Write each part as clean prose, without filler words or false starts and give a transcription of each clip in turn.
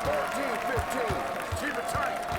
14-15. Keep it tight.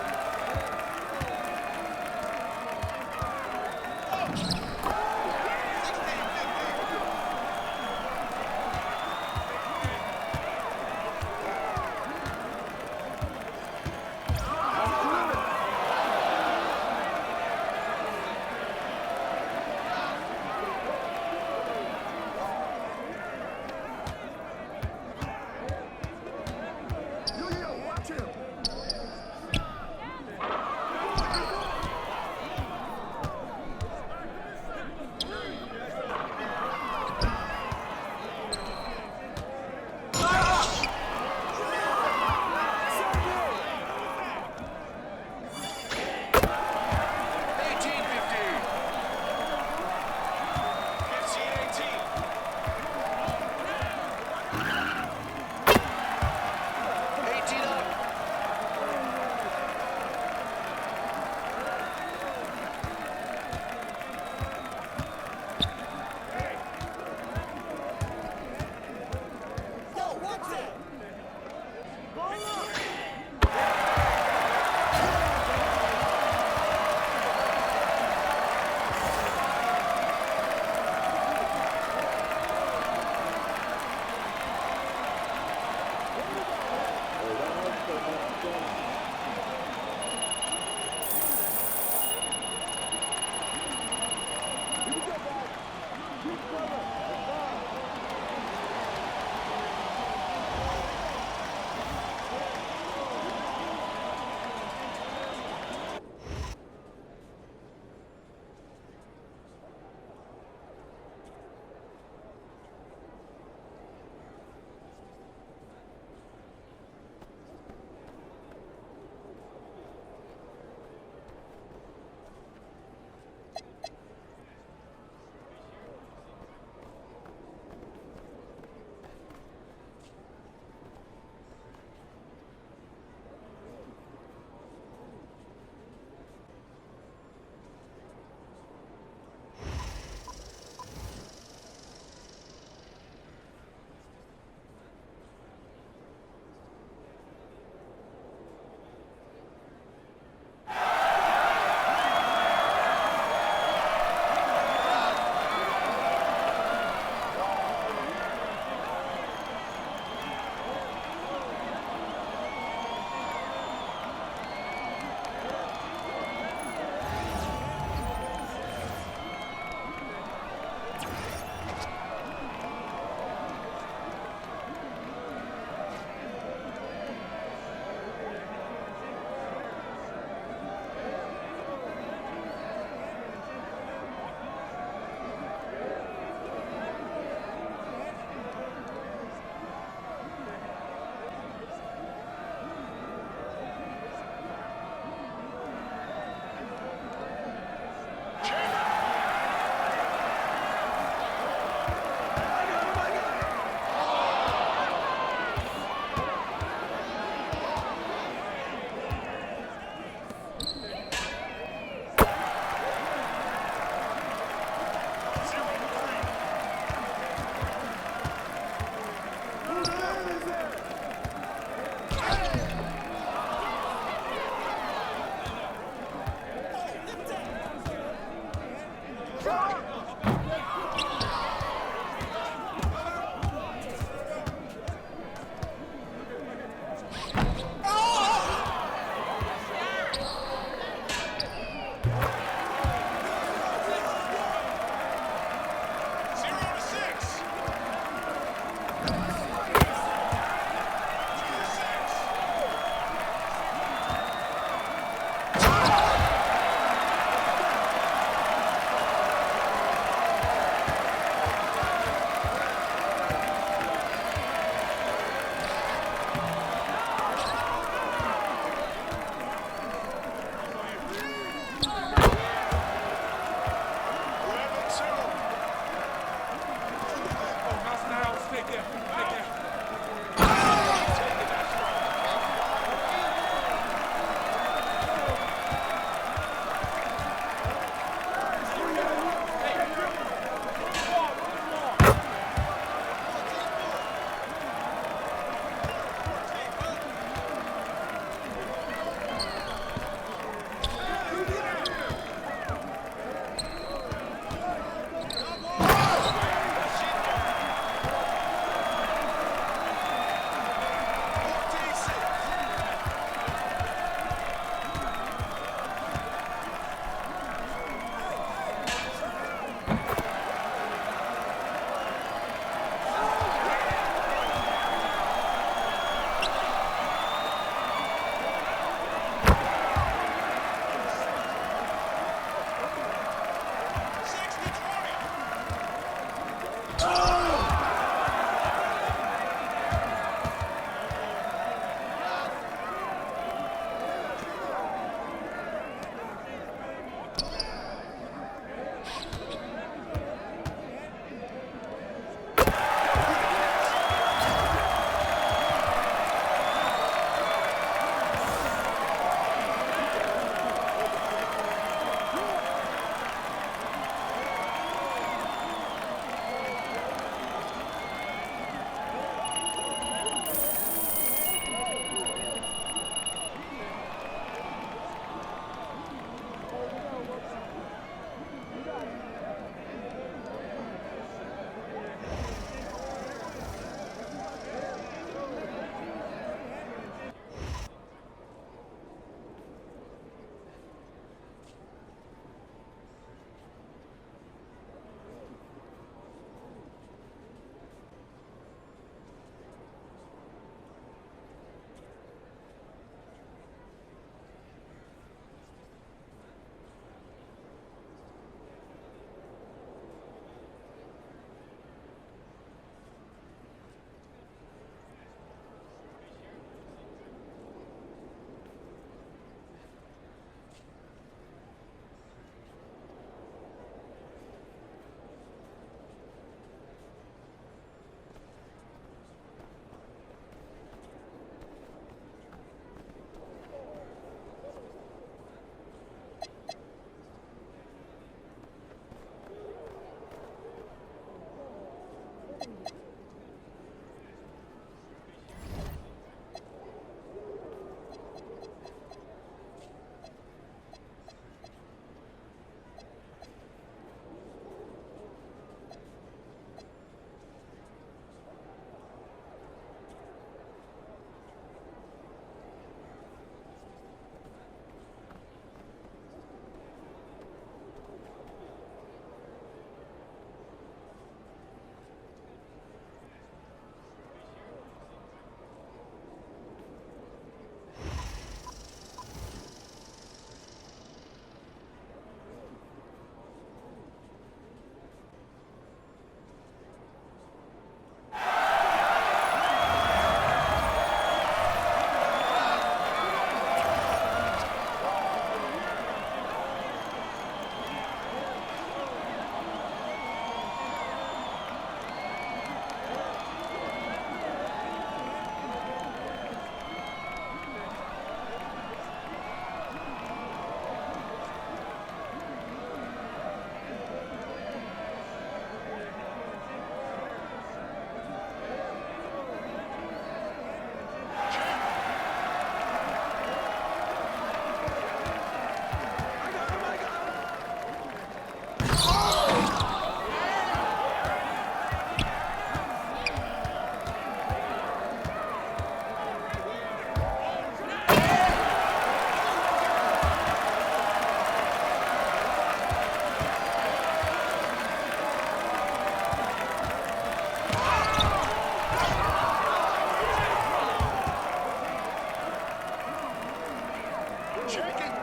Check it.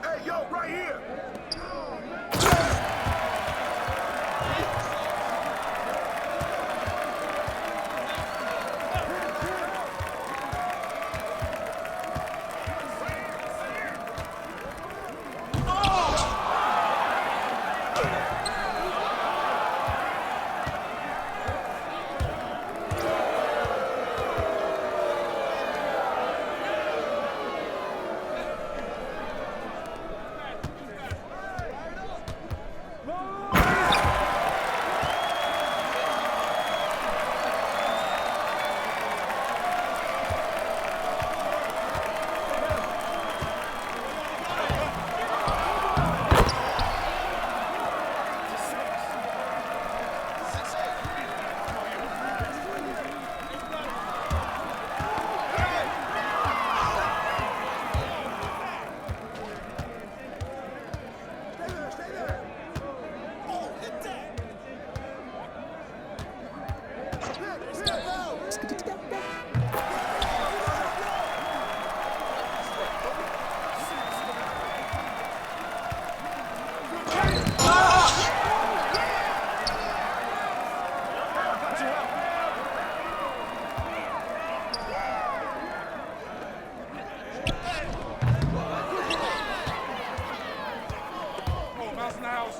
Hey, yo, right here!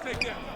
Take that.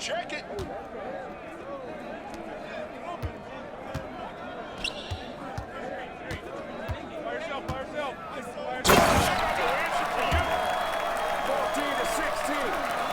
Check it. By yourself, by yourself. 14 to 16.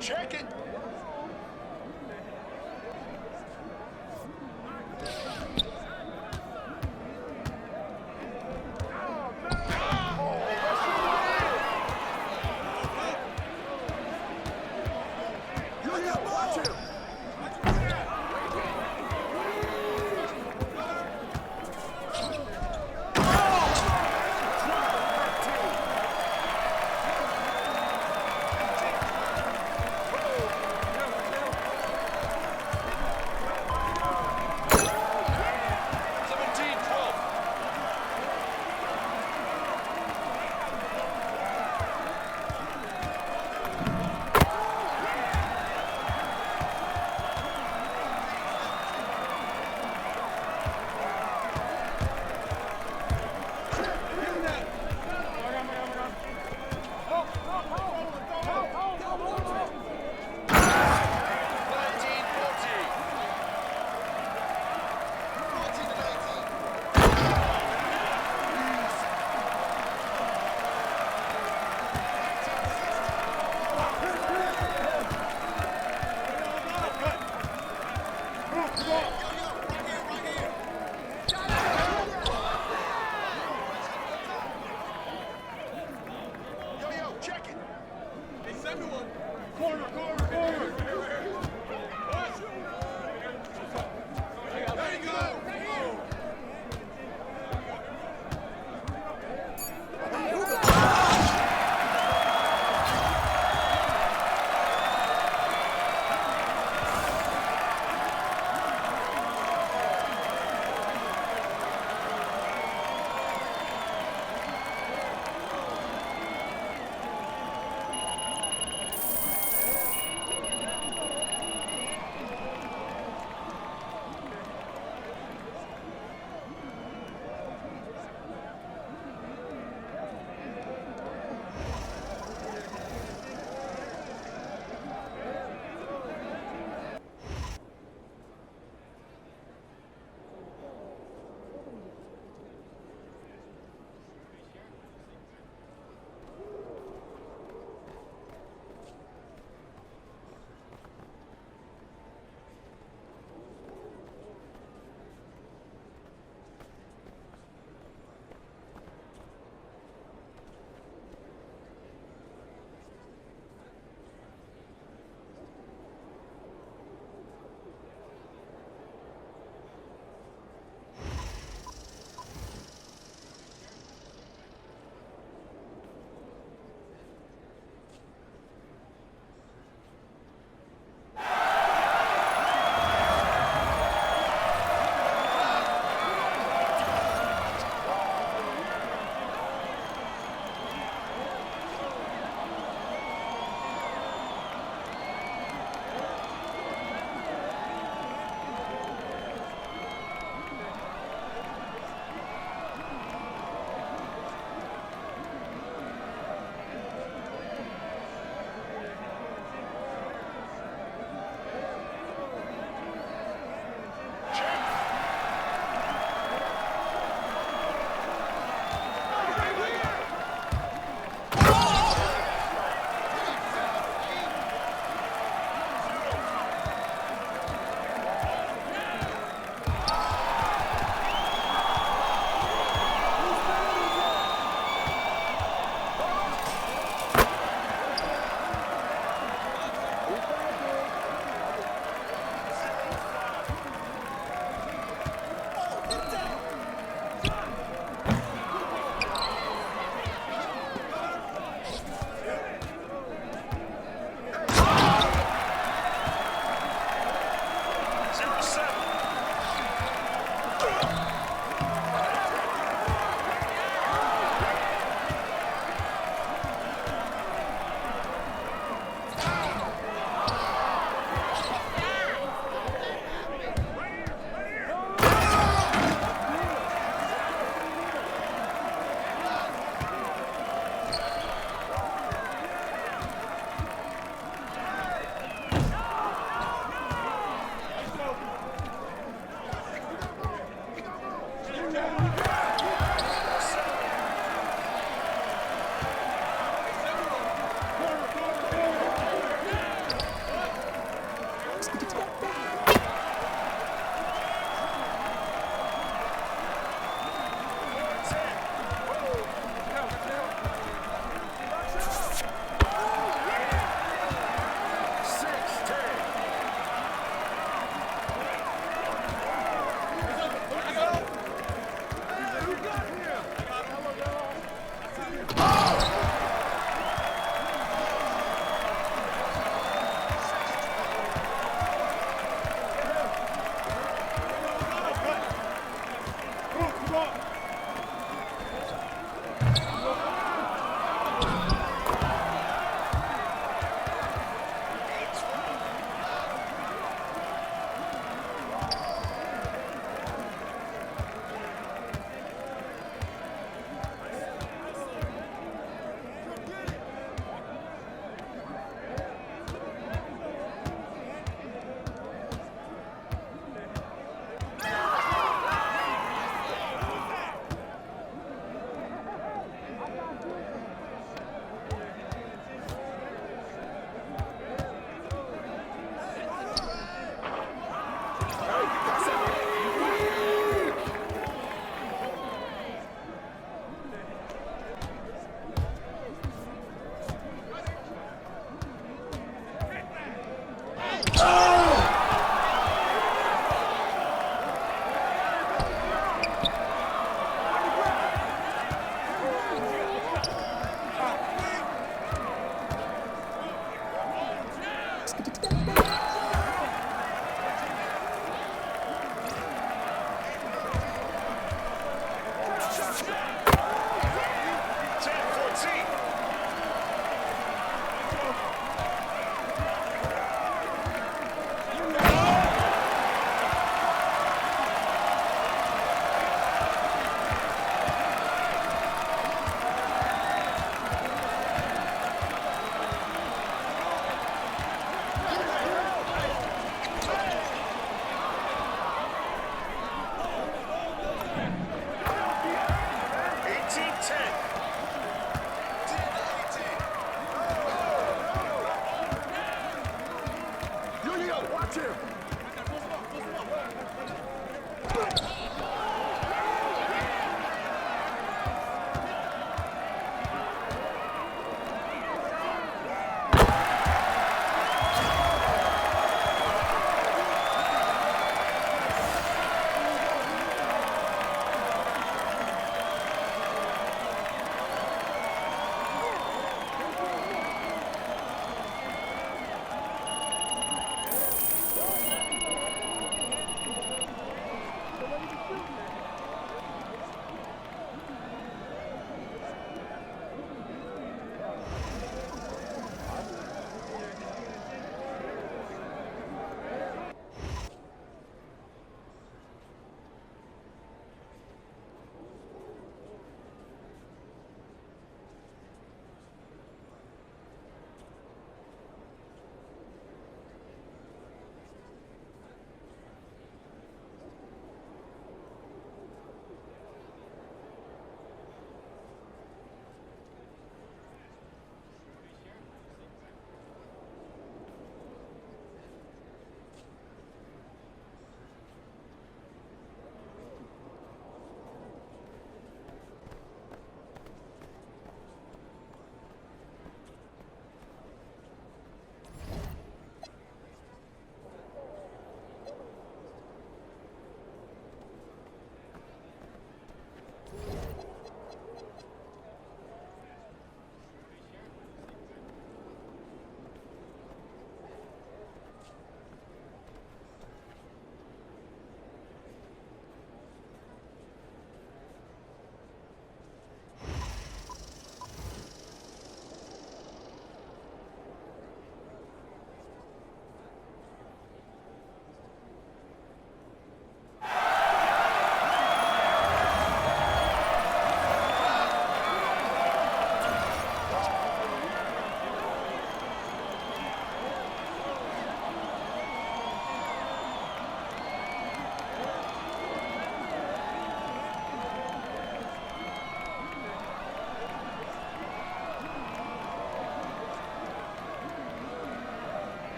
Check it. Watch him. Check it. Hey, send me one. Corner, corner, corner. There you go.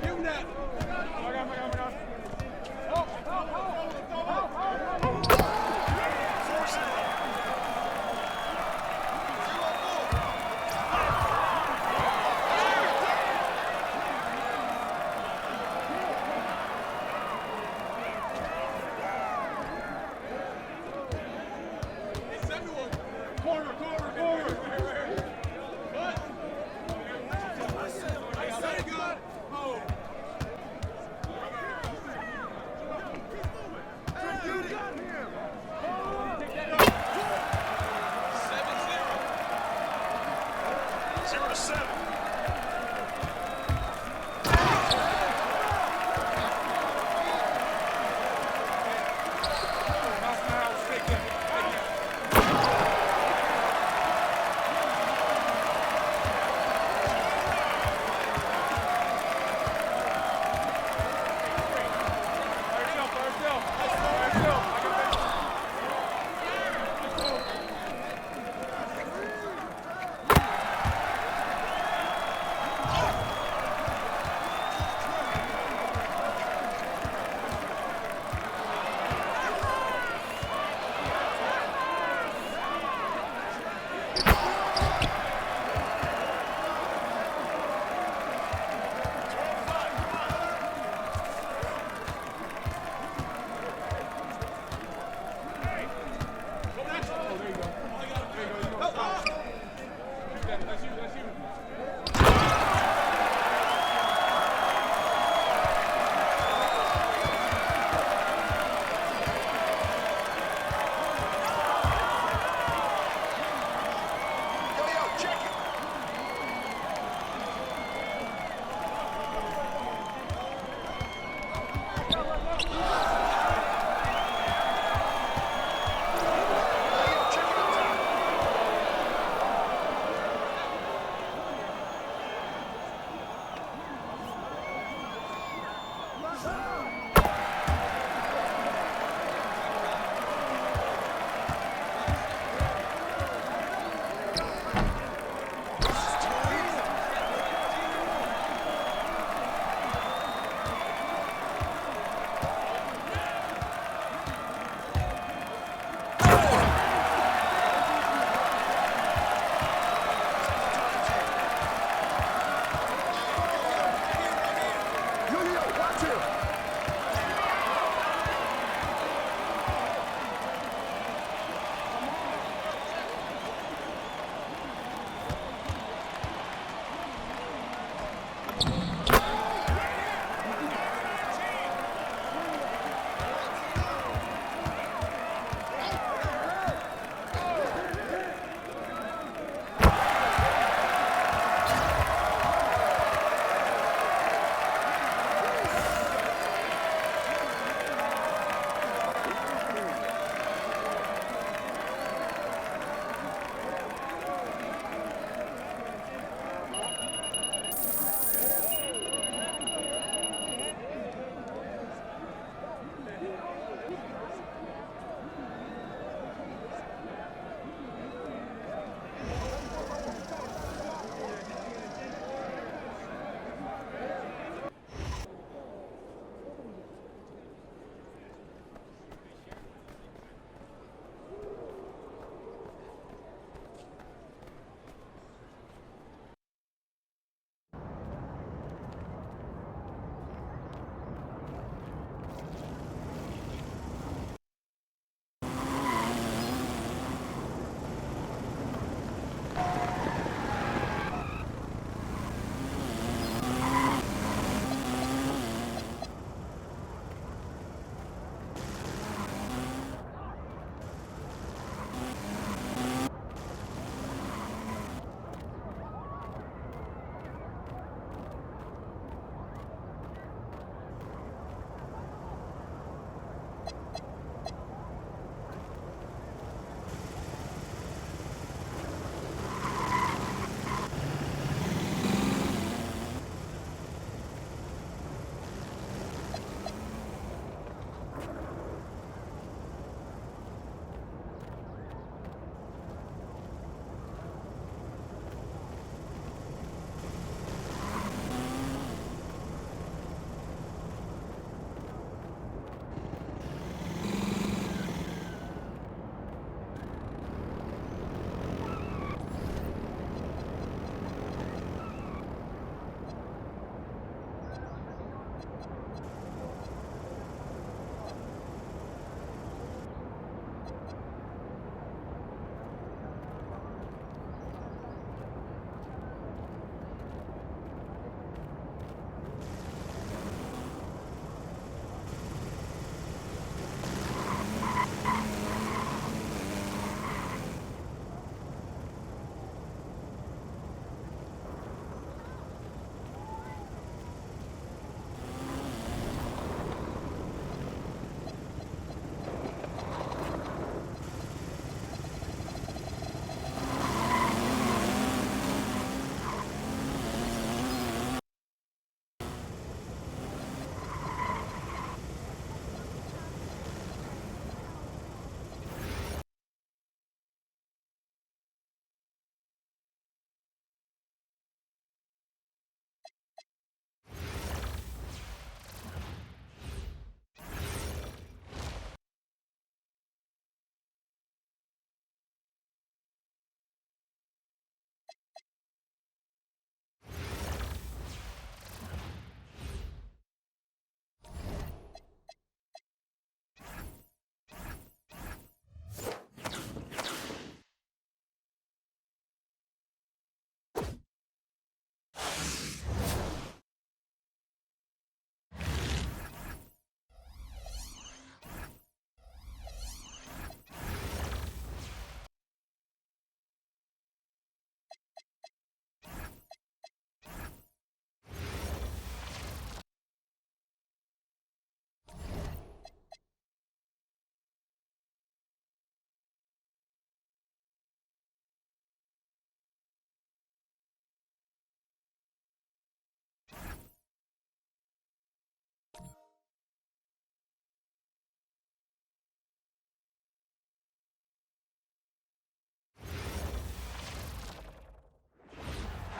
Give him that. Corner. Good. Very good. Oh. Zero to seven. That's you. Yo, check it. Yo, check it up top. Yo, watch him.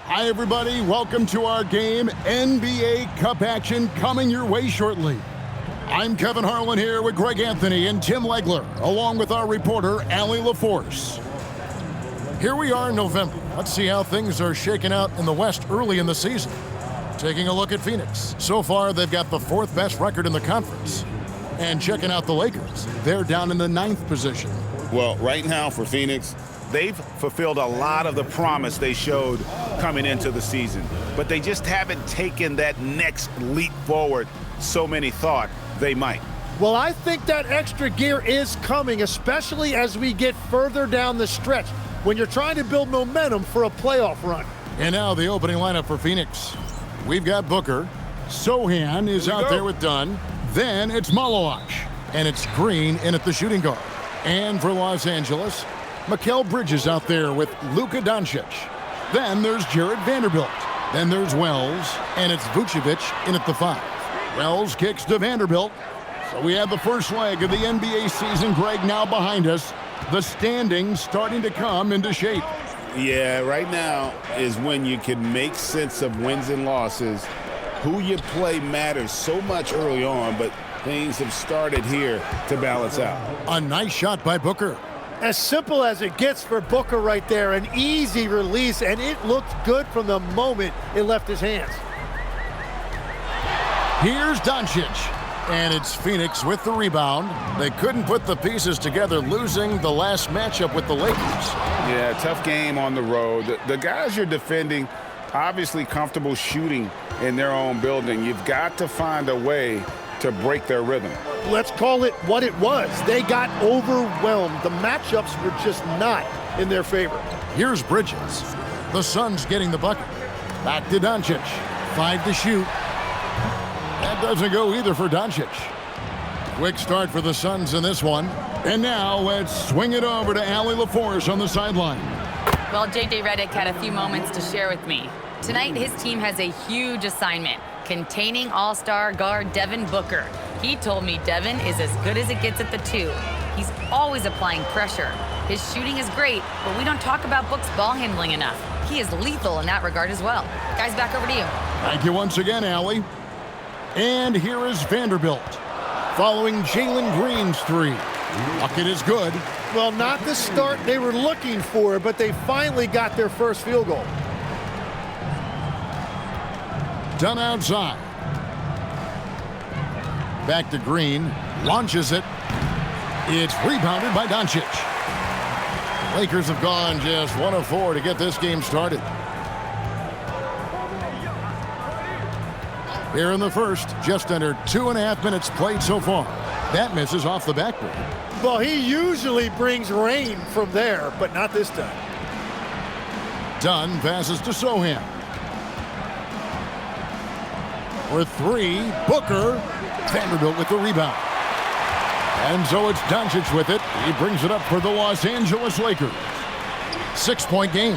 Hi, everybody. Welcome to our game. NBA Cup action coming your way shortly. I'm Kevin Harlan here with Greg Anthony and Tim Legler, along with our reporter, Allie LaForce. Here we are in November. Let's see how things are shaking out in the West early in the season. Taking a look at Phoenix. So far, they've got the 4th best record in the conference. And checking out the Lakers, they're down in the 9th position. Well, right now for Phoenix, they've fulfilled a lot of the promise they showed coming into the season. But they just haven't taken that next leap forward so many thought they might. Well, I think that extra gear is coming, especially as we get further down the stretch, when you're trying to build momentum for a playoff run. And now the opening lineup for Phoenix. We've got Booker. Sohan is out there with Dunn. Then it's Malawach. And it's Green in at the shooting guard. And for Los Angeles, Mikal Bridges out there with Luka Doncic. Then there's Jared Vanderbilt. Then there's Wells. And it's Vucevic in at the 5. Wells kicks to Vanderbilt. So we have the first leg of the NBA season, Greg, now behind us. The standings starting to come into shape. Yeah, right now is when you can make sense of wins and losses. Who you play matters so much early on, but things have started here to balance out. A nice shot by Booker. As simple as it gets for Booker right there, an easy release, and it looked good from the moment it left his hands. Here's Doncic, and it's Phoenix with the rebound. They couldn't put the pieces together, losing the last matchup with the Lakers. Yeah, tough game on the road. The guys you're defending, obviously comfortable shooting in their own building. You've got to find a way to break their rhythm. Let's call it what it was. They got overwhelmed. The matchups were just not in their favor. Here's Bridges. The Suns getting the bucket. Back to Doncic. 5 to shoot. That doesn't go either for Doncic. Quick start for the Suns in this one. And now let's swing it over to Allie LaForce on the sideline. Well, J.J. Redick had a few moments to share with me. Tonight, his team has a huge assignment, containing all-star guard Devin Booker. He told me Devin is as good as it gets at the 2. He's always applying pressure. His shooting is great, but we don't talk about Book's ball handling enough. He is lethal in that regard as well. Guys, back over to you. Thank you once again, Allie. And here is Vanderbilt, following Jalen Green's 3. Bucket is good. Well, not the start they were looking for, but they finally got their first field goal. Done outside. Back to Green. Launches it. It's rebounded by Doncic. Lakers have gone just 1 of 4 to get this game started. Here in the first, just under 2.5 minutes played so far. That misses off the backboard. Well, he usually brings rain from there, but not this time. Dunn passes to Sohan. For 3, Booker. Vanderbilt with the rebound. And so it's Doncic with it. He brings it up for the Los Angeles Lakers. 6-point game.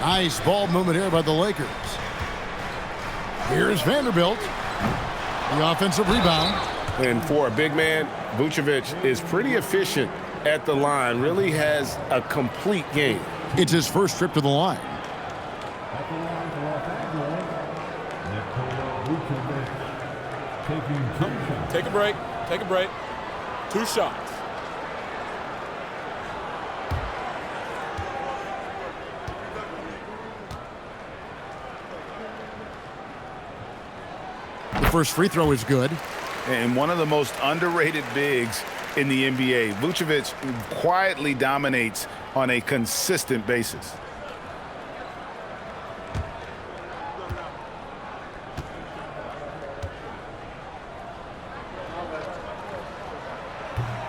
Nice ball movement here by the Lakers. Here's Vanderbilt. The offensive rebound. And for a big man, Vucevic is pretty efficient at the line, really has a complete game. It's his first trip to the line. Take a break. Take a break. 2 shots. The first free throw is good. And one of the most underrated bigs in the NBA. Vucevic quietly dominates on a consistent basis.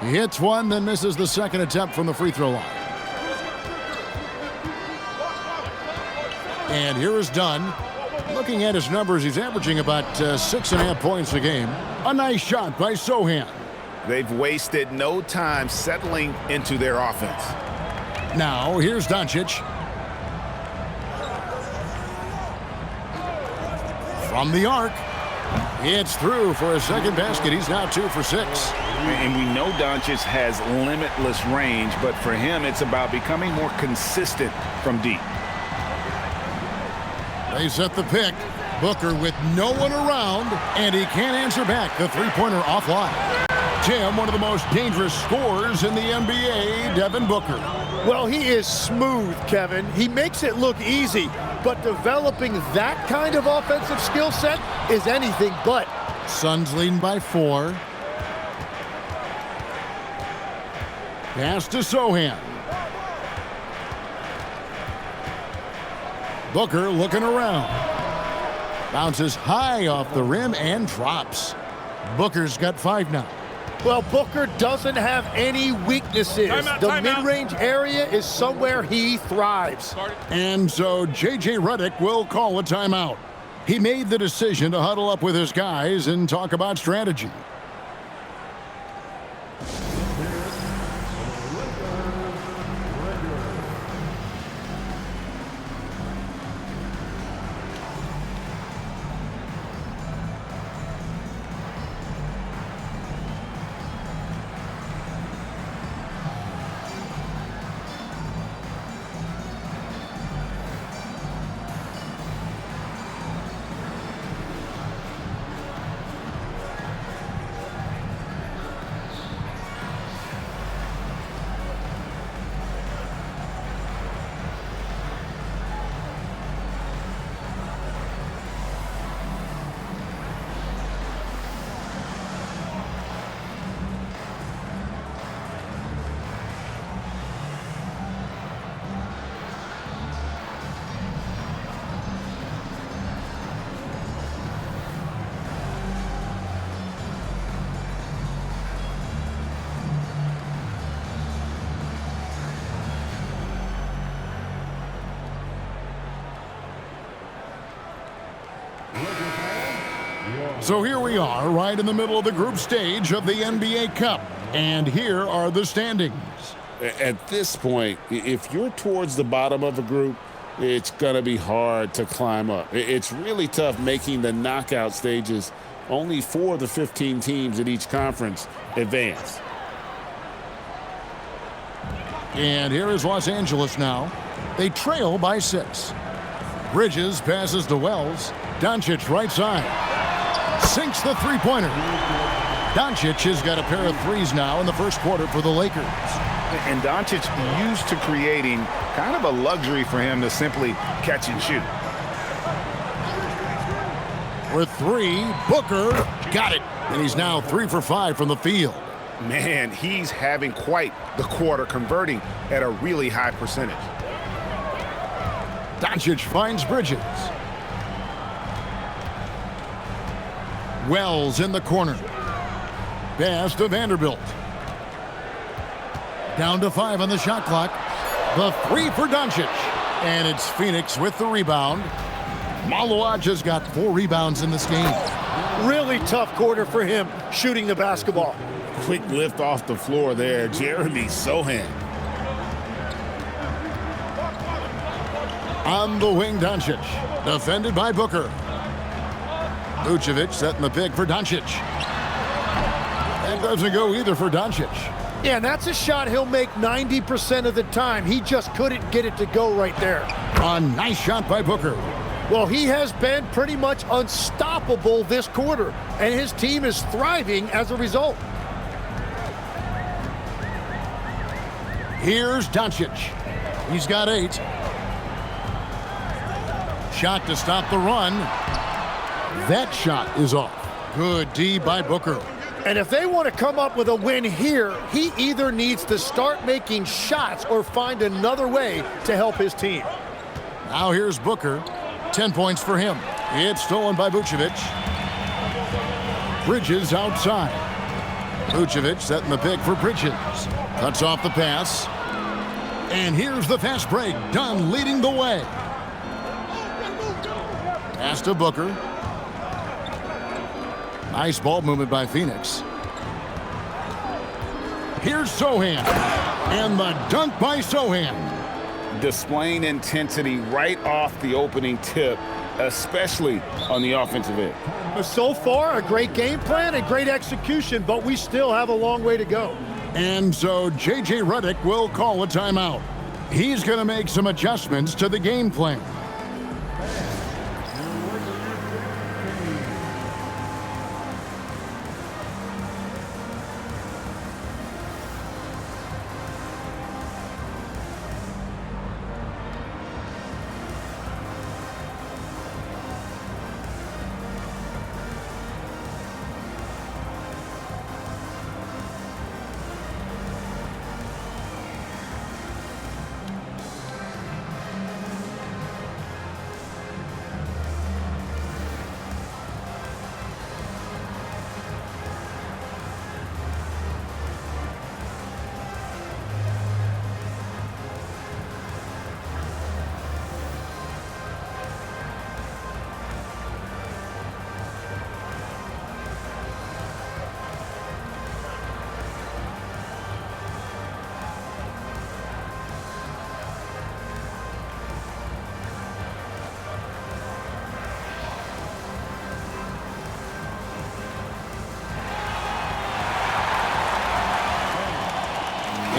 He hits one, then misses the second attempt from the free throw line. And here is Dunn. Looking at his numbers, he's averaging about 6.5 points a game. A nice shot by Sohan. They've wasted no time settling into their offense. Now, here's Doncic. From the arc. It's through for a second basket. He's now 2 for 6. And we know Doncic has limitless range, but for him, it's about becoming more consistent from deep. They set the pick. Booker with no one around, and he can't answer back. The three-pointer offline. Tim, one of the most dangerous scorers in the NBA, Devin Booker. Well, he is smooth, Kevin. He makes it look easy, but developing that kind of offensive skill set is anything but. Suns leading by 4. Pass to Sohan. Booker looking around. Bounces high off the rim and drops. Booker's got 5 now. Well, Booker doesn't have any weaknesses. The mid-range area is somewhere he thrives. And so J.J. Redick will call a timeout. He made the decision to huddle up with his guys and talk about strategy. So here we are, right in the middle of the group stage of the NBA Cup. And here are the standings. At this point, if you're towards the bottom of a group, it's going to be hard to climb up. It's really tough making the knockout stages. Only 4 of the 15 teams in each conference advance. And here is Los Angeles now. They trail by 6. Bridges passes to Wells. Doncic right side. Sinks the three-pointer. Doncic has got a pair of threes now in the first quarter for the Lakers. And Doncic used to creating kind of a luxury for him to simply catch and shoot. For 3, Booker got it. And he's now 3 for 5 from the field. Man, he's having quite the quarter, converting at a really high percentage. Doncic finds Bridges. Wells in the corner. Pass to Vanderbilt. Down to 5 on the shot clock. The 3 for Doncic. And it's Phoenix with the rebound. Malawaj has got 4 rebounds in this game. Really tough quarter for him shooting the basketball. Quick lift off the floor there, Jeremy Sohan. On the wing, Doncic. Defended by Booker. Vucevic setting the pick for Doncic. That doesn't go either for Doncic. Yeah, and that's a shot he'll make 90% of the time. He just couldn't get it to go right there. A nice shot by Booker. Well, he has been pretty much unstoppable this quarter, and his team is thriving as a result. Here's Doncic. He's got 8. Shot to stop the run. That shot is off. Good D by Booker. And if they want to come up with a win here, he either needs to start making shots or find another way to help his team. Now here's Booker. 10 points for him. It's stolen by Vucevic. Bridges outside. Vucevic setting the pick for Bridges. Cuts off the pass. And here's the fast break. Dunn leading the way. Pass to Booker. Nice ball movement by Phoenix. Here's Sohan. And the dunk by Sohan. Displaying intensity right off the opening tip, especially on the offensive end. So far, a great game plan and great execution, but we still have a long way to go. And so J.J. Redick will call a timeout. He's going to make some adjustments to the game plan.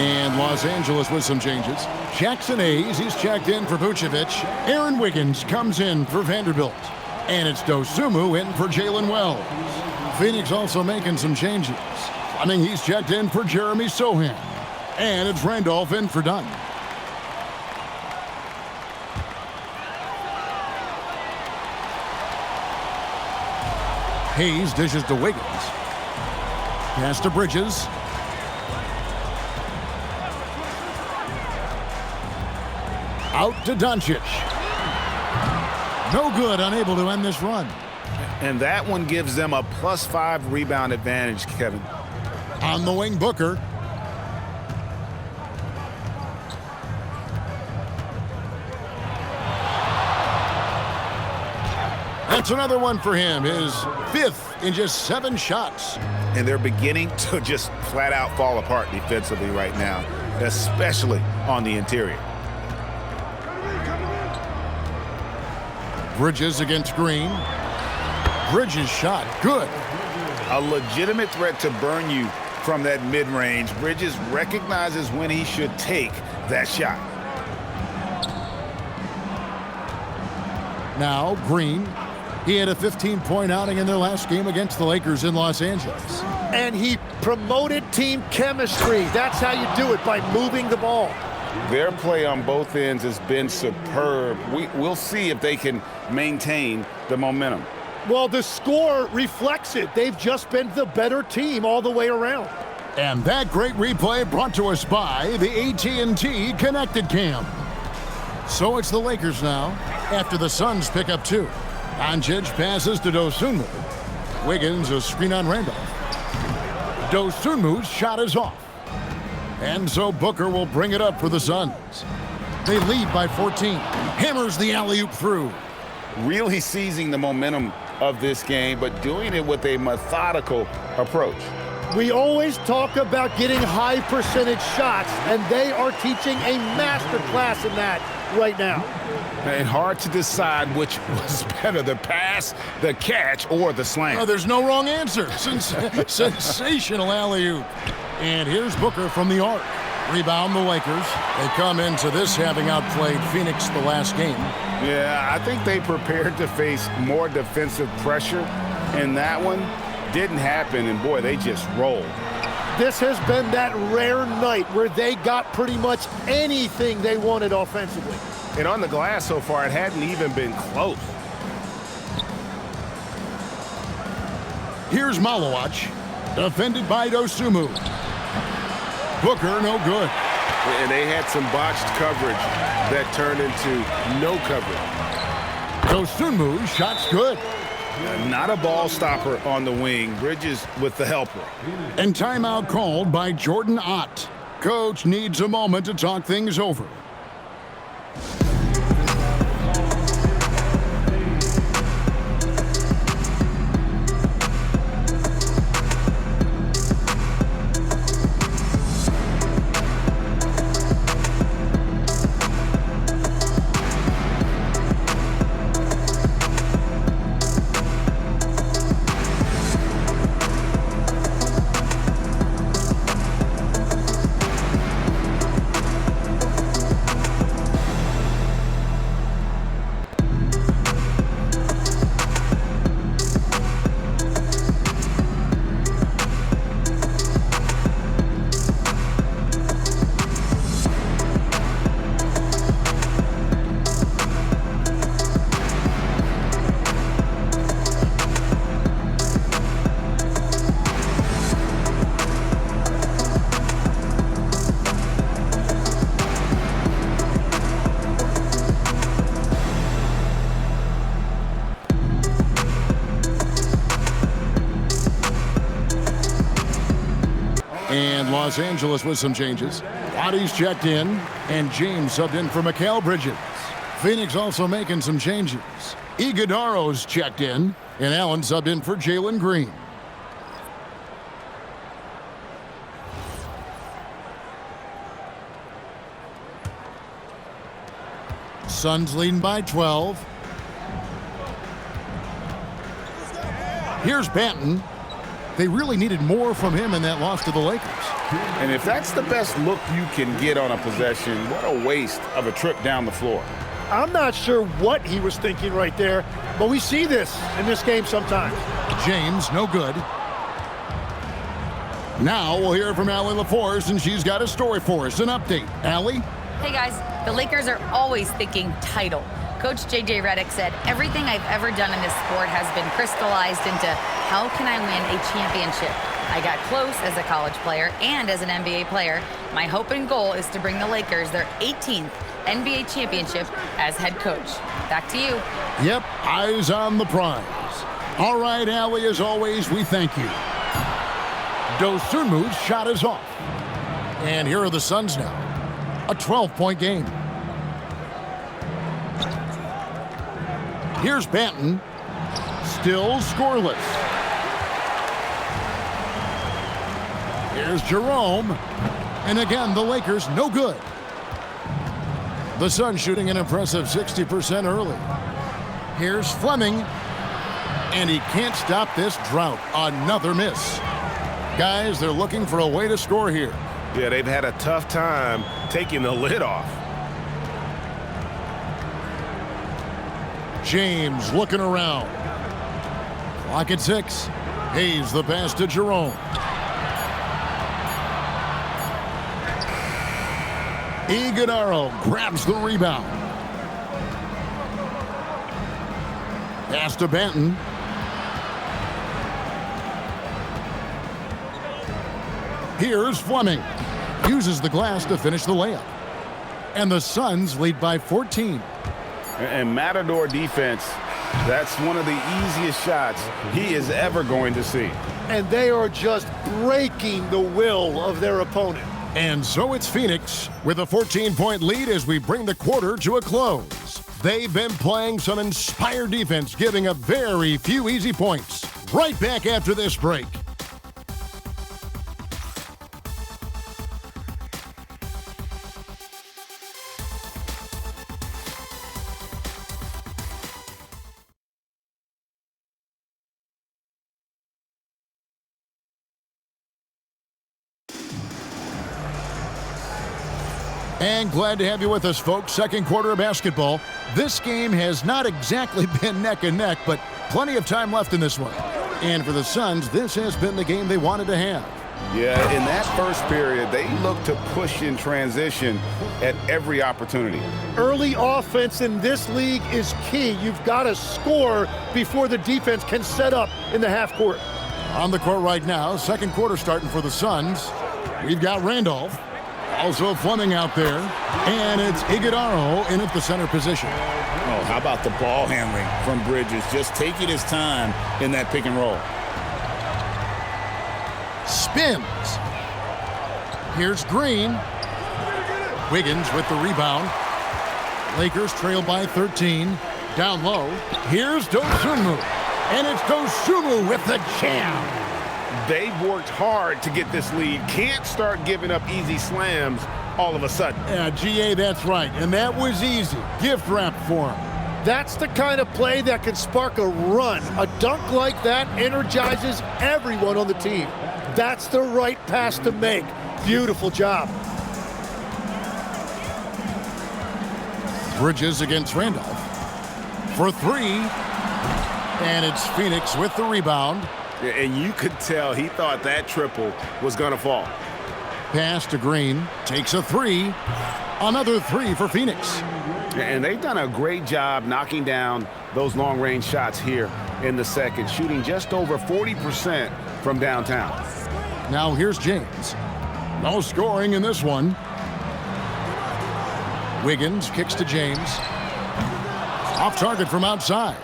And Los Angeles with some changes. Jackson Hayes, he's checked in for Vucevic. Aaron Wiggins comes in for Vanderbilt. And it's Dosunmu in for Jalen Wells. Phoenix also making some changes. Fleming, he's checked in for Jeremy Sohan. And it's Randolph in for Dunn. Hayes dishes to Wiggins. Pass to Bridges. Out to Doncic. No good, unable to end this run. And that one gives them a +5 rebound advantage, Kevin. On the wing, Booker. That's another one for him, his 5th in just 7 shots. And they're beginning to just flat out fall apart defensively right now, especially on the interior. Bridges against Green. Bridges shot, good. A legitimate threat to burn you from that mid-range. Bridges recognizes when he should take that shot. Now, Green. He had a 15-point outing in their last game against the Lakers in Los Angeles. And he promoted team chemistry. That's how you do it, by moving the ball. Their play on both ends has been superb. We'll see if they can maintain the momentum. Well, the score reflects it. They've just been the better team all the way around. And that great replay brought to us by the AT&T Connected Cam. So it's the Lakers now, after the Suns pick up 2. Doncic passes to Dosunmu. Wiggins a screen on Randolph. Dosunmu's shot is off. And so Booker will bring it up for the Suns. They lead by 14. Hammers the alley-oop through. Really seizing the momentum of this game, but doing it with a methodical approach. We always talk about getting high percentage shots, and they are teaching a master class in that right now. And hard to decide which was better, the pass, the catch, or the slam. Oh, there's no wrong answer. Sensational alley-oop. And here's Booker from the arc. Rebound the Lakers. They come into this having outplayed Phoenix the last game. Yeah, I think they prepared to face more defensive pressure, and that one didn't happen, and boy, they just rolled. This has been that rare night where they got pretty much anything they wanted offensively. And on the glass so far, it hadn't even been close. Here's Malowacz, defended by Dosunmu. Booker, no good. And they had some botched coverage that turned into no coverage. Dosunmu's shot's good. Not a ball stopper on the wing. Bridges with the helper. And timeout called by Jordan Ott. Coach needs a moment to talk things over. And Los Angeles with some changes. Bodies checked in, and James subbed in for Mikal Bridges. Phoenix also making some changes. Iguodaro's checked in, and Allen subbed in for Jalen Green. Suns leading by 12. Here's Banton. They really needed more from him in that loss to the Lakers. And if that's the best look you can get on a possession, what a waste of a trip down the floor. I'm not sure what he was thinking right there, but we see this in this game sometimes. James, no good. Now we'll hear from Allie LaForce, and she's got a story for us. An update. Allie? Hey guys, the Lakers are always thinking title. Coach JJ Redick said, everything I've ever done in this sport has been crystallized into how can I win a championship? I got close as a college player and as an NBA player. My hope and goal is to bring the Lakers their 18th NBA championship as head coach. Back to you. Yep, eyes on the prize. All right, Allie, as always, we thank you. Dosunmu's shot is off. And here are the Suns now. A 12-point game. Here's Banton. Still scoreless. Here's Jerome. And again, the Lakers no good. The Suns shooting an impressive 60% early. Here's Fleming. And he can't stop this drought. Another miss. Guys, they're looking for a way to score here. Yeah, they've had a tough time taking the lid off. James looking around. Clock at 6. Hayes the pass to Jerome. Iguodala grabs the rebound. Pass to Banton. Here's Fleming. Uses the glass to finish the layup. And the Suns lead by 14. And Matador defense, that's one of the easiest shots he is ever going to see. And they are just breaking the will of their opponent. And so it's Phoenix with a 14-point lead as we bring the quarter to a close. They've been playing some inspired defense, giving up very few easy points. Right back after this break. And glad to have you with us, folks. Second quarter of basketball. This game has not exactly been neck and neck, but plenty of time left in this one. And for the Suns, this has been the game they wanted to have. Yeah, in that first period, they looked to push in transition at every opportunity. Early offense in this league is key. You've got to score before the defense can set up in the half court. On the court right now, second quarter starting for the Suns. We've got Randolph. Also Fleming out there, and it's Iguodala in at the center position. Oh, how about the ball handling from Bridges? Just taking his time in that pick and roll. Spins. Here's Green. Wiggins with the rebound. Lakers trail by 13. Down low. Here's Dosunmu. And it's Dosunmu with the jam. They've worked hard to get this lead. Can't start giving up easy slams all of a sudden. Yeah, GA, that's right. And that was easy. Gift wrap for him. That's the kind of play that can spark a run. A dunk like that energizes everyone on the team. That's the right pass to make. Beautiful job. Bridges against Randolph. For 3. And it's Phoenix with the rebound. And you could tell he thought that triple was going to fall. Pass to Green. Takes a 3. Another 3 for Phoenix. And they've done a great job knocking down those long-range shots here in the second, shooting just over 40% from downtown. Now here's James. No scoring in this one. Wiggins kicks to James. Off target from outside.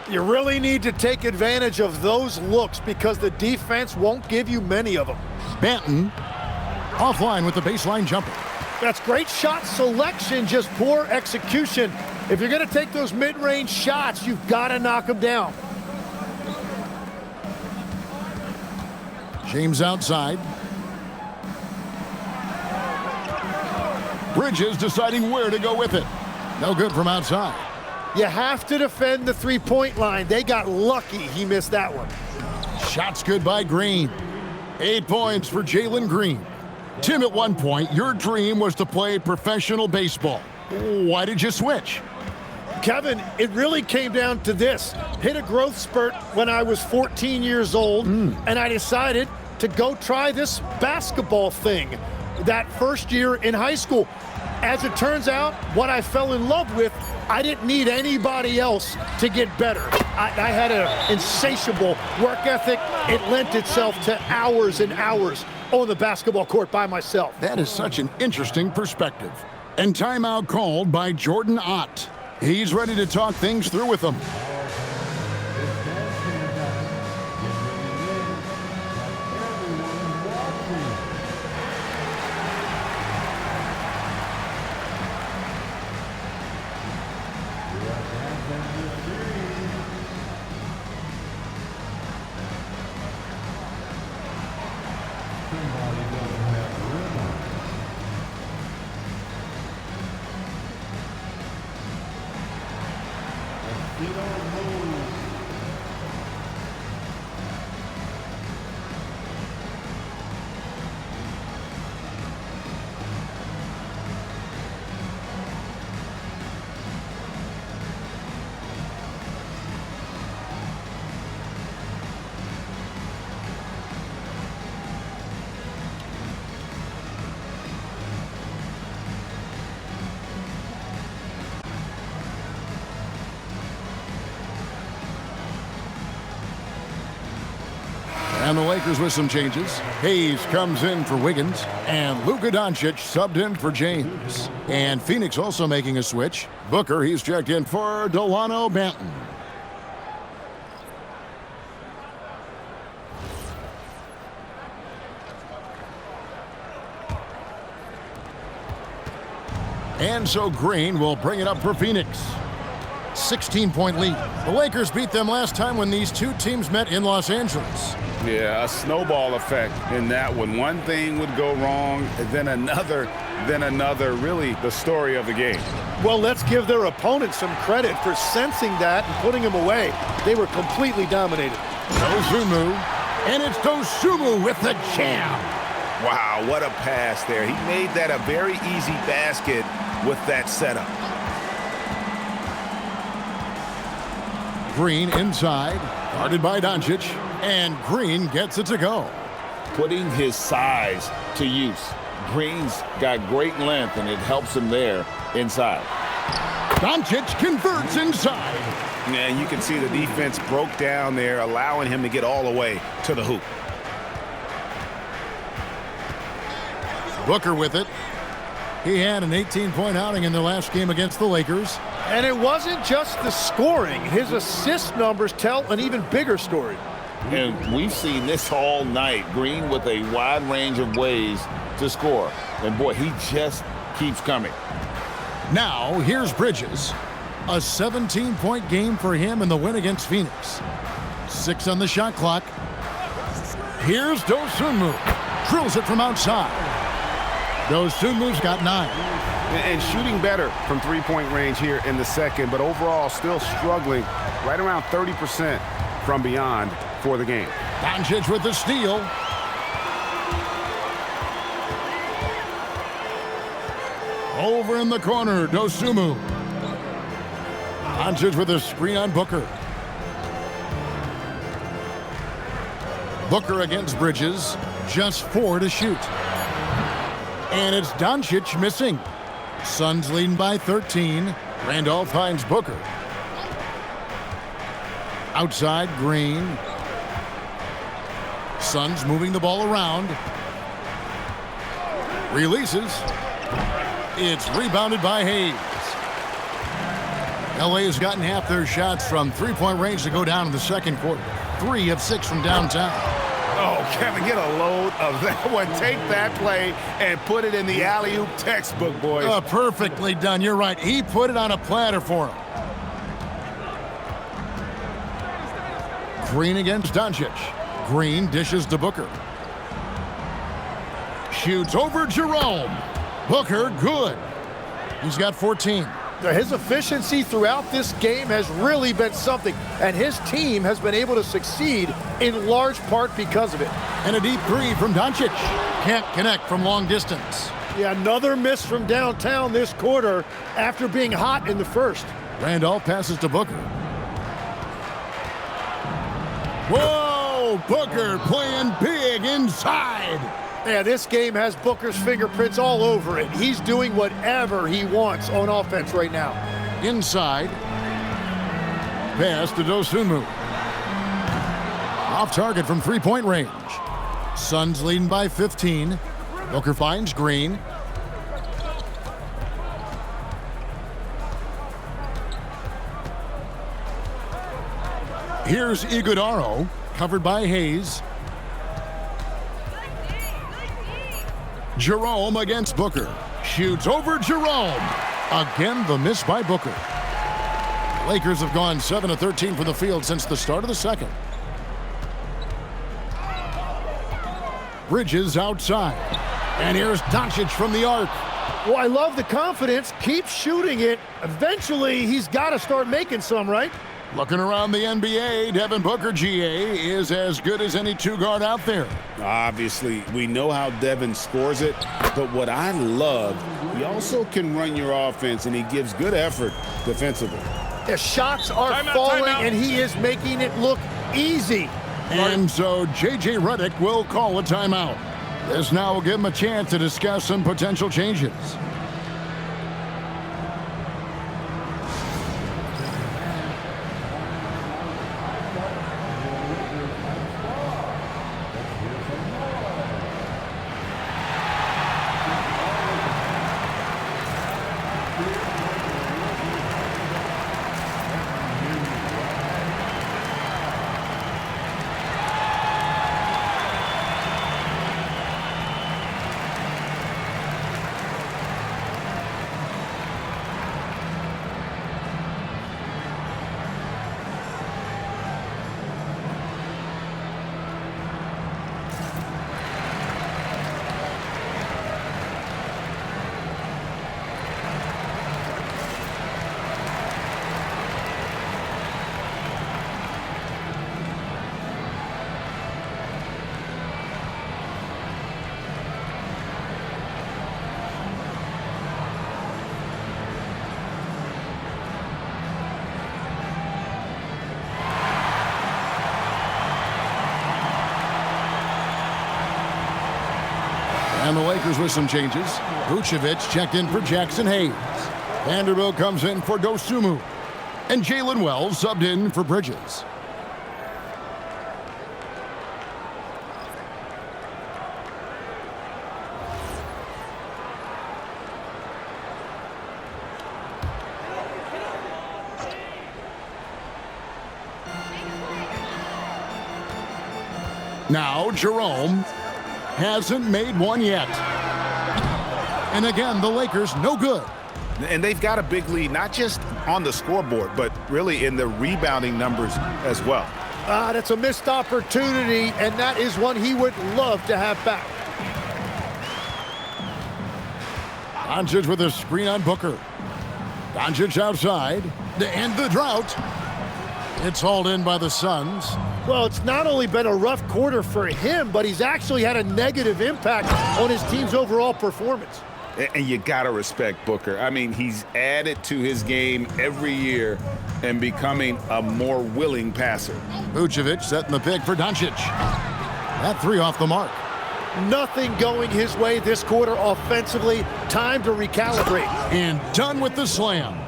You really need to take advantage of those looks because the defense won't give you many of them. Banton offline with the baseline jumper. That's great shot selection, just poor execution. If you're going to take those mid-range shots, you've got to knock them down. James outside. Bridges deciding where to go with it. No good from outside. You have to defend the three-point line. They got lucky he missed that one. Shots good by Green. 8 points for Jalen Green. Tim, at one point, your dream was to play professional baseball. Why did you switch? Kevin, it really came down to this. Hit a growth spurt when I was 14 years old, and I decided to go try this basketball thing that first year in high school. As it turns out, what I fell in love with, I didn't need anybody else to get better. I had an insatiable work ethic. It lent itself to hours and hours on the basketball court by myself. That is such an interesting perspective. And timeout called by Jordan Ott. He's ready to talk things through with them. And the Lakers with some changes. Hayes comes in for Wiggins, and Luka Doncic subbed in for James. And Phoenix also making a switch. Booker, he's checked in for Delano Banton. And so Green will bring it up for Phoenix. 16-point lead. The Lakers beat them last time when these two teams met in Los Angeles. Yeah, a snowball effect in that one. One thing would go wrong, then another, really the story of the game. Well, let's give their opponents some credit for sensing that and putting them away. They were completely dominated. Dosunmu, and it's Dosunmu with the jam. Wow, what a pass there. He made that a very easy basket with that setup. Green inside, guarded by Doncic, and Green gets it to go. Putting his size to use. Green's got great length, and it helps him there inside. Doncic converts inside. Yeah, you can see the defense broke down there, allowing him to get all the way to the hoop. Booker with it. He had an 18-point outing in their last game against the Lakers. And it wasn't just the scoring. His assist numbers tell an even bigger story. And we've seen this all night. Green with a wide range of ways to score. And, boy, he just keeps coming. Now, here's Bridges. A 17-point game for him in the win against Phoenix. 6 on the shot clock. Here's Dosunmu. Drills it from outside. Dosunmu's got 9. And shooting better from three-point range here in the second, but overall still struggling right around 30% from beyond for the game. Doncic with the steal. Over in the corner, Dosunmu. Doncic with a screen on Booker. Booker against Bridges. Just 4 to shoot. And it's Doncic missing. Suns leading by 13. Randolph finds Booker. Outside, Green. Suns moving the ball around. Releases. It's rebounded by Hayes. LA has gotten half their shots from three-point range to go down in the second quarter. 3 of 6 from downtown. Oh, Kevin, get a load of that one. Take that play and put it in the alley-oop textbook, boys. Perfectly done. You're right. He put it on a platter for him. Green against Doncic. Green dishes to Booker. Shoots over Jerome. Booker, good. He's got 14. His efficiency throughout this game has really been something, and his team has been able to succeed in large part because of it. And a deep 3 from Doncic. Can't connect from long distance. Yeah, another miss from downtown this quarter after being hot in the first. Randolph passes to Booker. Whoa! Booker playing big inside. Yeah, this game has Booker's fingerprints all over it. He's doing whatever he wants on offense right now. Inside. Pass to Dosunmu. Off target from three-point range. Suns leading by 15. Booker finds Green. Here's Iguodaro, covered by Hayes. Jerome against Booker. Shoots over Jerome. Again, the miss by Booker. Lakers have gone 7 of 13 from the field since the start of the second. Bridges outside. And here's Doncic from the arc. Well, I love the confidence. Keep shooting it. Eventually, he's got to start making some, right? Looking around the NBA, Devin Booker, GA, is as good as any two-guard out there. Obviously, we know how Devin scores it, but what I love, he also can run your offense, and he gives good effort defensively. The shots are Timeout, falling, timeout. and he is making it look easy. And so J.J. Redick will call a timeout. This now will give him a chance to discuss some potential changes. And the Lakers with some changes. Vucevic checked in for Jackson Hayes. Vanderbilt comes in for Dosunmu. And Jalen Wells subbed in for Bridges. Now Jerome hasn't made one yet. And again, the Lakers no good. And they've got a big lead, not just on the scoreboard, but really in the rebounding numbers as well. That's a missed opportunity, and that is one he would love to have back. Doncic with a screen on Booker. Doncic outside to end the drought. It's hauled in by the Suns. Well, it's not only been a rough quarter for him, but he's actually had a negative impact on his team's overall performance. And you got to respect Booker. I mean, he's added to his game every year and becoming a more willing passer. Vucevic setting the pick for Doncic. That three off the mark. Nothing going his way this quarter offensively. Time to recalibrate. And done with the slam.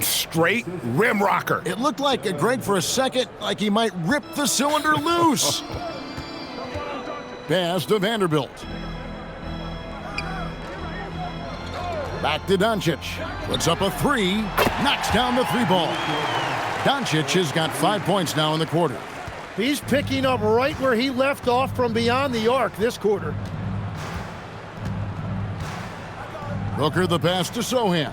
Straight rim rocker. It looked like Greg for a second, like he might rip the cylinder loose. Pass to Vanderbilt. Back to Doncic. Puts up a three. Knocks down the three ball. Doncic has got 5 points now in the quarter. He's picking up right where he left off from beyond the arc this quarter. Booker the pass to Sohan.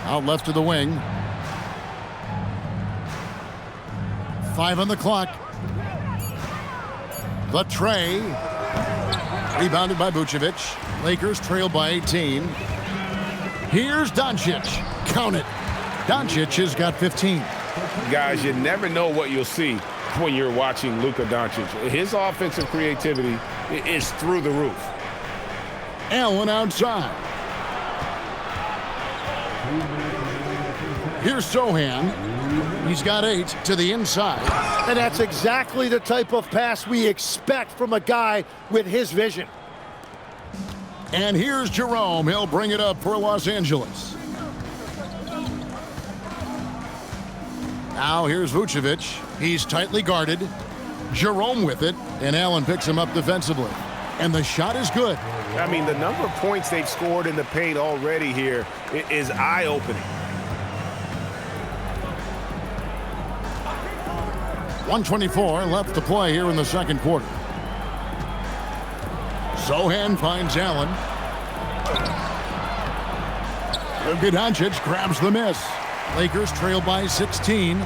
Out left to the wing. 5 on the clock. The tray. Rebounded by Vucevic. Lakers trail by 18. Here's Doncic. Count it. Doncic has got 15. Guys, you never know what you'll see when you're watching Luka Doncic. His offensive creativity is through the roof. Allen outside. Here's Sohan. He's got 8 to the inside. And that's exactly the type of pass we expect from a guy with his vision. And here's Jerome. He'll bring it up for Los Angeles. Now here's Vucevic. He's tightly guarded. Jerome with it, and Allen picks him up defensively. And the shot is good. I mean, the number of points they've scored in the paint already here is eye-opening. 1:24 left to play here in the second quarter. Sohan finds Allen. Luka Doncic grabs the miss. Lakers trail by 16.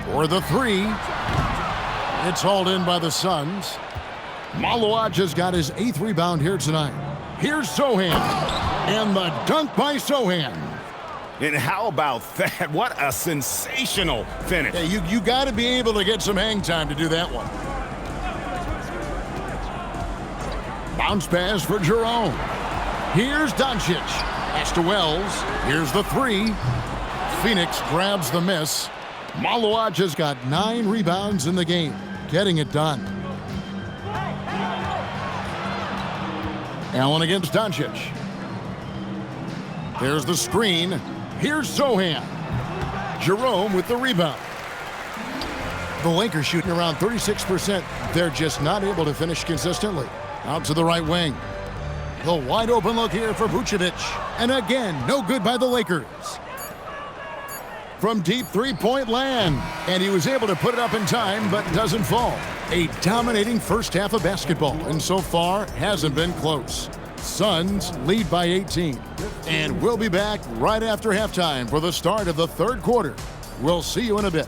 For the 3. It's hauled in by the Suns. Malawaj has got his 8th rebound here tonight. Here's Sohan. And the dunk by Sohan. And how about that? What a sensational finish. Hey, you got to be able to get some hang time to do that one. Bounce pass for Jerome. Here's Doncic. Pass to Wells. Here's the 3. Phoenix grabs the miss. Malawaj has got 9 rebounds in the game, getting it done. Allen against Doncic. There's the screen. Here's Sohan. Jerome with the rebound. The Lakers shooting around 36%. They're just not able to finish consistently. Out to the right wing. The wide open look here for Vucevic. And again, no good by the Lakers. From deep three-point land. And he was able to put it up in time, but doesn't fall. A dominating first half of basketball, and so far hasn't been close. Suns lead by 18. And we'll be back right after halftime for the start of the third quarter. We'll see you in a bit.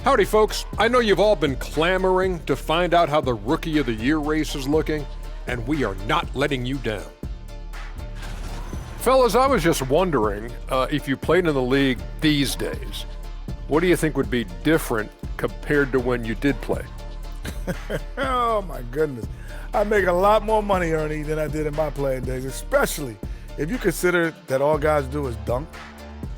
Howdy, folks. I know you've all been clamoring to find out how the Rookie of the Year race is looking, and we are not letting you down. Fellas, I was just wondering if you played in the league these days, what do you think would be different compared to when you did play? Oh, my goodness. I make a lot more money, Ernie, than I did in my playing days, especially if you consider that all guys do is dunk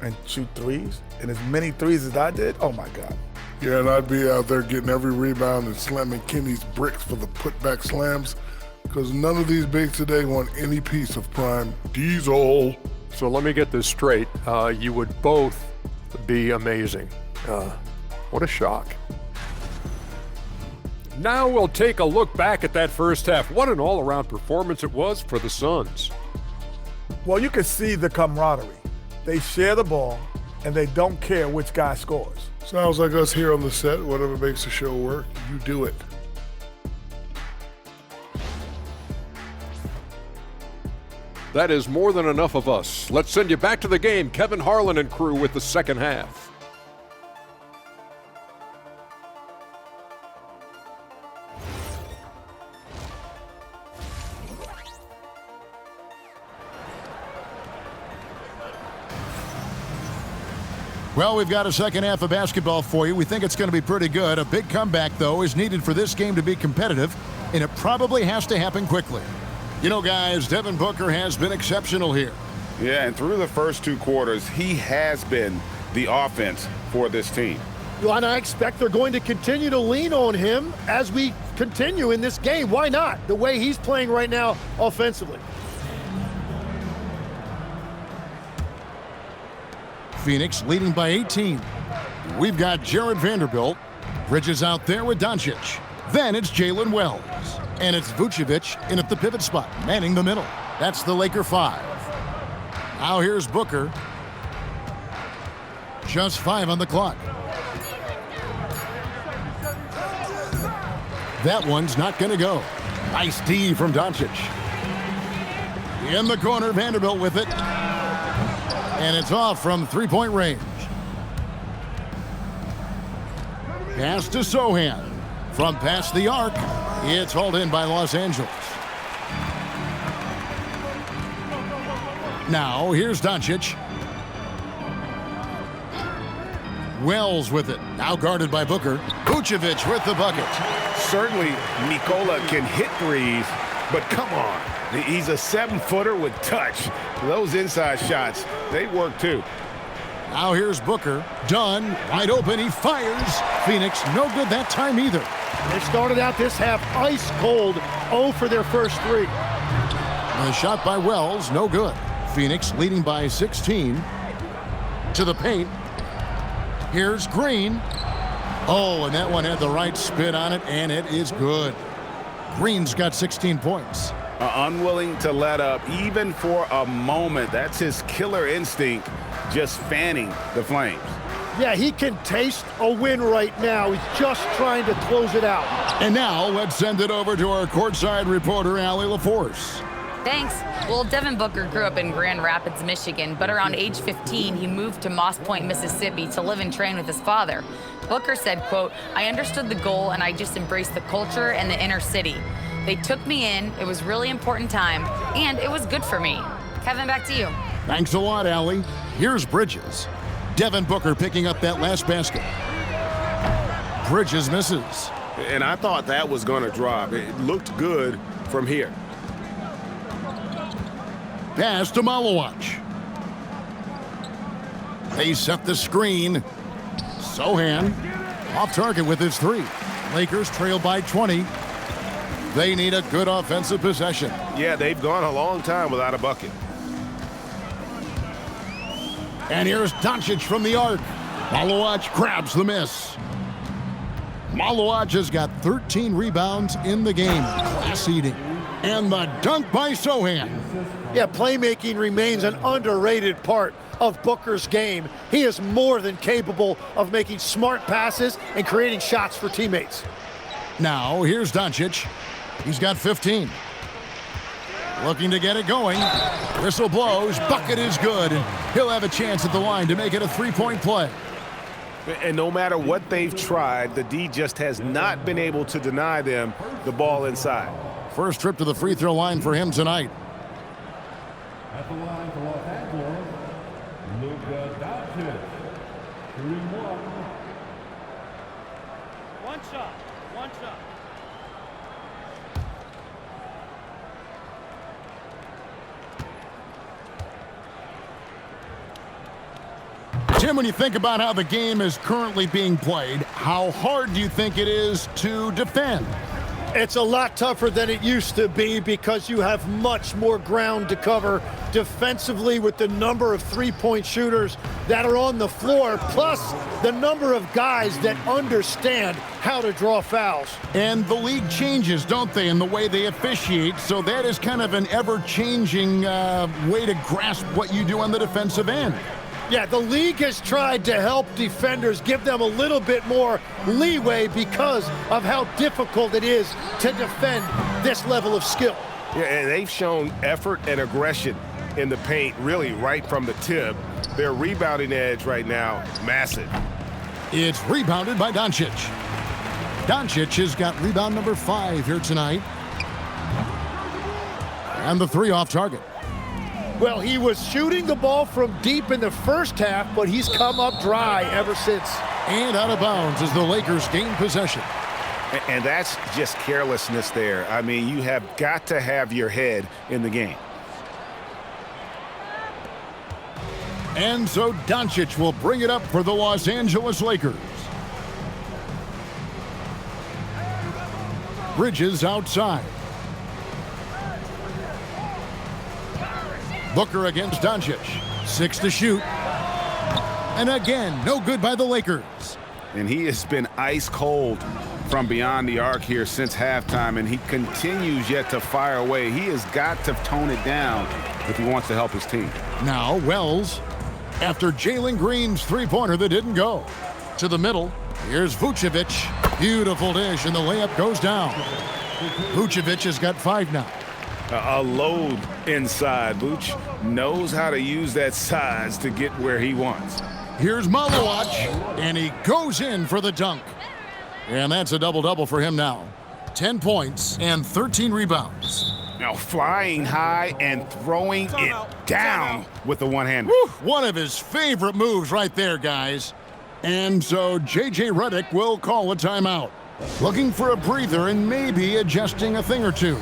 and shoot threes, and as many threes as I did, oh, my God. Yeah, and I'd be out there getting every rebound and slamming Kenny's bricks for the putback slams because none of these bigs today want any piece of prime diesel. So let me get this straight. You would both be amazing. What a shock. Now we'll take a look back at that first half. What an all-around performance it was for the Suns. Well, you can see the camaraderie. They share the ball, and they don't care which guy scores. Sounds like us here on the set. Whatever makes the show work, you do it. That is more than enough of us. Let's send you back to the game. Kevin Harlan and crew with the second half. Well, we've got a second half of basketball for you. We think it's going to be pretty good. A big comeback, though, is needed for this game to be competitive, and it probably has to happen quickly. You know, guys, Devin Booker has been exceptional here. Yeah, and through the first 2 quarters, he has been the offense for this team. Well, and I expect they're going to continue to lean on him as we continue in this game. Why not? The way he's playing right now offensively. Phoenix leading by 18. We've got Jared Vanderbilt. Bridges out there with Doncic. Then it's Jalen Wells. And it's Vucevic in at the pivot spot, manning the middle. That's the Laker 5. Now here's Booker. Just 5 on the clock. That one's not going to go. Nice D from Doncic. In the corner, Vanderbilt with it. And it's off from three-point range. Pass to Sohan. From past the arc, it's hauled in by Los Angeles. Now, here's Doncic. Wells with it. Now guarded by Booker. Vucevic with the bucket. Certainly, Nikola can hit threes, but come on. He's a 7-footer with touch. Those inside shots, they work too. Now here's Booker. Dunn, wide open, he fires. Phoenix, no good that time either. They started out this half ice cold, 0 for their first 3. The shot by Wells, no good. Phoenix leading by 16. To the paint. Here's Green. Oh, and that one had the right spin on it, and it is good. Green's got 16 points. Unwilling to let up, even for a moment. That's his killer instinct, just fanning the flames. Yeah, he can taste a win right now. He's just trying to close it out. And now let's send it over to our courtside reporter, Allie LaForce. Thanks. Well, Devin Booker grew up in Grand Rapids, Michigan, but around age 15, he moved to Moss Point, Mississippi to live and train with his father. Booker said, quote, "I understood the goal and I just embraced the culture and the inner city. They took me in, it was really important time, and it was good for me." Kevin, back to you. Thanks a lot, Allie. Here's Bridges. Devin Booker picking up that last basket. Bridges misses. And I thought that was going to drop. It looked good from here. Pass to Malawach. They set the screen. Sohan off target with his 3. Lakers trail by 20. They need a good offensive possession. Yeah, they've gone a long time without a bucket. And here's Doncic from the arc. Malawach grabs the miss. Malawach has got 13 rebounds in the game. Class eating. And the dunk by Sohan. Yeah, playmaking remains an underrated part of Booker's game. He is more than capable of making smart passes and creating shots for teammates. Now, here's Doncic. He's got 15. Looking to get it going. Whistle blows. Bucket is good. And he'll have a chance at the line to make it a 3-point play. And no matter what they've tried, the D just has not been able to deny them the ball inside. First trip to the free throw line for him tonight. At the line for Los Angeles, Luka Doncic. 3-1. One shot. Tim, when you think about how the game is currently being played, how hard do you think it is to defend? It's a lot tougher than it used to be because you have much more ground to cover defensively with the number of three-point shooters that are on the floor, plus the number of guys that understand how to draw fouls. And the league changes, don't they, in the way they officiate, so that is kind of an ever-changing way to grasp what you do on the defensive end. Yeah, the league has tried to help defenders, give them a little bit more leeway because of how difficult it is to defend this level of skill. Yeah, and they've shown effort and aggression in the paint, really right from the tip. Their rebounding edge right now, massive. It's rebounded by Doncic. Doncic has got rebound number 5 here tonight. And the 3 off target. Well, he was shooting the ball from deep in the first half, but he's come up dry ever since. And out of bounds as the Lakers gain possession. And that's just carelessness there. I mean, you have got to have your head in the game. And so Doncic will bring it up for the Los Angeles Lakers. Bridges outside. Booker against Doncic. 6 to shoot. And again, no good by the Lakers. And he has been ice cold from beyond the arc here since halftime, and he continues yet to fire away. He has got to tone it down if he wants to help his team. Now Wells, after Jalen Green's three-pointer that didn't go. To the middle, here's Vucevic. Beautiful dish, and the layup goes down. Vucevic has got 5 now. A load inside. Vooch knows how to use that size to get where he wants. Here's Malowacz, and he goes in for the dunk. And that's a double-double for him now. 10 points and 13 rebounds. Now flying high and throwing it down with the one-hander. One of his favorite moves right there, guys. And so J.J. Redick will call a timeout. Looking for a breather and maybe adjusting a thing or two.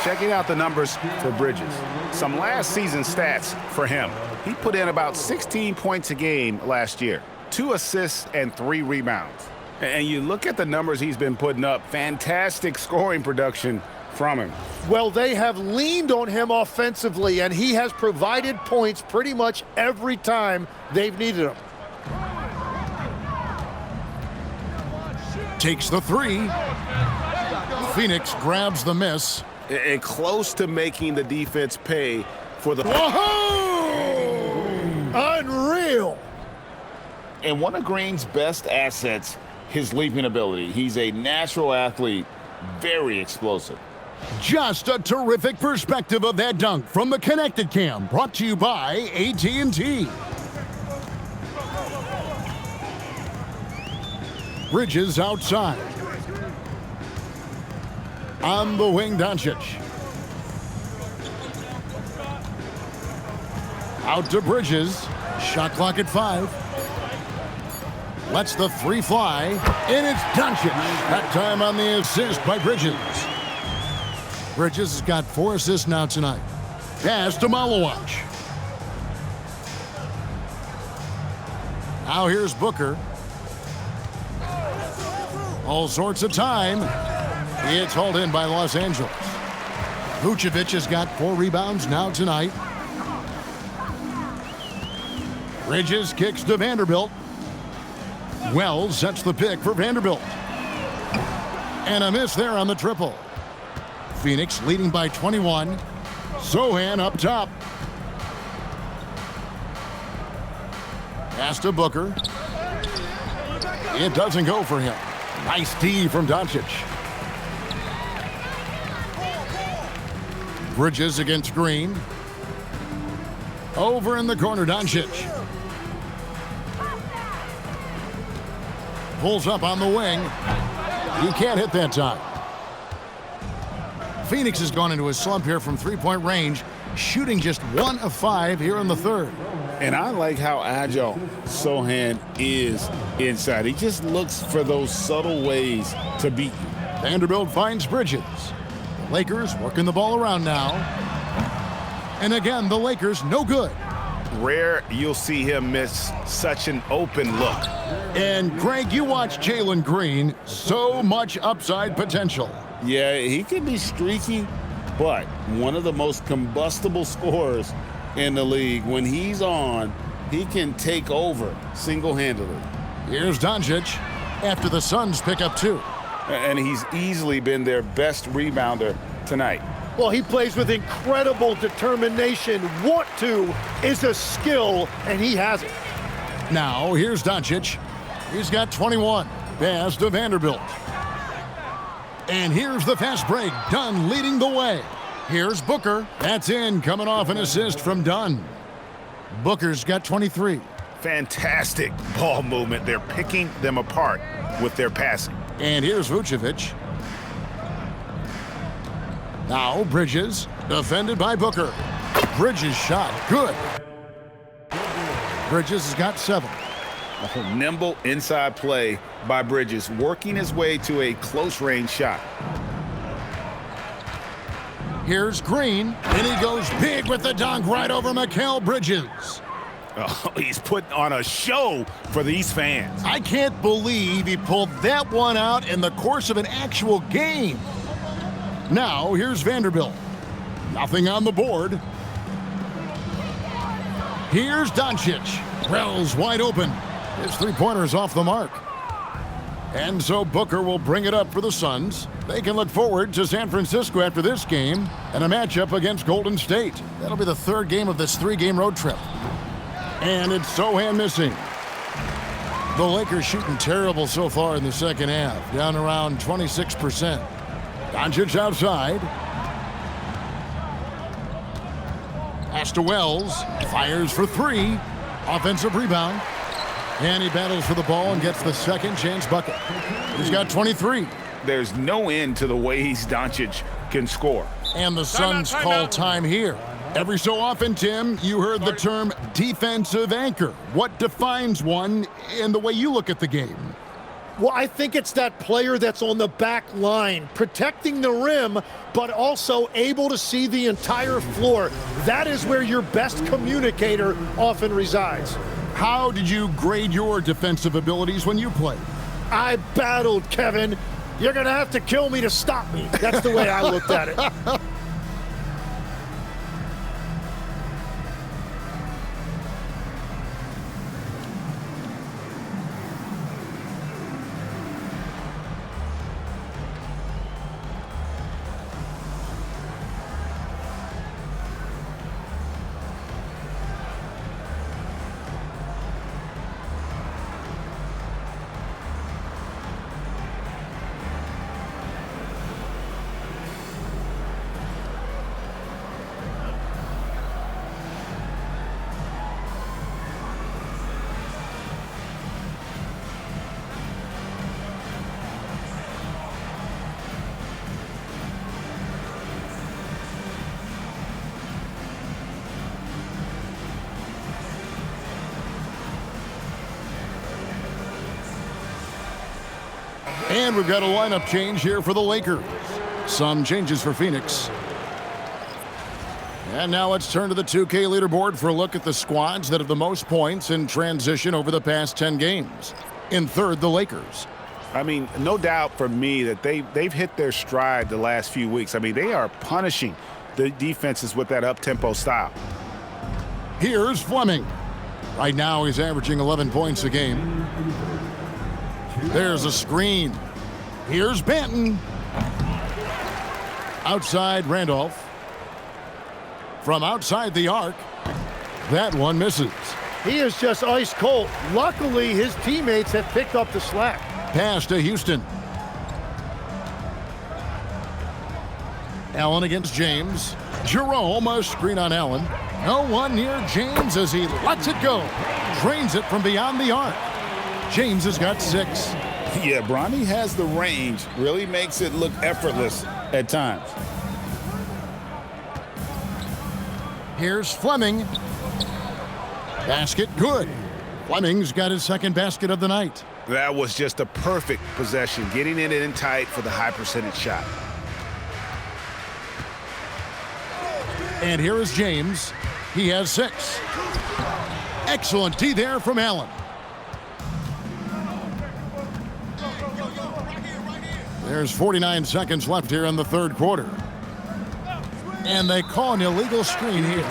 Checking out the numbers for Bridges. Some last season stats for him. He put in about 16 points a game last year, 2 assists and 3 rebounds. And you look at the numbers he's been putting up, fantastic scoring production from him. Well, they have leaned on him offensively, and he has provided points pretty much every time they've needed him. Takes the 3. Phoenix grabs the miss. And close to making the defense pay for the... Whoa! Unreal! And one of Green's best assets, his leaping ability. He's a natural athlete, very explosive. Just a terrific perspective of that dunk from the Connected Cam, brought to you by AT&T. Bridges outside. On the wing, Doncic. Out to Bridges. Shot clock at 5. Lets the 3 fly. And it's Doncic. That time on the assist by Bridges. Bridges has got 4 assists now tonight. Pass to Malowacz. Now here's Booker. All sorts of time. It's hauled in by Los Angeles. Vucevic has got 4 rebounds now tonight. Bridges kicks to Vanderbilt. Wells sets the pick for Vanderbilt. And a miss there on the triple. Phoenix leading by 21. Sohan up top. Pass to Booker. It doesn't go for him. Nice D from Doncic. Bridges against Green. Over in the corner, Doncic. Pulls up on the wing. He can't hit that time. Phoenix has gone into a slump here from 3-point range, shooting just 1 of 5 here in the third. And I like how agile Sohan is inside. He just looks for those subtle ways to beat you. Vanderbilt finds Bridges. The Lakers working the ball around now. And again, the Lakers no good. Rare you'll see him miss such an open look. And Greg, you watch Jalen Green, so much upside potential. Yeah, he can be streaky, but one of the most combustible scorers in the league. When he's on, he can take over single-handedly. Here's Doncic after the Suns pick up 2. And he's easily been their best rebounder tonight. Well, he plays with incredible determination. Want to is a skill, and he has it. Now, here's Doncic. He's got 21. Pass to Vanderbilt. And here's the fast break. Dunn leading the way. Here's Booker. That's in, coming off an assist from Dunn. Booker's got 23. Fantastic ball movement. They're picking them apart with their passing. And here's Vucevic. Now Bridges, defended by Booker. Bridges shot, good. Bridges has got 7. A nimble inside play by Bridges, working his way to a close-range shot. Here's Green, and he goes big with the dunk right over Mikal Bridges. Oh, he's putting on a show for these fans. I can't believe he pulled that one out in the course of an actual game. Now, here's Vanderbilt. Nothing on the board. Here's Doncic. Wells wide open. His three-pointer's off the mark. And so Booker will bring it up for the Suns. They can look forward to San Francisco after this game and a matchup against Golden State. That'll be the 3rd game of this 3-game road trip. And it's Sohan missing. The Lakers shooting terrible so far in the second half, down around 26%. Doncic outside. Pass to Wells. Fires for 3. Offensive rebound. And he battles for the ball and gets the second chance bucket. He's got 23. There's no end to the ways Doncic can score. And the Suns call time here. Every so often, Tim, you heard the term defensive anchor. What defines one in the way you look at the game? Well, I think it's that player that's on the back line, protecting the rim, but also able to see the entire floor. That is where your best communicator often resides. How did you grade your defensive abilities when you played? I battled, Kevin. You're going to have to kill me to stop me. That's the way I looked at it. And we've got a lineup change here for the Lakers. Some changes for Phoenix. And now let's turn to the 2K leaderboard for a look at the squads that have the most points in transition over the past 10 games. In third, the Lakers. I mean, no doubt for me that they've hit their stride the last few weeks. I mean, they are punishing the defenses with that up-tempo style. Here's Fleming. Right now, he's averaging 11 points a game. There's a screen. Here's Banton. Outside Randolph. From outside the arc. That one misses. He is just ice cold. Luckily, his teammates have picked up the slack. Pass to Houston. Allen against James. Jerome, a screen on Allen. No one near James as he lets it go. Drains it from beyond the arc. James has got 6. Yeah, Bronny has the range. Really makes it look effortless at times. Here's Fleming. Basket good. Fleming's got his second basket of the night. That was just a perfect possession, getting it in tight for the high percentage shot. And here is James. He has 6. Excellent D there from Allen. There's 49 seconds left here in the third quarter. And they call an illegal screen here.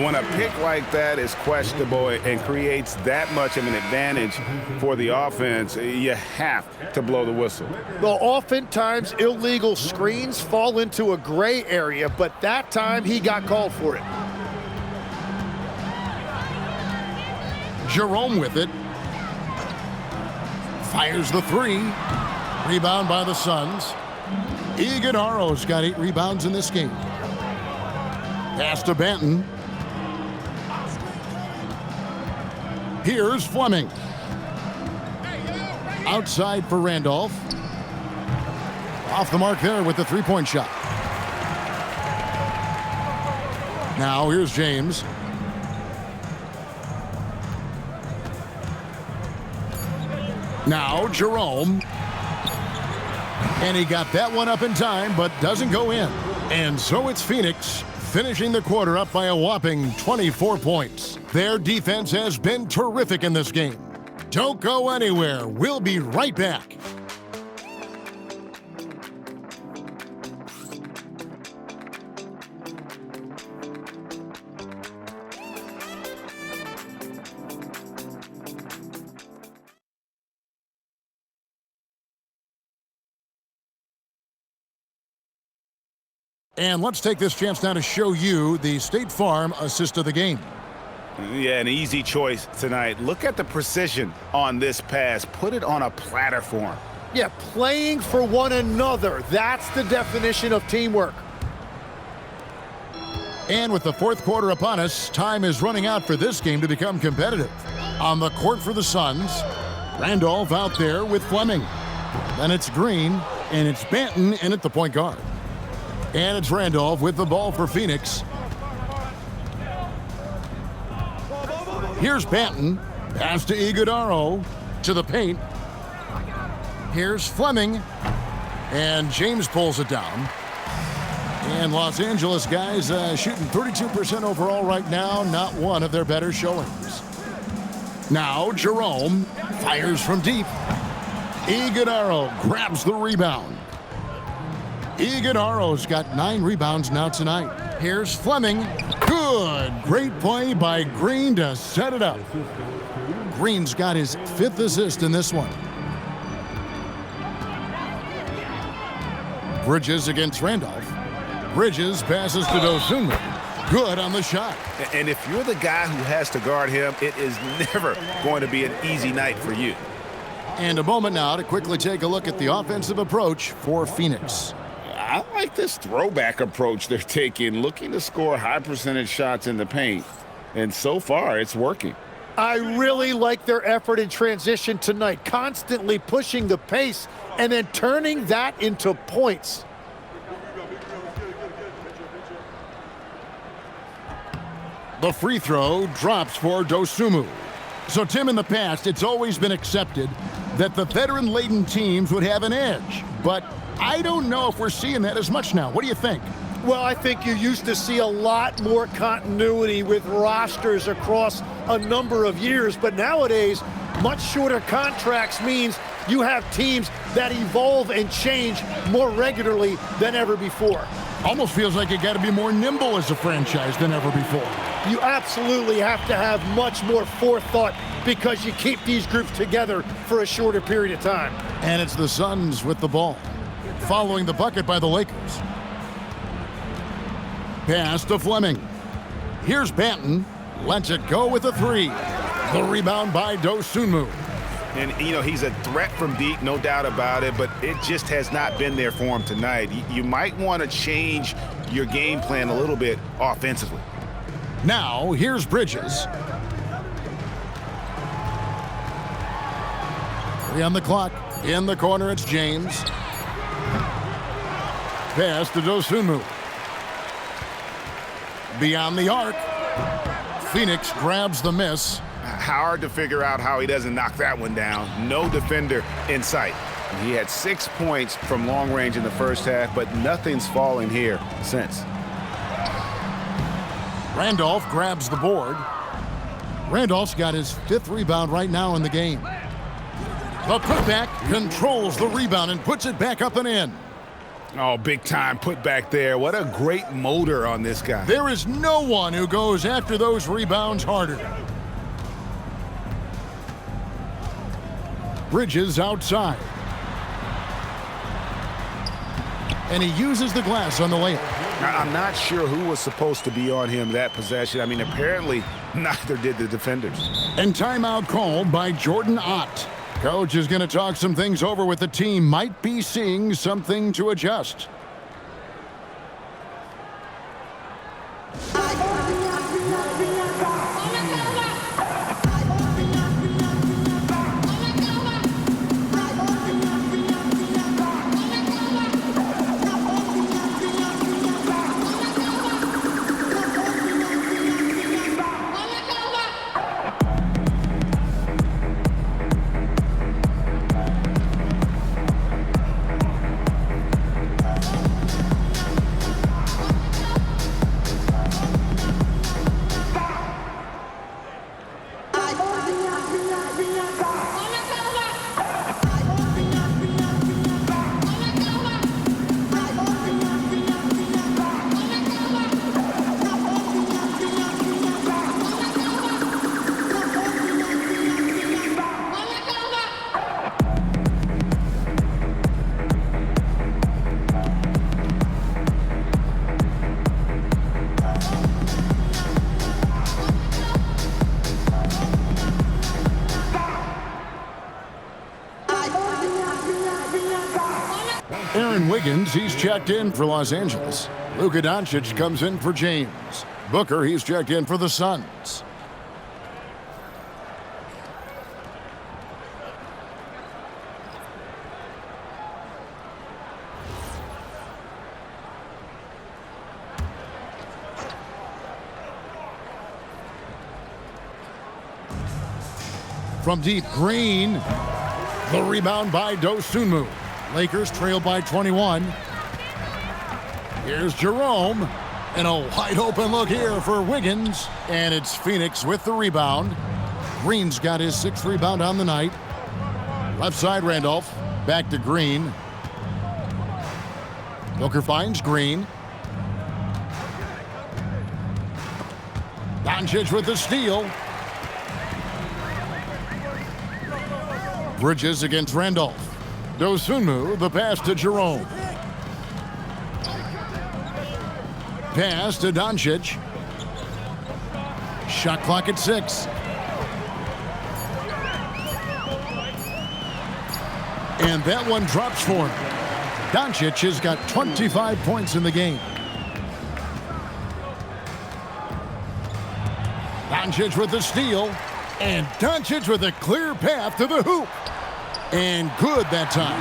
When a pick like that is questionable and creates that much of an advantage for the offense, you have to blow the whistle. Well, oftentimes illegal screens fall into a gray area, but that time he got called for it. Jerome with it. Fires the 3. Rebound by the Suns. Iguodala's got 8 rebounds in this game. Pass to Banton. Here's Fleming. Outside for Randolph. Off the mark there with the three-point shot. Now here's James. Now Jerome. And he got that one up in time, but doesn't go in. And so it's Phoenix finishing the quarter up by a whopping 24 points. Their defense has been terrific in this game. Don't go anywhere. We'll be right back. And let's take this chance now to show you the State Farm assist of the game. Yeah, an easy choice tonight. Look at the precision on this pass. Put it on a platter for him. Yeah, playing for one another. That's the definition of teamwork. And with the fourth quarter upon us, time is running out for this game to become competitive. On the court for the Suns, Randolph out there with Fleming. Then it's Green, and it's Banton in at the point guard. And it's Randolph with the ball for Phoenix. Here's Banton. Pass to Iguodaro. To the paint. Here's Fleming. And James pulls it down. And Los Angeles guys shooting 32% overall right now. Not one of their better showings. Now Jerome fires from deep. Iguodaro grabs the rebound. Iguodaro's got 9 rebounds now tonight. Here's Fleming. Good. Great play by Green to set it up. Green's got his 5th assist in this one. Bridges against Randolph. Bridges passes to Dosunmu. Good on the shot. And if you're the guy who has to guard him, it is never going to be an easy night for you. And a moment now to quickly take a look at the offensive approach for Phoenix. I like this throwback approach they're taking, looking to score high percentage shots in the paint. And so far, it's working. I really like their effort in transition tonight, constantly pushing the pace and then turning that into points. The free throw drops for Dosunmu. So, Tim, in the past, it's always been accepted that the veteran-laden teams would have an edge. But I don't know if we're seeing that as much now. What do you think? Well, I think you used to see a lot more continuity with rosters across a number of years. But nowadays, much shorter contracts means you have teams that evolve and change more regularly than ever before. Almost feels like you got to be more nimble as a franchise than ever before. You absolutely have to have much more forethought because you keep these groups together for a shorter period of time. And it's the Suns with the ball, following the bucket by the Lakers. Pass to Fleming. Here's Banton. Lets it go with a 3. The rebound by Dosunmu. And, you know, he's a threat from deep, no doubt about it, but it just has not been there for him tonight. You might want to change your game plan a little bit offensively. Now, here's Bridges. 3 on the clock. In the corner, it's James. Pass to Dosunmu. Beyond the arc. Phoenix grabs the miss. Hard to figure out how he doesn't knock that one down. No defender in sight. He had 6 points from long range in the first half, but nothing's fallen here since. Randolph grabs the board. Randolph's got his 5th rebound right now in the game. The putback controls the rebound and puts it back up and in. Oh, big time put back there. What a great motor on this guy. There is no one who goes after those rebounds harder. Bridges outside. And he uses the glass on the layup. I'm not sure who was supposed to be on him that possession. I mean, apparently neither did the defenders. And timeout called by Jordan Ott. Coach is going to talk some things over with the team. Might be seeing something to adjust. Aaron Wiggins, he's checked in for Los Angeles. Luka Doncic comes in for James. Booker, he's checked in for the Suns. From deep, Green. The rebound by Dosunmu. Lakers trail by 21. Here's Jerome. And a wide open look here for Wiggins. And it's Phoenix with the rebound. Green's got his 6th rebound on the night. Left side, Randolph. Back to Green. Booker finds Green. Doncic with the steal. Bridges against Randolph. Dosunmu, the pass to Jerome. Pass to Doncic. Shot clock at 6. And that one drops for him. Doncic has got 25 points in the game. Doncic with the steal. And Doncic with a clear path to the hoop. And good that time.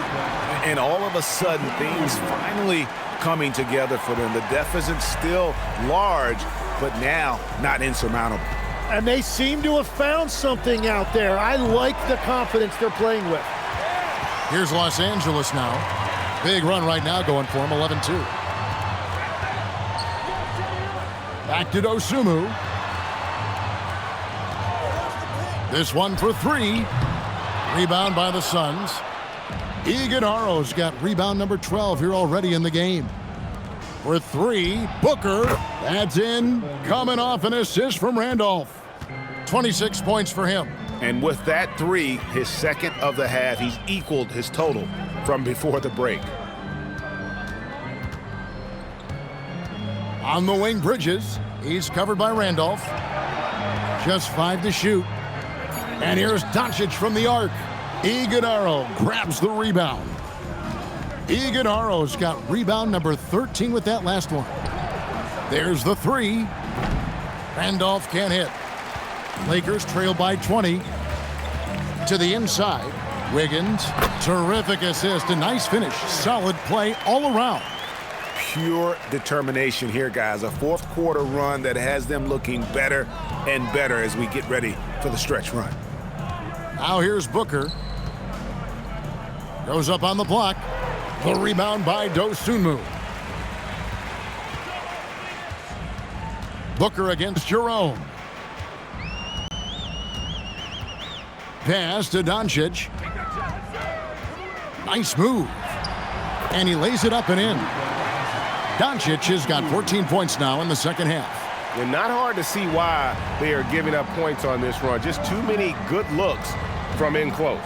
And all of a sudden, things finally coming together for them. The deficit still large, but now not insurmountable. And they seem to have found something out there. I like the confidence they're playing with. Here's Los Angeles now. Big run right now going for them, 11-2. Back to Dosunmu. This one for 3. Rebound by the Suns. Iguodala's got rebound number 12 here already in the game. For 3, Booker. That's in. Coming off an assist from Randolph. 26 points for him. And with that 3, his 2nd of the half, he's equaled his total from before the break. On the wing, Bridges. He's covered by Randolph. Just 5 to shoot. And here's Doncic from the arc. Iguodala grabs the rebound. Iguodala's got rebound number 13 with that last one. There's the 3. Randolph can't hit. Lakers trail by 20. To the inside. Wiggins. Terrific assist. A nice finish. Solid play all around. Pure determination here, guys. A 4th quarter run that has them looking better and better as we get ready for the stretch run. Now here's Booker. Goes up on the block. The rebound by Dosunmu. Booker against Jerome. Pass to Doncic. Nice move. And he lays it up and in. Doncic has got 14 points now in the 2nd half. And not hard to see why they are giving up points on this run. Just too many good looks from in close.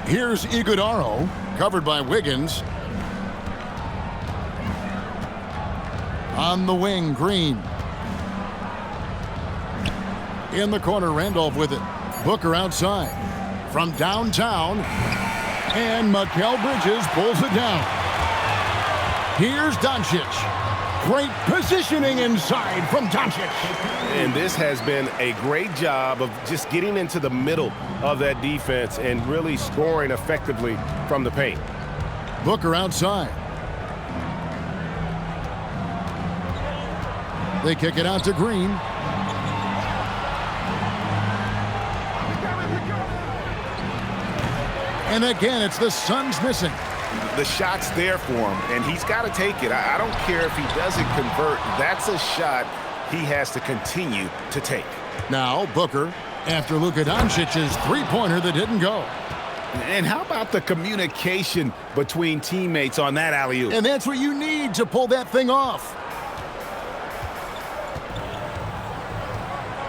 Here's Iguodala, covered by Wiggins. On the wing, Green. In the corner, Randolph with it. Booker outside. From downtown. And Mikal Bridges pulls it down. Here's Doncic. Great positioning inside from Doncic. And this has been a great job of just getting into the middle of that defense and really scoring effectively from the paint. Booker outside. They kick it out to Green. And again, it's the Suns missing. The shot's there for him, and he's got to take it. I don't care if he doesn't convert. That's a shot he has to continue to take. Now Booker, after Luka Doncic's 3-pointer that didn't go. And how about the communication between teammates on that alley-oop? And that's what you need to pull that thing off.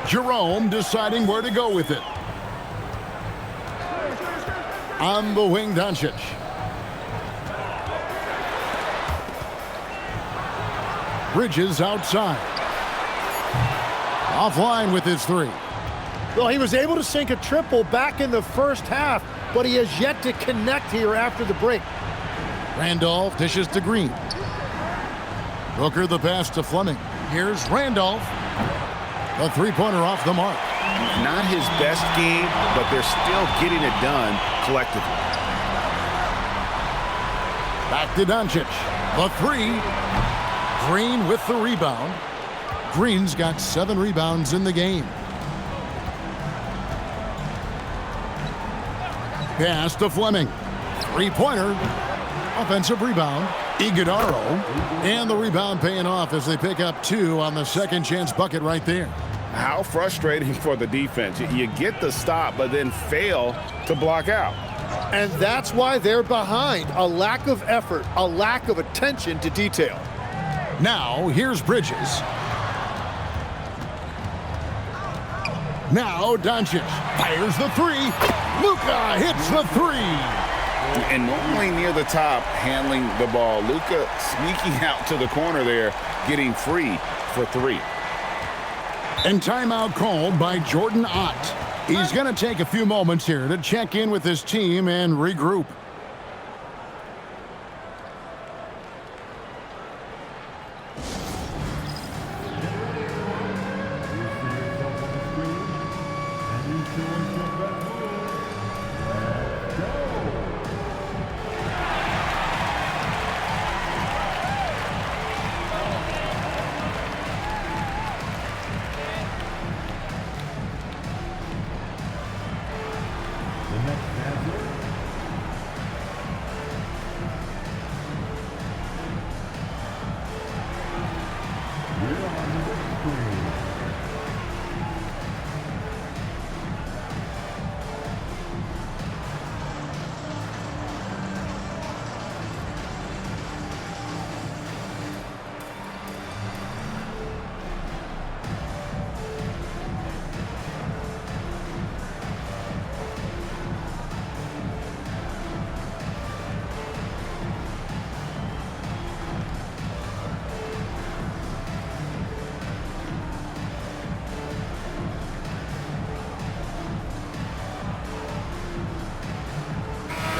Jerome deciding where to go with it. On the wing, Doncic. Bridges outside. Offline with his 3. Well, he was able to sink a triple back in the 1st half, but he has yet to connect here after the break. Randolph dishes to Green. Booker the pass to Fleming. Here's Randolph. The three-pointer off the mark. Not his best game, but they're still getting it done collectively. Back to Doncic. The three. Green with the rebound. Green's got 7 rebounds in the game. Pass to Fleming. Three-pointer. Offensive rebound. Iguodaro. And the rebound paying off as they pick up 2 on the second chance bucket right there. How frustrating for the defense. You get the stop, but then fail to block out. And that's why they're behind. A lack of effort, a lack of attention to detail. Now, here's Bridges. Now, Doncic fires the three. Luka hits the three. And normally near the top, handling the ball. Luka sneaking out to the corner there, getting free for 3. And timeout called by Jordan Ott. He's going to take a few moments here to check in with his team and regroup.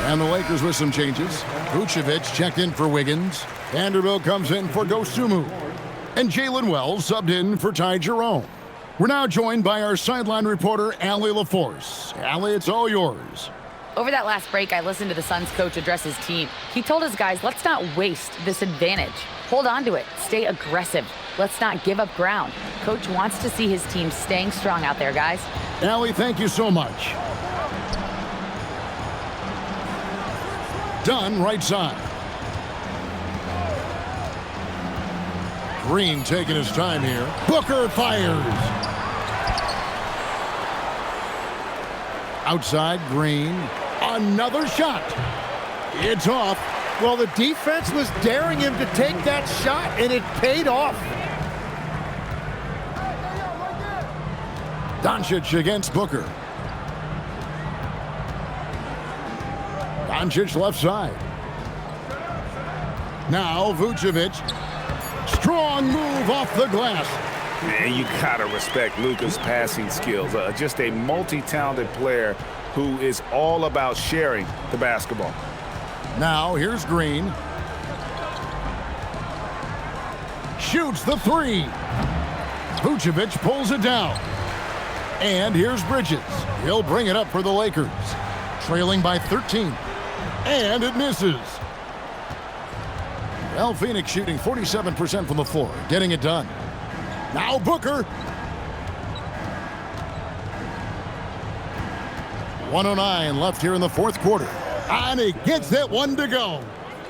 And the Lakers with some changes. Vucevic checked in for Wiggins. Vanderbilt comes in for Dosunmu. And Jalen Wells subbed in for Ty Jerome. We're now joined by our sideline reporter, Allie LaForce. Allie, it's all yours. Over that last break, I listened to the Suns coach address his team. He told his guys, let's not waste this advantage. Hold on to it. Stay aggressive. Let's not give up ground. Coach wants to see his team staying strong out there, guys. Allie, thank you so much. Dunn, right side. Green taking his time here. Booker fires. Outside, Green. Another shot. It's off. Well, the defense was daring him to take that shot, and it paid off. Doncic against Booker. Doncic left side. Now Vucevic. Strong move off the glass. And you gotta respect Luka's passing skills. Just a multi-talented player who is all about sharing the basketball. Now here's Green. Shoots the three. Vucevic pulls it down. And here's Bridges. He'll bring it up for the Lakers. Trailing by 13. And it misses. Well, Phoenix shooting 47% from the floor, getting it done. Now Booker. 1:09 left here in the fourth quarter. And he gets that one to go.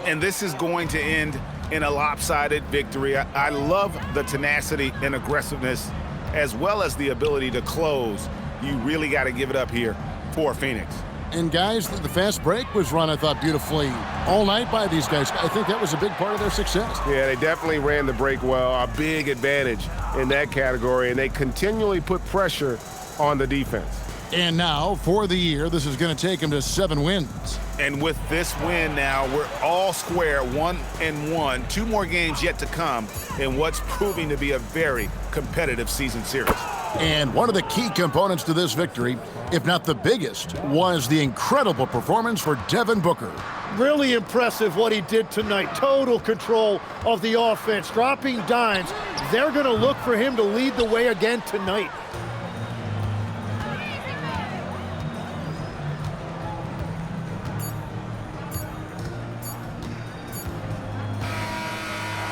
And this is going to end in a lopsided victory. I love the tenacity and aggressiveness as well as the ability to close. You really got to give it up here for Phoenix. And guys, the fast break was run, I thought, beautifully all night by these guys. I think that was a big part of their success. Yeah, they definitely ran the break well. A big advantage in that category, and they continually put pressure on the defense. And now, for the year, this is going to take them to 7 wins. And with this win now, we're all square, 1-1. 2 more games yet to come in what's proving to be a very competitive season series. And one of the key components to this victory, if not the biggest, was the incredible performance for Devin Booker. Really impressive what he did tonight. Total control of the offense, dropping dimes. They're going to look for him to lead the way again tonight.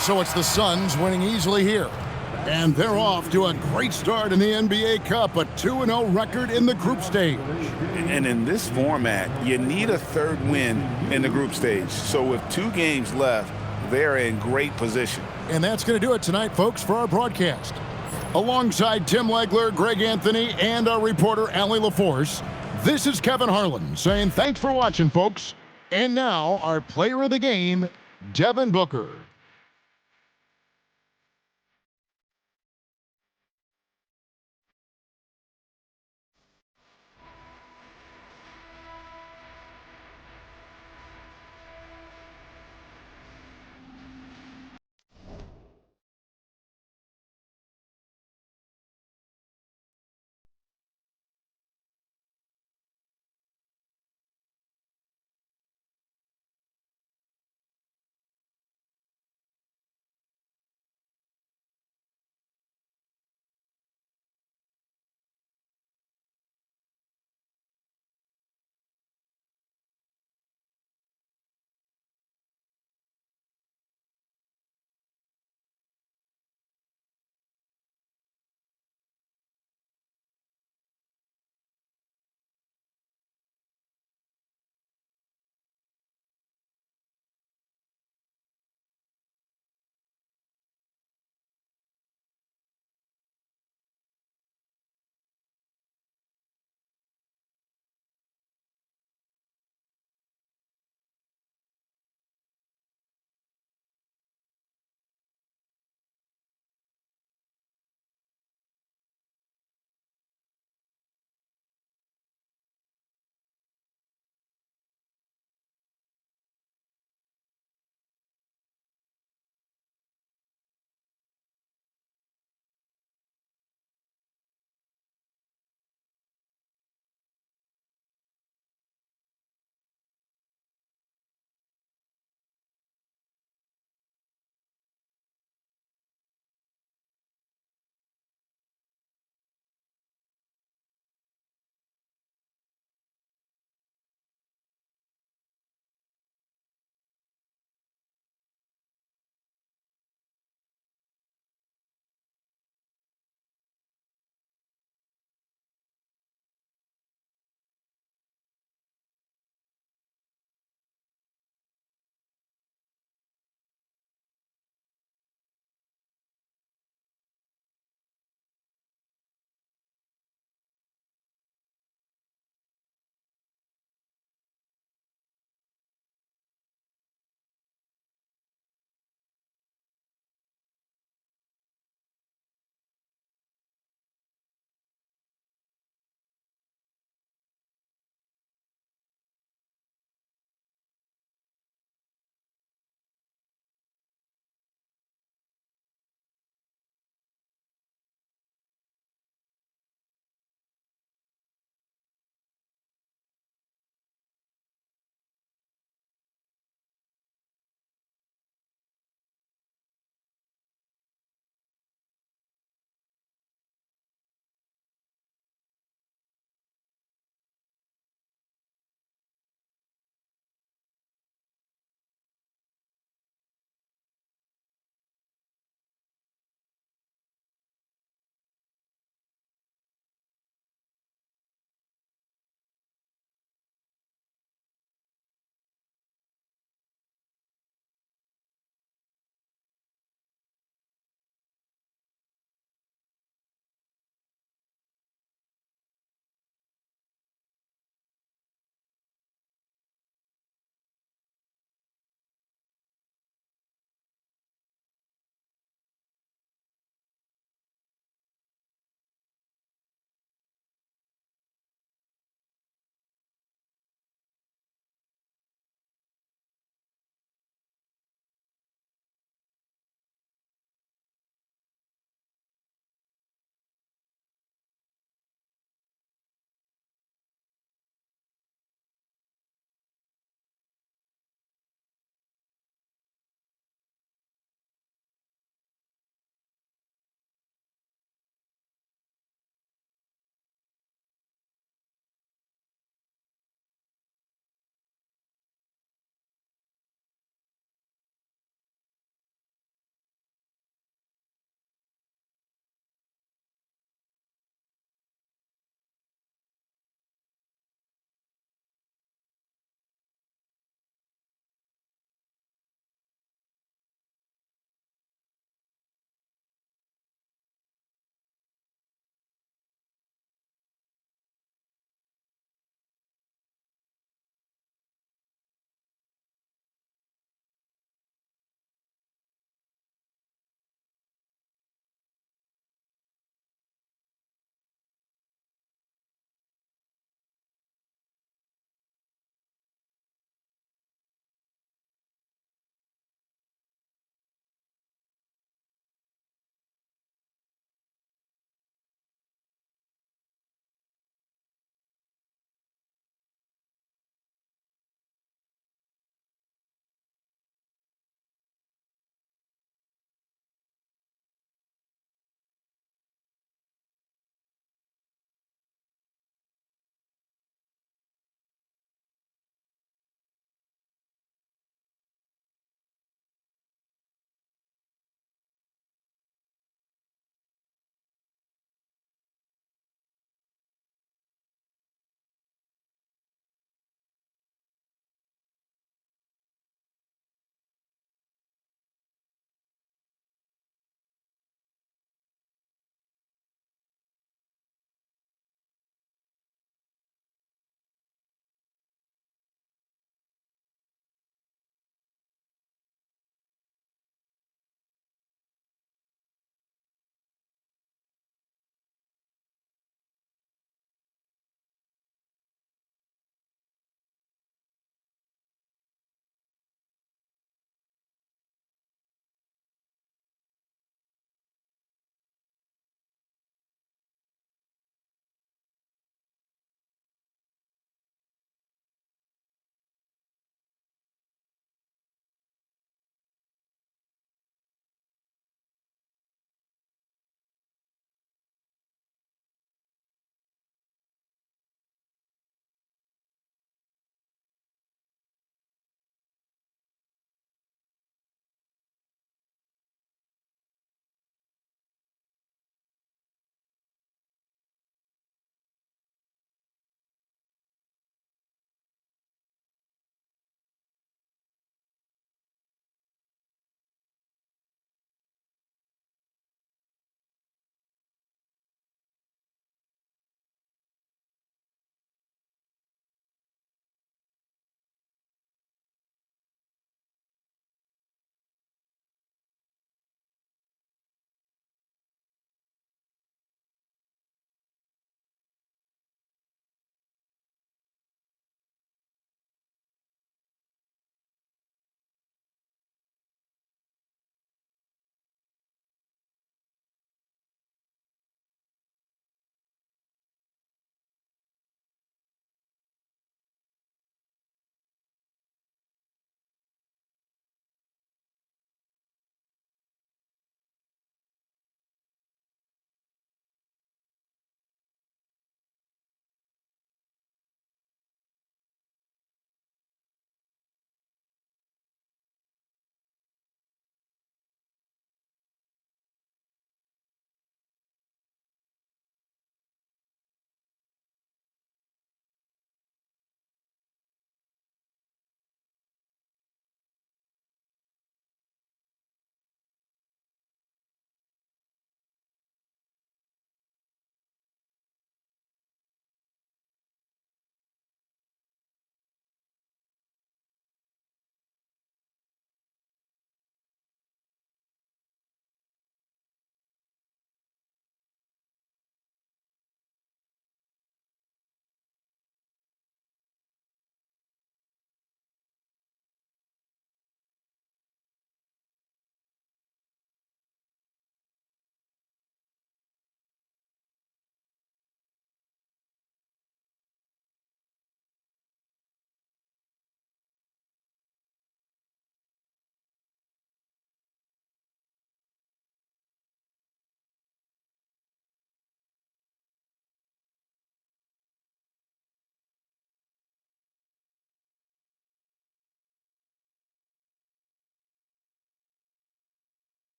So it's the Suns winning easily here. And they're off to a great start in the NBA Cup, a 2-0 record in the group stage. And in this format, you need a third win in the group stage. So with 2 games left, they're in great position. And that's going to do it tonight, folks, for our broadcast. Alongside Tim Legler, Greg Anthony, and our reporter, Allie LaForce, this is Kevin Harlan saying thanks for watching, folks. And now, our player of the game, Devin Booker.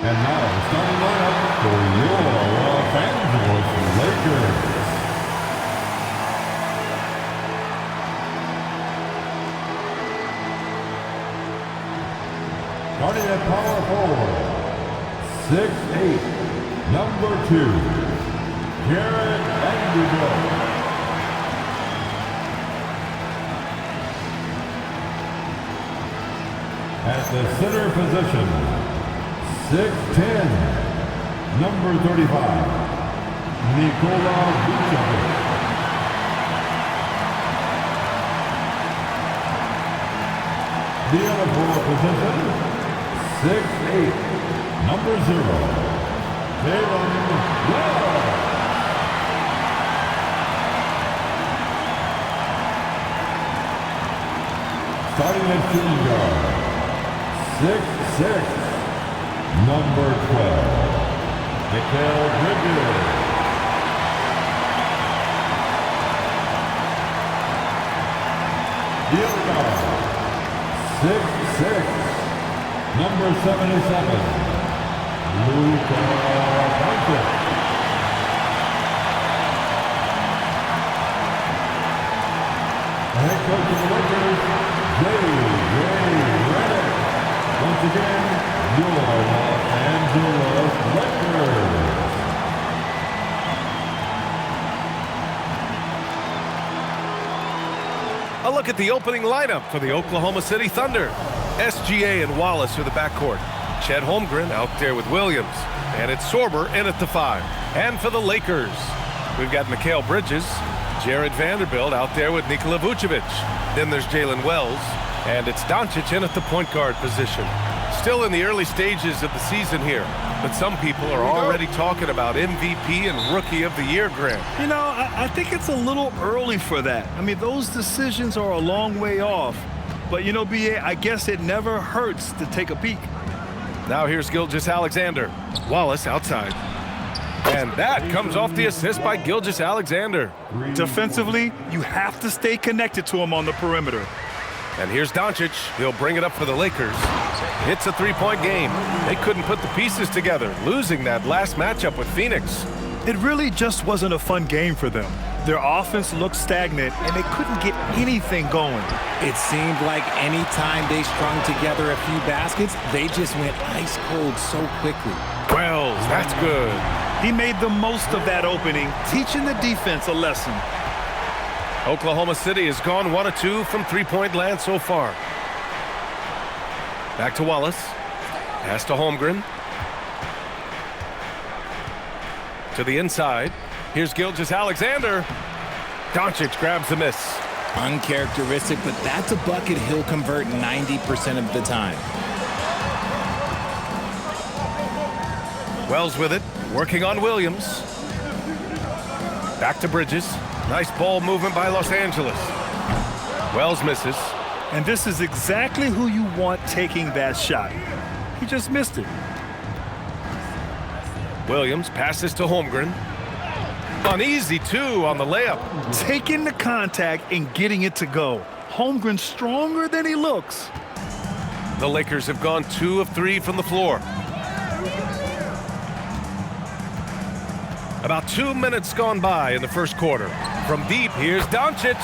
And now, the starting lineup for your Los Angeles Lakers. Starting at power forward, 6'8", number 2, Jared Vanderbilt. At the center position, 6'10", number 35, Nikola Vucevic. The other forward position, 6'8", number 0, Jalen Wells. Starting at shooting guard, 6'6", number 12, Mikal Bridges. The other guard, 6'6", number 77, Luka Doncic. Head coach of the Lakers, J.J. Redick. Once again, your Los Angeles Lakers. A look at the opening lineup for the Oklahoma City Thunder. SGA and Wallace are the backcourt. Chet Holmgren out there with Williams. And it's Sorber in at the 5. And for the Lakers, we've got Mikal Bridges, Jared Vanderbilt out there with Nikola Vucevic. Then there's Jalen Wells. And it's Doncic in at the point guard position. Still in the early stages of the season here, but some people are already talking about MVP and Rookie of the Year, Grant. You know, I think it's a little early for that. I mean, those decisions are a long way off. But, you know, B.A., I guess it never hurts to take a peek. Now here's Gilgeous-Alexander. Wallace outside. And that comes off the assist by Gilgeous-Alexander. Defensively, you have to stay connected to him on the perimeter. And here's Doncic. He'll bring it up for the Lakers. It's a three-point game. They couldn't put the pieces together, losing that last matchup with Phoenix. It really just wasn't a fun game for them. Their offense looked stagnant, and they couldn't get anything going. It seemed like any time they strung together a few baskets, they just went ice cold so quickly. Wells, that's good. He made the most of that opening, teaching the defense a lesson. Oklahoma City has gone 1 of 2 from three-point land so far. Back to Wallace. Pass to Holmgren. To the inside. Here's Gilgeous-Alexander. Doncic grabs the miss. Uncharacteristic, but that's a bucket he'll convert 90% of the time. Wells with it. Working on Williams. Back to Bridges. Nice ball movement by Los Angeles. Wells misses. And this is exactly who you want taking that shot. He just missed it. Williams passes to Holmgren. Uneasy, too, on the layup. Taking the contact and getting it to go. Holmgren stronger than he looks. The Lakers have gone 2 of 3 from the floor. About 2 minutes gone by in the first quarter. From deep, here's Doncic,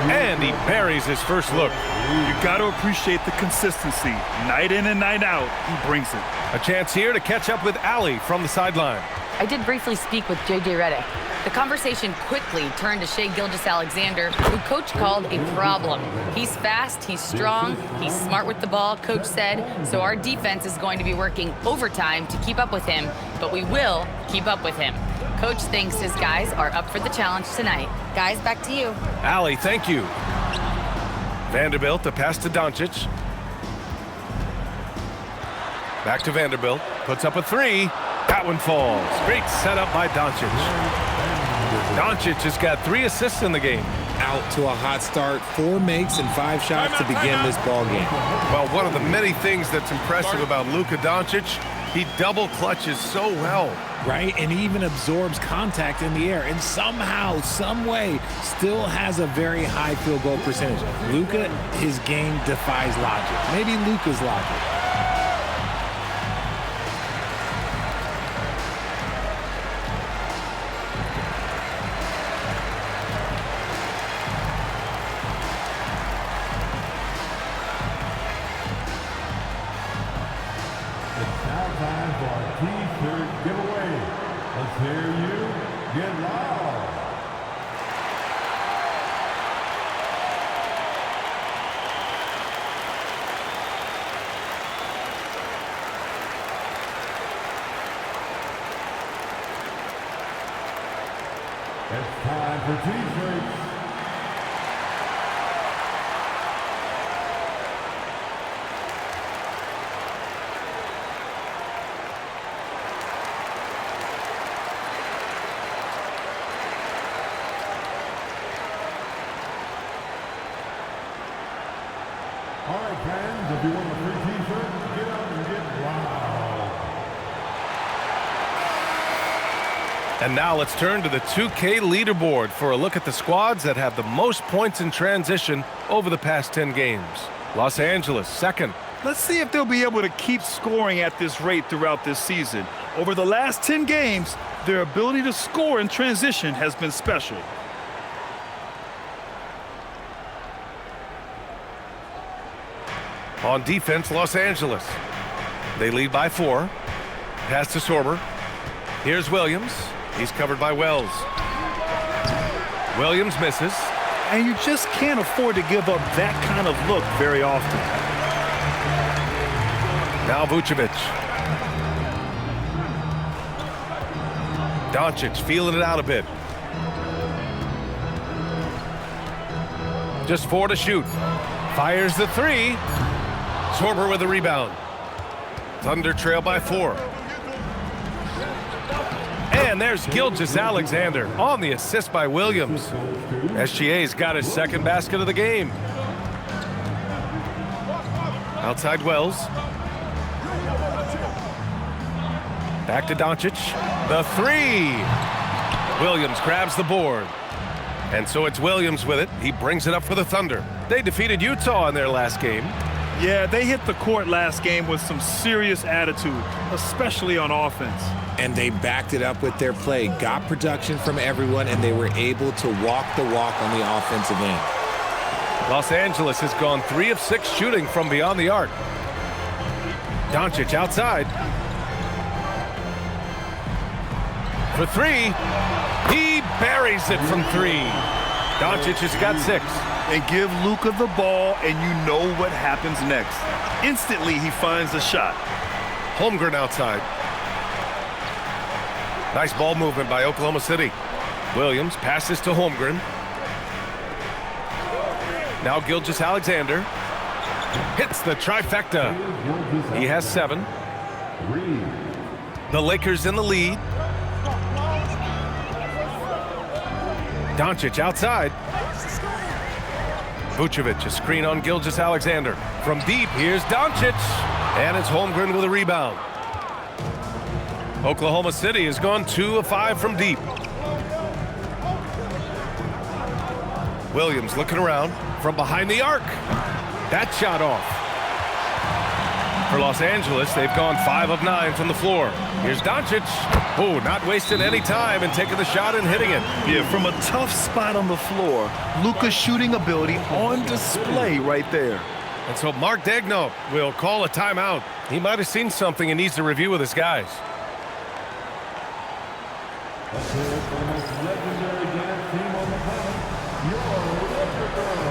and he buries his first look. You got to appreciate the consistency. Night in and night out, he brings it. A chance here to catch up with Allie from the sideline. I did briefly speak with J.J. Redick. The conversation quickly turned to Shai Gilgeous-Alexander, who Coach called a problem. He's fast, he's strong, he's smart with the ball, Coach said, so our defense is going to be working overtime to keep up with him, but we will keep up with him. Coach thinks his guys are up for the challenge tonight. Guys, back to you. Allie, thank you. Vanderbilt, the pass to Doncic. Back to Vanderbilt, puts up a 3. That one falls. Great setup by Doncic. Doncic has got 3 assists in the game. Out to a hot start, 4 makes and 5 shots to begin this ball game. Well, one of the many things that's impressive about Luka Doncic, he double clutches so well. Right, and he even absorbs contact in the air, and somehow, some way, still has a very high field goal percentage. Luka, his game defies logic. Maybe Luka's logic. It's time for T-shirts. All right, fans, if you want a free T-shirt, get out and get loud. And now let's turn to the 2K leaderboard for a look at the squads that have the most points in transition over the past 10 games. Los Angeles, second. Let's see if they'll be able to keep scoring at this rate throughout this season. Over the last 10 games, their ability to score in transition has been special. On defense, Los Angeles. They lead by 4. Pass to Sorber. Here's Williams. He's covered by Wells. Williams misses. And you just can't afford to give up that kind of look very often. Now Vucevic. Doncic feeling it out a bit. Just 4 to shoot. Fires the 3. Sorber with a rebound. Thunder trail by 4. And there's Gilgeous-Alexander on the assist by Williams. SGA's got his second basket of the game. Outside Wells. Back to Doncic. The 3. Williams grabs the board. And so it's Williams with it. He brings it up for the Thunder. They defeated Utah in their last game. Yeah, they hit the court last game with some serious attitude, especially on offense. And they backed it up with their play, got production from everyone, and they were able to walk the walk on the offensive end. Los Angeles has gone 3 of 6 shooting from beyond the arc. Doncic outside. For 3. He buries it from 3. Doncic has got 6. And give Luka the ball, and you know what happens next. Instantly, he finds the shot. Holmgren outside. Nice ball movement by Oklahoma City. Williams passes to Holmgren. Now Gilgeous-Alexander hits the trifecta. He has 7. The Lakers in the lead. Doncic outside. Vucevic, a screen on Gilgeous-Alexander. From deep, here's Doncic. And it's Holmgren with a rebound. Oklahoma City has gone 2 of 5 from deep. Williams looking around from behind the arc. That shot off. For Los Angeles, they've gone 5 of 9 from the floor. Here's Doncic. Oh, not wasting any time and taking the shot and hitting it. Yeah, from a tough spot on the floor, Luka's shooting ability on display right there. And so Mark Daigneault will call a timeout. He might have seen something and needs to review with his guys. Let's hear it for the most legendary dance team on the planet, your Laker Girls.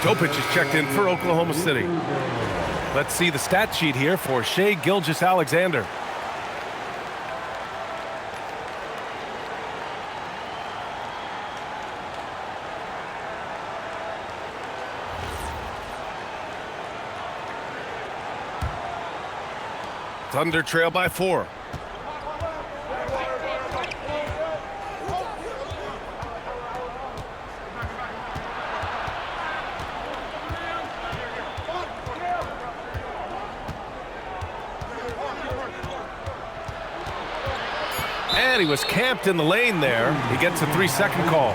Topic is checked in for Oklahoma City. Let's see the stat sheet here for Shai Gilgeous-Alexander. Thunder trail by 4. And he was camped in the lane there. He gets a 3-second call.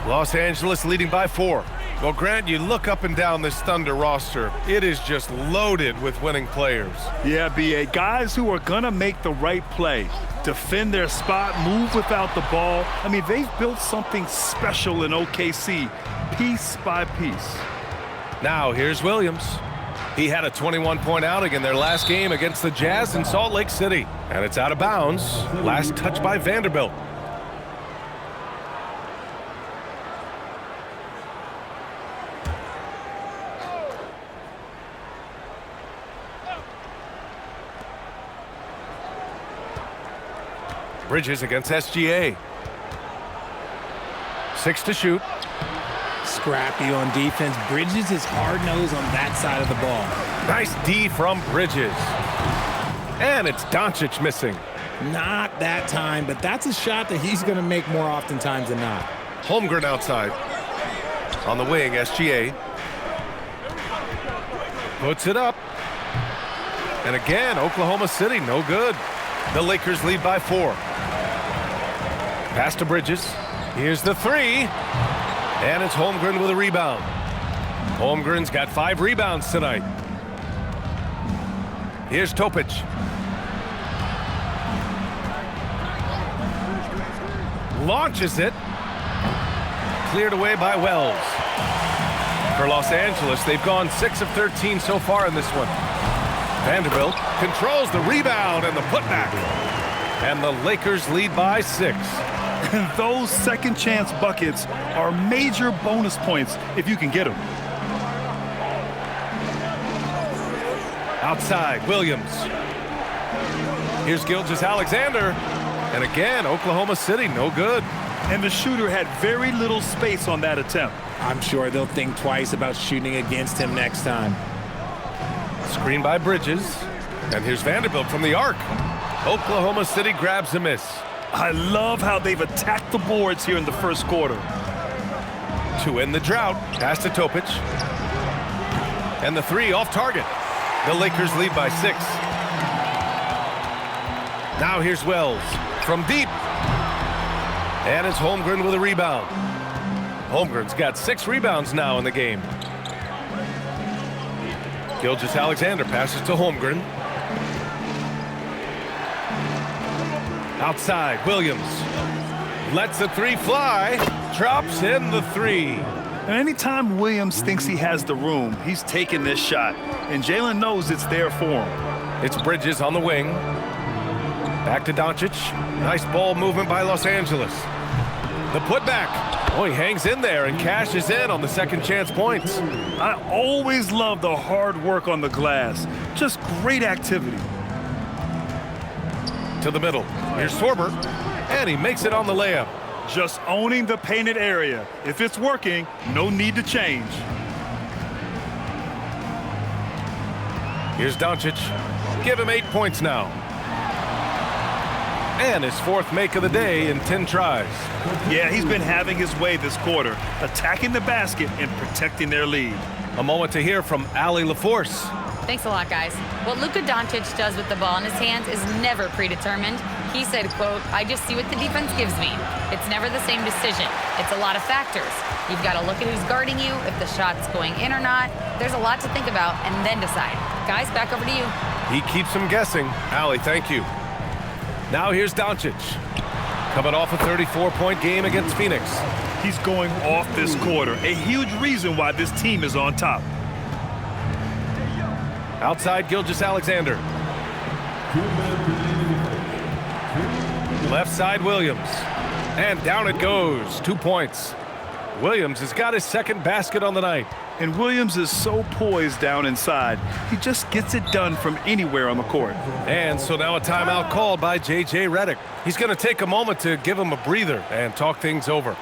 Los Angeles leading by 4. Well, Grant, you look up and down this Thunder roster. It is just loaded with winning players. Yeah, B.A. Guys who are going to make the right play, defend their spot, move without the ball. I mean, they've built something special in OKC, piece by piece. Now, here's Williams. He had a 21-point outing in their last game against the Jazz in Salt Lake City. And it's out of bounds. Last touch by Vanderbilt. Bridges against SGA. 6 to shoot. Scrappy on defense. Bridges is hard-nosed on that side of the ball. Nice D from Bridges. And it's Doncic missing. Not that time, but that's a shot that he's going to make more oftentimes than not. Holmgren outside. On the wing, SGA. Puts it up. And again, Oklahoma City, no good. The Lakers lead by 4. Pass to Bridges. Here's the 3. And it's Holmgren with a rebound. Holmgren's got 5 rebounds tonight. Here's Topic. Launches it. Cleared away by Wells. For Los Angeles, they've gone 6 of 13 so far in this one. Vanderbilt controls the rebound and the putback. And the Lakers lead by 6. And those second chance buckets are major bonus points if you can get them. Outside, Williams. Here's Gilgeous-Alexander. And again, Oklahoma City, no good. And the shooter had very little space on that attempt. I'm sure they'll think twice about shooting against him next time. Screen by Bridges. And here's Vanderbilt from the arc. Oklahoma City grabs a miss. I love how they've attacked the boards here in the first quarter. To end the drought, pass to Topic. And the 3 off target. The Lakers lead by 6. Now here's Wells from deep. And it's Holmgren with a rebound. Holmgren's got 6 rebounds now in the game. Gilgeous-Alexander passes to Holmgren. Outside, Williams lets the 3 fly, drops in the 3. And anytime Williams thinks he has the room, he's taking this shot. And Jalen knows it's there for him. It's Bridges on the wing. Back to Doncic. Nice ball movement by Los Angeles. The putback. Oh, he hangs in there and cashes in on the second chance points. I always love the hard work on the glass. Just great activity. To the middle. Here's Sorber, and he makes it on the layup. Just owning the painted area. If it's working, no need to change. Here's Doncic. Give him 8 points now. And his 4th make of the day in 10 tries. Yeah, he's been having his way this quarter, attacking the basket and protecting their lead. A moment to hear from Allie LaForce. Thanks a lot, guys. What Luka Doncic does with the ball in his hands is never predetermined. He said, quote, "I just see what the defense gives me. It's never the same decision. It's a lot of factors. You've got to look at who's guarding you, if the shot's going in or not. There's a lot to think about and then decide." Guys, back over to you. He keeps them guessing. Allie, thank you. Now here's Doncic. Coming off a 34-point game against Phoenix. He's going off this quarter. A huge reason why this team is on top. Outside, Gilgeous-Alexander. Left side, Williams. And down it goes. 2 points. Williams has got his 2nd basket on the night. And Williams is so poised down inside. He just gets it done from anywhere on the court. And so now a timeout called by J.J. Redick. He's going to take a moment to give him a breather and talk things over.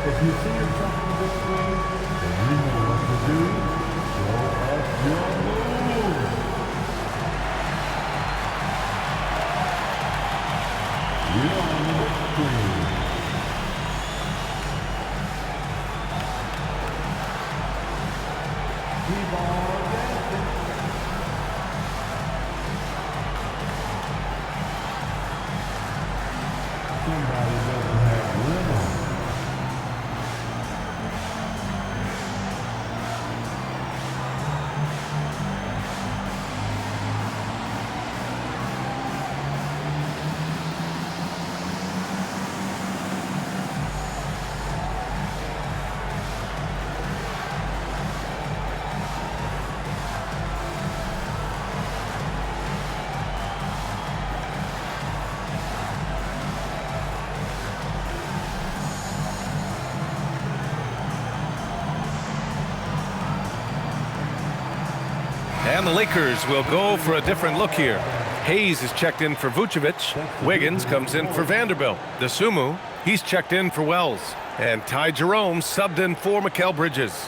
If you see yourself on the screen, then you know what to do. Show us your move. And the Lakers will go for a different look here. Hayes is checked in for Vucevic. Wiggins comes in for Vanderbilt. DeSumo, he's checked in for Wells. And Ty Jerome subbed in for Mikal Bridges.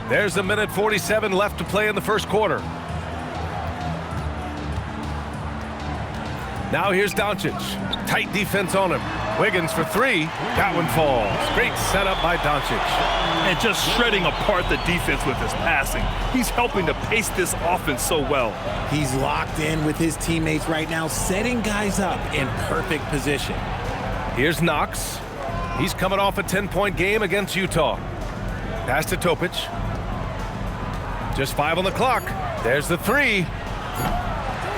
There's a minute 47 left to play in the first quarter. Now here's Doncic. Tight defense on him. Wiggins for three. That one falls. Great setup by Doncic. And just shredding apart the defense with his passing. He's helping to pace this offense so well. He's locked in with his teammates right now, setting guys up in perfect position. Here's Knox. He's coming off a 10-point game against Utah. Pass to Topic. Just 5 on the clock. There's the three.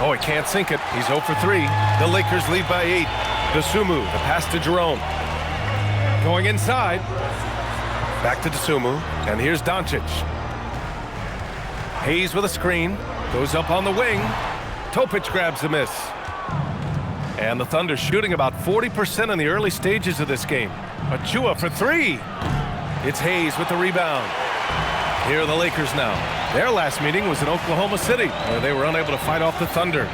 Oh, he can't sink it. He's 0 for 3. The Lakers lead by 8. DeSumo, the pass to Jerome. Going inside. Back to DeSumo. And here's Doncic. Hayes with a screen. Goes up on the wing. Topic grabs the miss. And the Thunder shooting about 40% in the early stages of this game. Achua for 3. It's Hayes with the rebound. Here are the Lakers now. Their last meeting was in Oklahoma City, where they were unable to fight off the Thunder.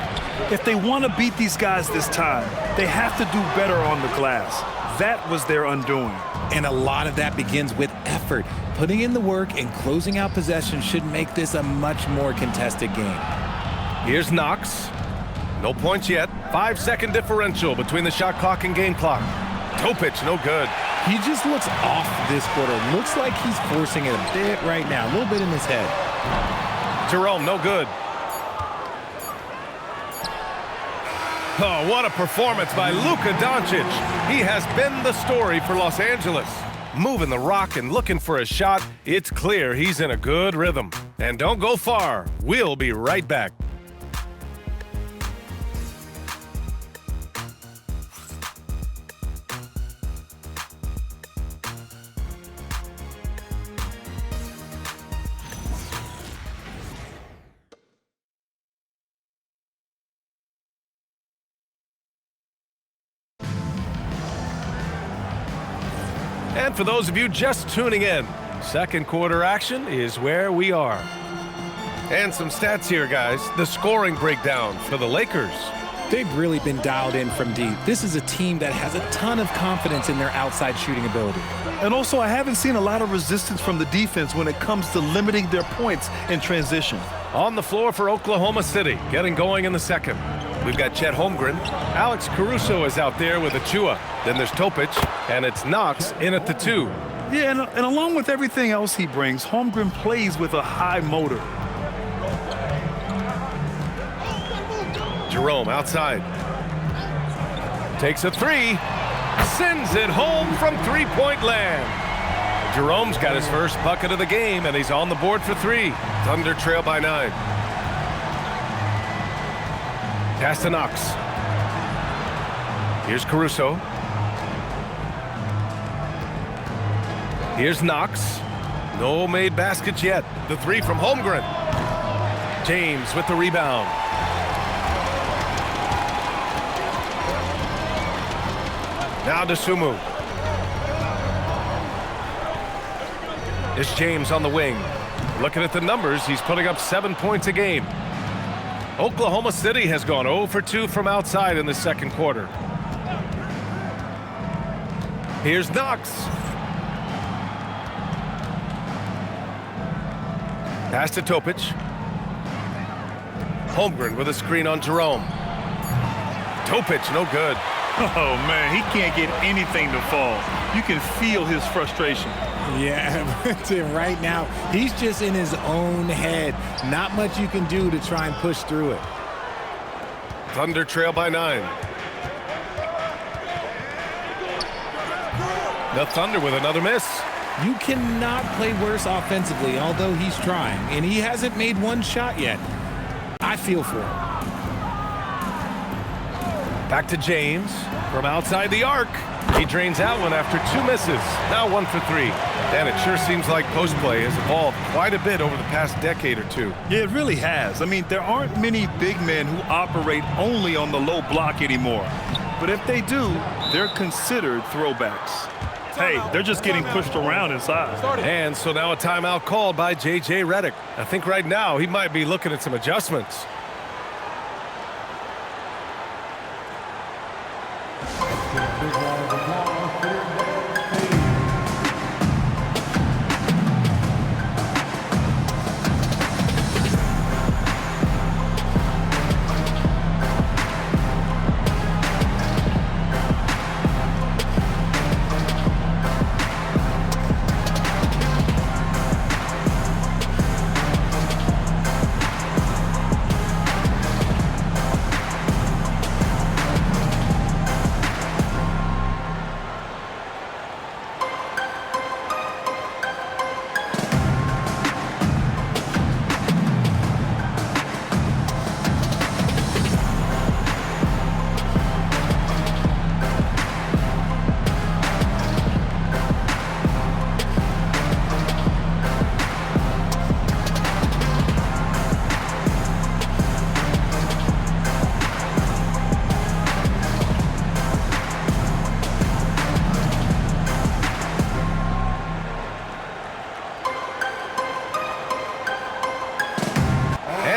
If they want to beat these guys this time, they have to do better on the glass. That was their undoing. And a lot of that begins with effort. Putting in the work and closing out possession should make this a much more contested game. Here's Knox. No points yet. 5-second differential between the shot clock and game clock. Topic, no good. He just looks off this quarter. Looks like he's forcing it a bit right now. A little bit in his head. Jerome, no good. Oh, what a performance by Luka Doncic. He has been the story for Los Angeles. Moving the rock and looking for a shot. It's clear he's in a good rhythm. And don't go far. We'll be right back. And for those of you just tuning in, second quarter action is where we are. And some stats here, guys. The scoring breakdown for the Lakers. They've really been dialed in from deep. This is a team that has a ton of confidence in their outside shooting ability. And also, I haven't seen a lot of resistance from the defense when it comes to limiting their points in transition. On the floor for Oklahoma City, getting going in the second. We've got Chet Holmgren. Alex Caruso is out there with Achua. Then there's Topic, and it's Knox in at the 2. Yeah, and along with everything else he brings, Holmgren plays with a high motor. Jerome outside. Takes a 3. Sends it home from three-point land. Jerome's got his first bucket of the game, and he's on the board for 3. Thunder trail by 9. Pass to Knox. Here's Caruso. Here's Knox. No made baskets yet. The 3 from Holmgren. James with the rebound. Now DeSumo. It's James on the wing. Looking at the numbers, he's putting up 7 points a game. Oklahoma City has gone 0 for 2 from outside in the second quarter. Here's Knox. Pass to Topic. Holmgren with a screen on Jerome. Topic, no good. Oh, man, he can't get anything to fall. You can feel his frustration. Yeah, but right now, he's just in his own head. Not much you can do to try and push through it. Thunder trail by 9. The Thunder with another miss. You cannot play worse offensively, although he's trying, and he hasn't made one shot yet. I feel for him. Back to James from outside the arc. He drains that one after 2 misses. Now 1 for 3. And it sure seems like post play has evolved quite a bit over the past decade or two. Yeah, it really has. I mean, there aren't many big men who operate only on the low block anymore. But if they do, they're considered throwbacks. Hey, they're just getting pushed around inside. And so now a timeout called by J.J. Redick. I think right now he might be looking at some adjustments.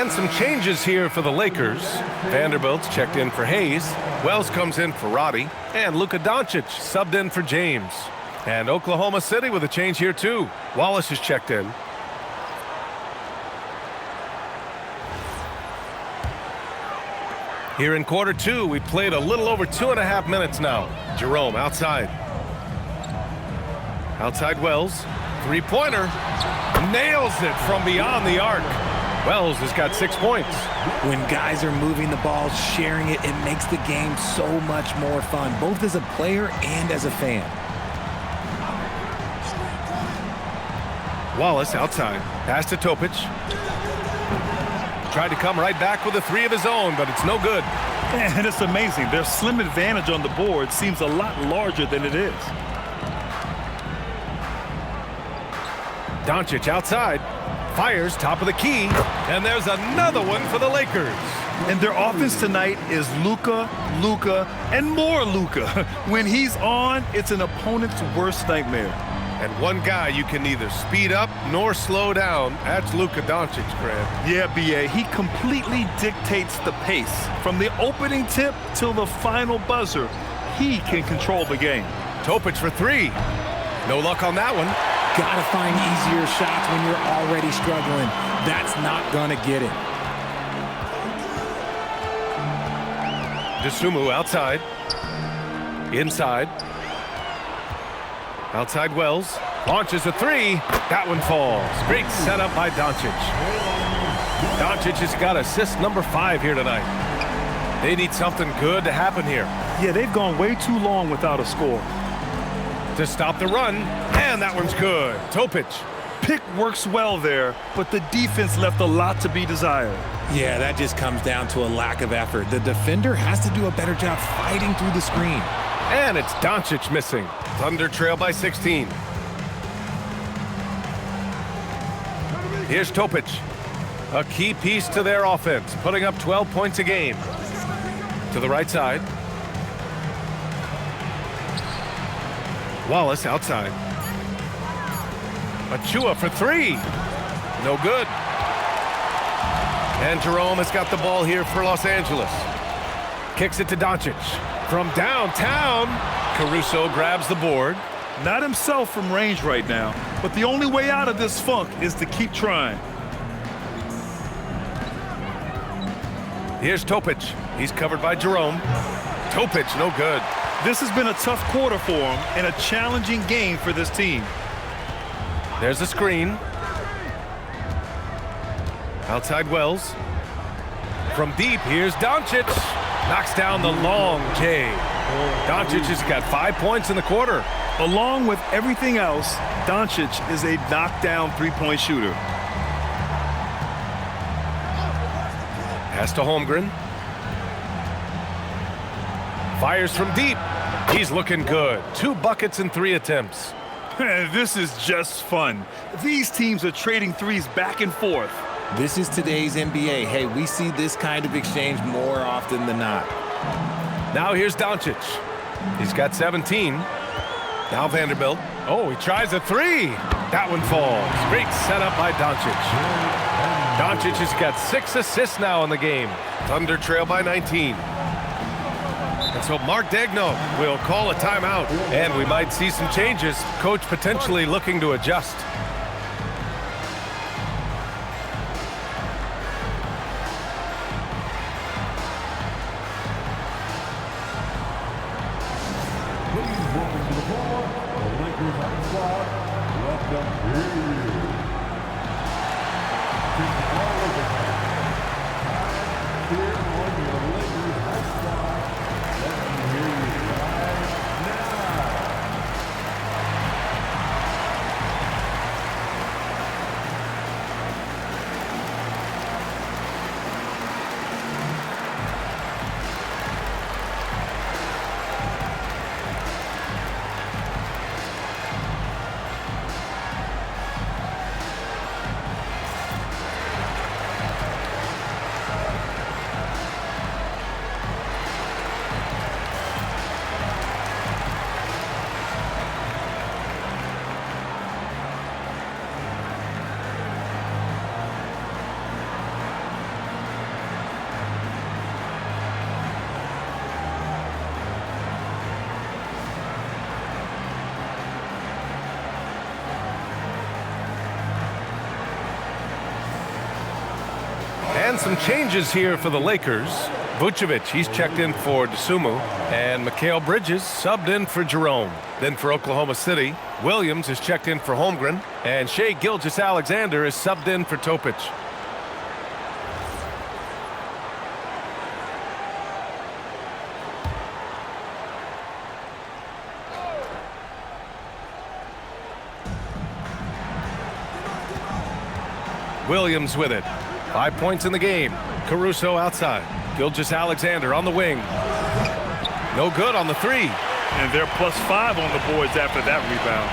Some changes here for the Lakers. Vanderbilt's checked in for Hayes. Wells comes in for Roddy. And Luka Doncic subbed in for James. And Oklahoma City with a change here too. Wallace is checked in. Here in quarter 2, we played a little over 2.5 minutes now. Jerome outside. Outside Wells. 3-pointer. Nails it from beyond the arc. Wells has got 6 points. When guys are moving the ball, sharing it, it makes the game so much more fun, both as a player and as a fan. Wallace outside. Pass to Topic. Tried to come right back with a 3 of his own, but it's no good. And it's amazing. Their slim advantage on the board seems a lot larger than it is. Doncic outside. Fires top of the key, and there's another one for the Lakers. And their offense tonight is Luka, and more Luka. When he's on, it's an opponent's worst nightmare. And one guy you can neither speed up nor slow down, that's Luka Doncic, Grant. Yeah, B.A., he completely dictates the pace. From the opening tip till the final buzzer, he can control the game. Topic for 3. No luck on that one. Gotta find easier shots when you're already struggling. That's not gonna get it. DeSumo outside. Inside. Outside Wells. Launches a 3. That one falls. Great setup by Doncic. Doncic has got assist number 5 here tonight. They need something good to happen here. Yeah, they've gone way too long without a score. To stop the run, and that one's good. Topic. Pick works well there, but the defense left a lot to be desired. Yeah, that just comes down to a lack of effort. The defender has to do a better job fighting through the screen. And it's Doncic missing. Thunder trail by 16. Here's Topic. A key piece to their offense, putting up 12 points a game. To the right side. Wallace outside. Achua for 3. No good. And Jerome has got the ball here for Los Angeles. Kicks it to Doncic. From downtown, Caruso grabs the board. Not himself from range right now, but the only way out of this funk is to keep trying. Here's Topic. He's covered by Jerome. Topic, no good. This has been a tough quarter for him and a challenging game for this team. There's a screen. Outside Wells. From deep, here's Doncic. Knocks down the long J. Doncic has got 5 points in the quarter. Along with everything else, Doncic is a knockdown three-point shooter. Pass to Holmgren. Fires from deep. He's looking good. 2 buckets in 3 attempts. This is just fun. These teams are trading threes back and forth. This is today's NBA. Hey, we see this kind of exchange more often than not. Now here's Doncic. He's got 17. Now Vanderbilt. Oh, he tries a 3. That one falls. Great setup by Doncic. Doncic has got 6 assists now in the game. Thunder trail by 19. And so Mark Daigneault will call a timeout. And we might see some changes. Coach potentially looking to adjust. And some changes here for the Lakers. Vucevic, he's checked in for Dosunmu. And Mikal Bridges subbed in for Jerome. Then for Oklahoma City, Williams is checked in for Holmgren. And Shai Gilgeous-Alexander is subbed in for Topic. Williams with it. 5 points in the game. Caruso outside. Gilgeous-Alexander on the wing. No good on the 3. And they're +5 on the boards after that rebound.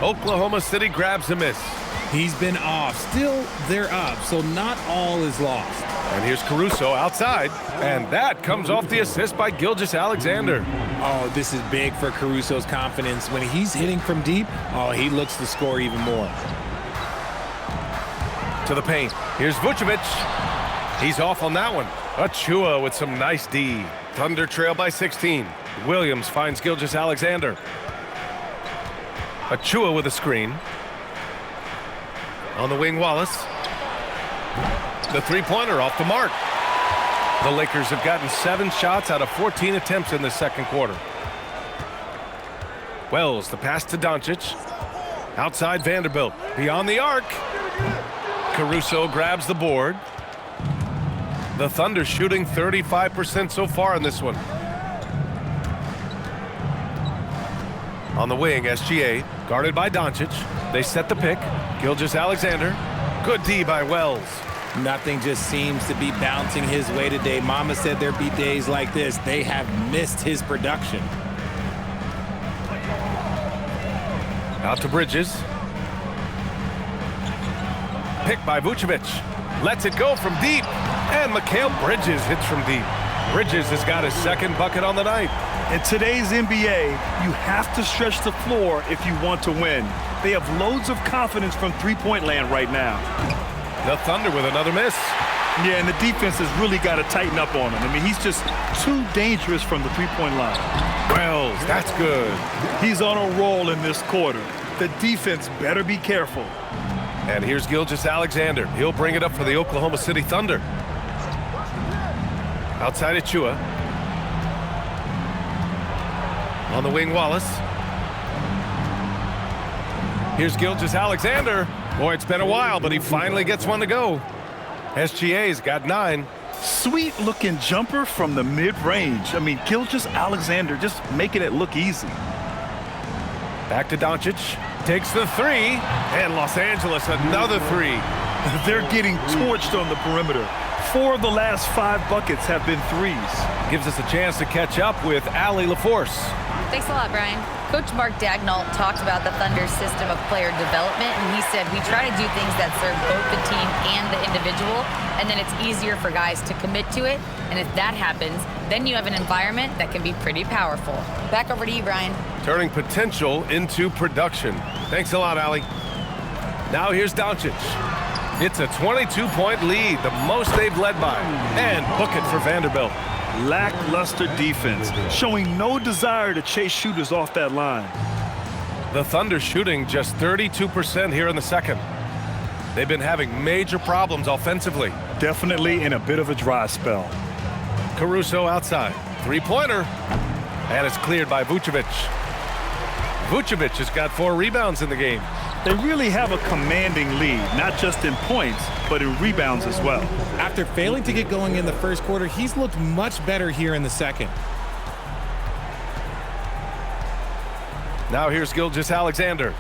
Oklahoma City grabs a miss. He's been off. Still, they're up, so not all is lost. And here's Caruso outside. And that comes off the assist by Gilgeous-Alexander. Oh, this is big for Caruso's confidence. When he's hitting from deep, oh, he looks to score even more. To the paint. Here's Vucevic. He's off on that one. Achua with some nice D. Thunder trail by 16. Williams finds Gilgeous-Alexander. Achua with a screen. On the wing, Wallace. The three-pointer off the mark. The Lakers have gotten 7 shots out of 14 attempts in the second quarter. Wells, the pass to Doncic. Outside Vanderbilt. Beyond the arc. Caruso grabs the board. The Thunder shooting 35% so far in this one. On the wing, SGA, guarded by Doncic. They set the pick. Gilgeous-Alexander. Good D by Wells. Nothing just seems to be bouncing his way today. Mama said there'd be days like this. They have missed his production. Out to Bridges. Picked by Vucevic. Lets it go from deep. And Mikal Bridges hits from deep. Bridges has got his second bucket on the night. In today's NBA, you have to stretch the floor if you want to win. They have loads of confidence from three-point land right now. The Thunder with another miss. Yeah, and the defense has really got to tighten up on him. I mean, he's just too dangerous from the three-point line. Wells, that's good. He's on a roll in this quarter. The defense better be careful. And here's Gilgeous-Alexander. He'll bring it up for the Oklahoma City Thunder. Outside Achua. On the wing, Wallace. Here's Gilgeous-Alexander. Boy, it's been a while, but he finally gets one to go. SGA's got 9. Sweet-looking jumper from the mid-range. I mean, Gilgeous-Alexander just making it look easy. Back to Doncic. Takes the 3. And Los Angeles, another 3. They're getting torched on the perimeter. 4 of the last 5 buckets have been 3s. Gives us a chance to catch up with Allie LaForce. Thanks a lot, Brian. Coach Mark Dagnall talked about the Thunder's system of player development, and he said, we try to do things that serve both the team and the individual, and then it's easier for guys to commit to it. And if that happens, then you have an environment that can be pretty powerful. Back over to you, Brian. Turning potential into production. Thanks a lot, Allie. Now here's Doncic. It's a 22-point lead, the most they've led by. And book it for Vanderbilt. Lackluster defense, showing no desire to chase shooters off that line. The Thunder shooting just 32% here in the second. They've been having major problems offensively. Definitely in a bit of a dry spell. Caruso outside. Three-pointer. And it's cleared by Vucevic. Vucevic has got 4 rebounds in the game. They really have a commanding lead, not just in points, but in rebounds as well. After failing to get going in the first quarter, he's looked much better here in the second. Now here's Gilgeous-Alexander.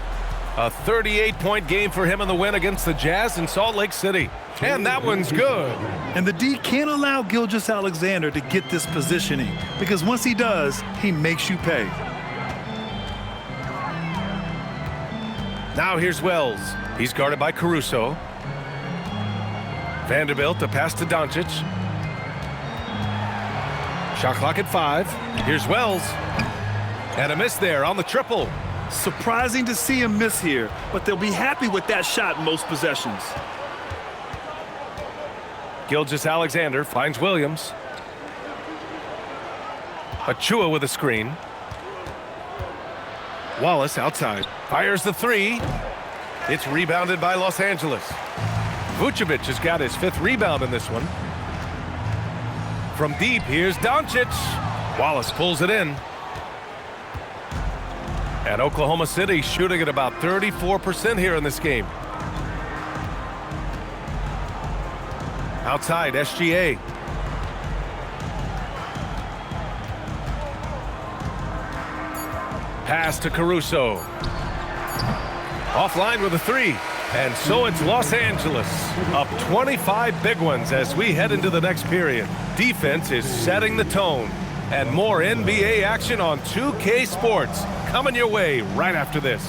A 38-point game for him in the win against the Jazz in Salt Lake City. And that one's good. And the D can't allow Gilgeous-Alexander to get this positioning, because once he does, he makes you pay. Now here's Wells. He's guarded by Caruso. Vanderbilt, a pass to Doncic. Shot clock at 5. Here's Wells. And a miss there on the triple. Surprising to see him miss here, but they'll be happy with that shot in most possessions. Gilgeous-Alexander finds Williams. Achua with a screen. Wallace outside. Fires the 3. It's rebounded by Los Angeles. Vucevic has got his 5th rebound in this one. From deep, here's Doncic. Wallace pulls it in. And Oklahoma City shooting at about 34% here in this game. Outside, SGA. Pass to Caruso. Offline with a 3. And so it's Los Angeles up 25 big ones as we head into the next period. Defense is setting the tone. And more NBA action on 2K Sports coming your way right after this.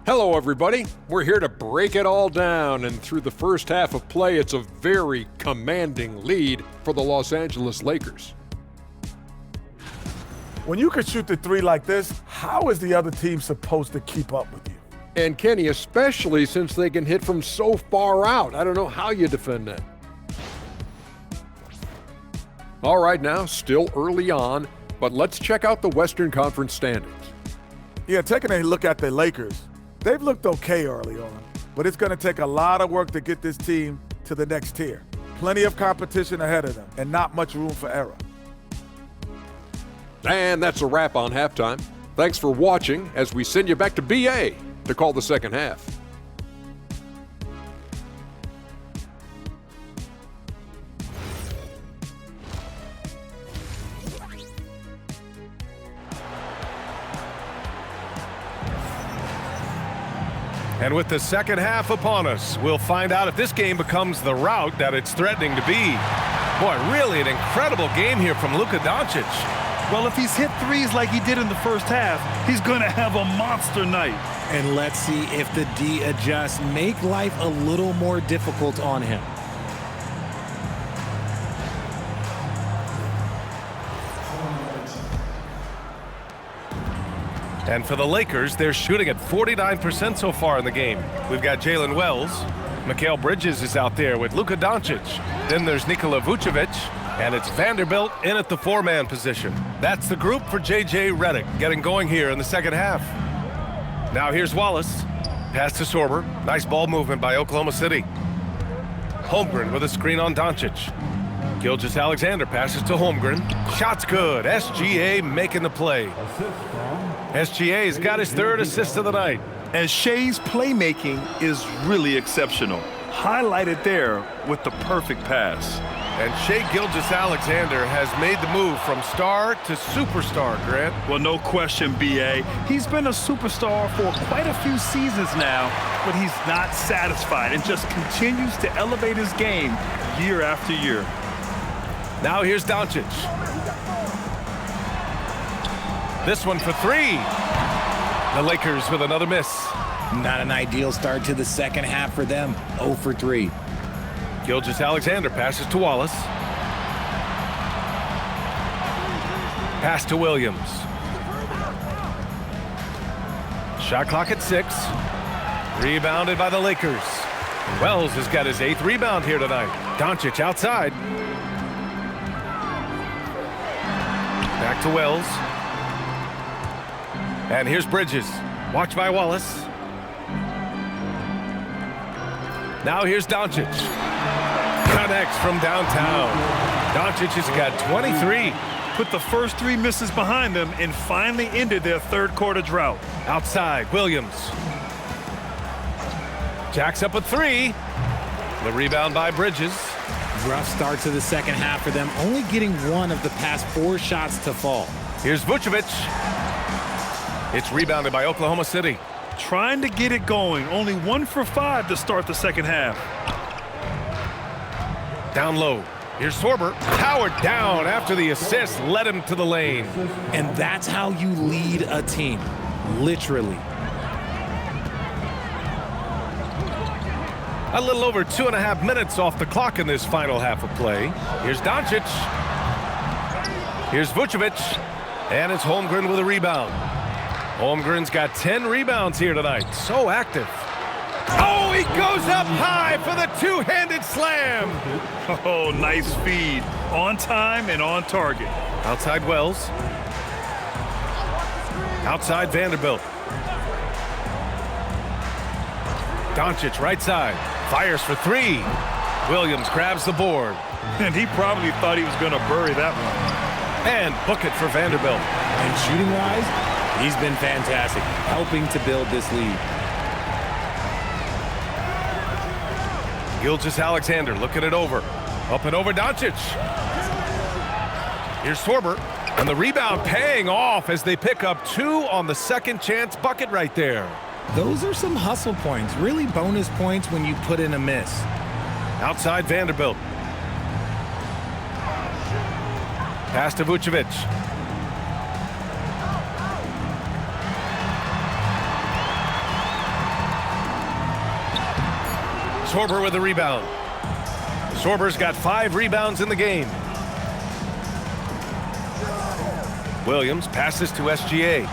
Hello, everybody. We're here to break it all down, and through the first half of play, it's a very commanding lead for the Los Angeles Lakers. When you can shoot the 3 like this, how is the other team supposed to keep up with you? And Kenny, especially since they can hit from so far out. I don't know how you defend that. All right, now, still early on, but let's check out the Western Conference standings. Yeah, taking a look at the Lakers, they've looked okay early on, but it's going to take a lot of work to get this team to the next tier. Plenty of competition ahead of them and not much room for error. And that's a wrap on halftime. Thanks for watching as we send you back to BA to call the second half. And with the second half upon us, we'll find out if this game becomes the route that it's threatening to be. Boy, really an incredible game here from Luka Doncic. Well, if he's hit 3s like he did in the first half, he's going to have a monster night. And let's see if the D adjusts, make life a little more difficult on him. And for the Lakers, they're shooting at 49% so far in the game. We've got Jalen Wells. Mikal Bridges is out there with Luka Doncic. Then there's Nikola Vucevic, and it's Vanderbilt in at the four-man position. That's the group for J.J. Redick getting going here in the second half. Now here's Wallace. Pass to Sorber. Nice ball movement by Oklahoma City. Holmgren with a screen on Doncic. Gilgeous-Alexander passes to Holmgren. Shot's good. SGA making the play. SGA's got his third assist of the night. And Shea's playmaking is really exceptional. Highlighted there with the perfect pass. And Shai Gilgeous-Alexander has made the move from star to superstar, Grant. Well, no question, B.A. He's been a superstar for quite a few seasons now, but he's not satisfied and just continues to elevate his game year after year. Now here's Doncic. This one for three. The Lakers with another miss. Not an ideal start to the second half for them. 0 for 3. Gilgeous-Alexander passes to Wallace. Pass to Williams. Shot clock at 6. Rebounded by the Lakers. Wells has got his 8th rebound here tonight. Doncic outside. Back to Wells. And here's Bridges. Watched by Wallace. Now here's Doncic. Connects from downtown. Doncic has got 23. Put the first 3 misses behind them and finally ended their third quarter drought. Outside, Williams. Jacks up a 3. The rebound by Bridges. Rough start to the second half for them, only getting 1 of the past 4 shots to fall. Here's Vucevic. It's rebounded by Oklahoma City. Trying to get it going. Only 1 for 5 to start the second half. Down low. Here's Sorber. Powered down after the assist led him to the lane. And that's how you lead a team. Literally. A little over 2.5 minutes off the clock in this final half of play. Here's Doncic. Here's Vucevic. And it's Holmgren with a rebound. Holmgren's got 10 rebounds here tonight. So active. Oh, he goes up high for the two-handed slam. Oh, nice feed. On time and on target. Outside Wells. Outside Vanderbilt. Doncic right side. Fires for 3. Williams grabs the board. And he probably thought he was going to bury that one. And book it for Vanderbilt. And shooting-wise, he's been fantastic, helping to build this lead. Gilgeous-Alexander looking it over. Up and over Doncic. Here's Sorber. And the rebound paying off as they pick up 2 on the second chance bucket right there. Those are some hustle points, really bonus points when you put in a miss. Outside Vanderbilt. Pass to Vucevic. Sorber with the rebound. Sorber's got 5 rebounds in the game. Williams passes to SGA.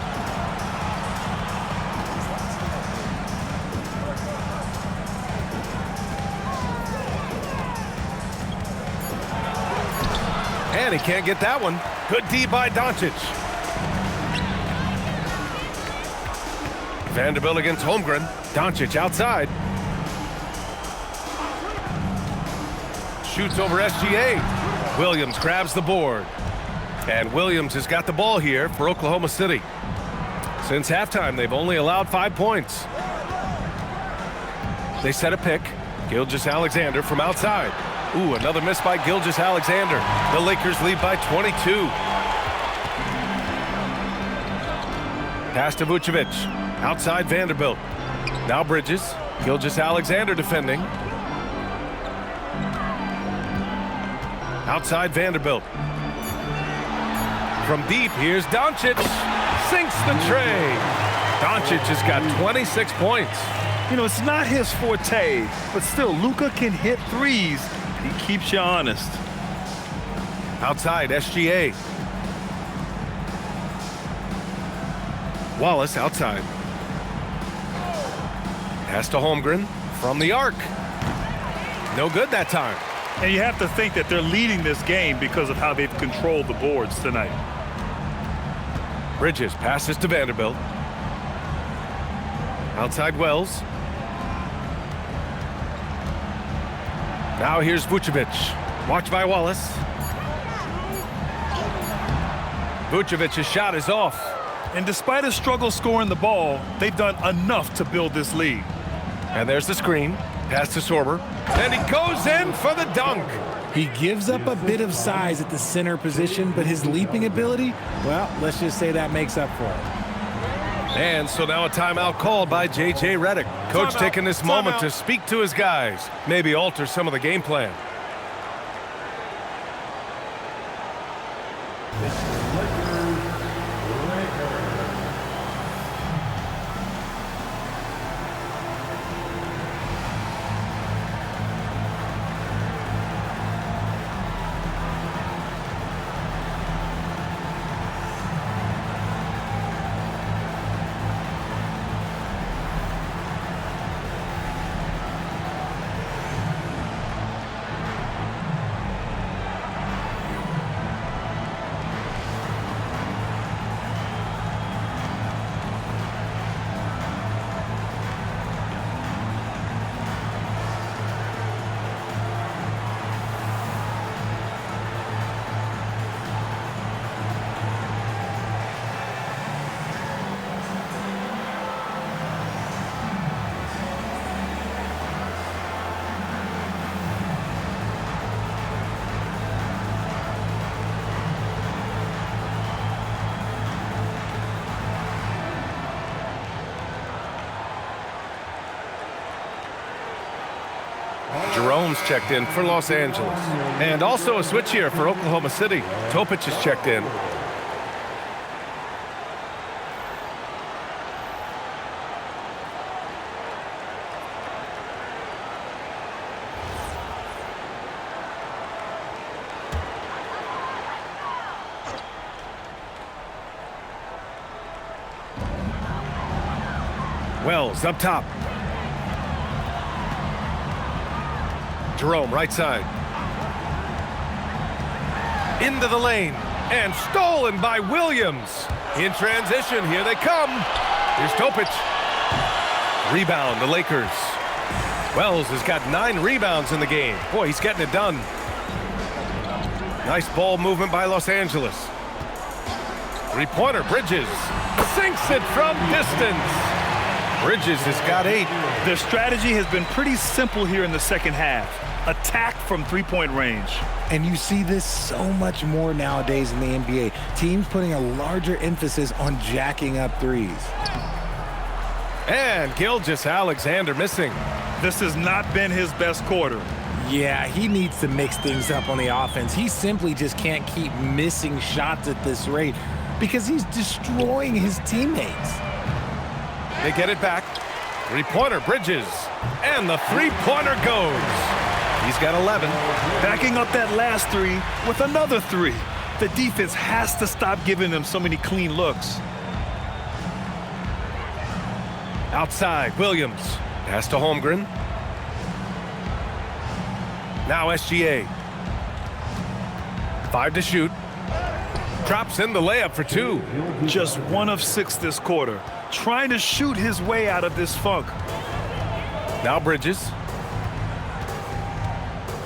And he can't get that one. Good D by Doncic. Vanderbilt against Holmgren. Doncic outside. Shoots over SGA. Williams grabs the board. And Williams has got the ball here for Oklahoma City. Since halftime, they've only allowed 5 points. They set a pick. Gilgeous-Alexander from outside. Ooh, another miss by Gilgeous-Alexander. The Lakers lead by 22. Pass to Vucevic. Outside Vanderbilt. Now Bridges. Gilgeous-Alexander defending. Outside Vanderbilt. From deep, here's Doncic. Sinks the tray. Doncic has got 26 points. You know, it's not his forte, but still, Luka can hit threes. He keeps you honest. Outside, SGA. Wallace outside. Pass to Holmgren from the arc. No good that time. And you have to think that they're leading this game because of how they've controlled the boards tonight. Bridges passes to Vanderbilt. Outside Wells. Now here's Vucevic. Watched by Wallace. Vucevic's shot is off. And despite a struggle scoring the ball, they've done enough to build this lead. And there's the screen. Pass to Sorber. And he goes in for the dunk. He gives up a bit of size at the center position, but his leaping ability, well, let's just say that makes up for it. And so now a timeout called by J.J. Redick. Coach taking this moment to speak to his guys, maybe alter some of the game plan. Jerome's checked in for Los Angeles. And also a switch here for Oklahoma City. Topic is checked in. Wells up top. Jerome, right side. Into the lane. And stolen by Williams. In transition, here they come. Here's Topic. Rebound, the Lakers. Wells has got 9 rebounds in the game. Boy, he's getting it done. Nice ball movement by Los Angeles. Three-pointer, Bridges. Sinks it from distance. Bridges has got 8. Their strategy has been pretty simple here in the second half. Attack from three-point range. And you see this so much more nowadays in the NBA. Teams putting a larger emphasis on jacking up threes. And Gilgeous-Alexander missing. This has not been his best quarter. Yeah, he needs to mix things up on the offense. He simply just can't keep missing shots at this rate because he's destroying his teammates. They get it back. Three-pointer, Bridges. And the three-pointer goes. He's got 11. Backing up that last 3 with another 3. The defense has to stop giving them so many clean looks. Outside, Williams. Pass to Holmgren. Now SGA. 5 to shoot. Drops in the layup for 2. Just 1 of 6 this quarter. Trying to shoot his way out of this funk. Now Bridges.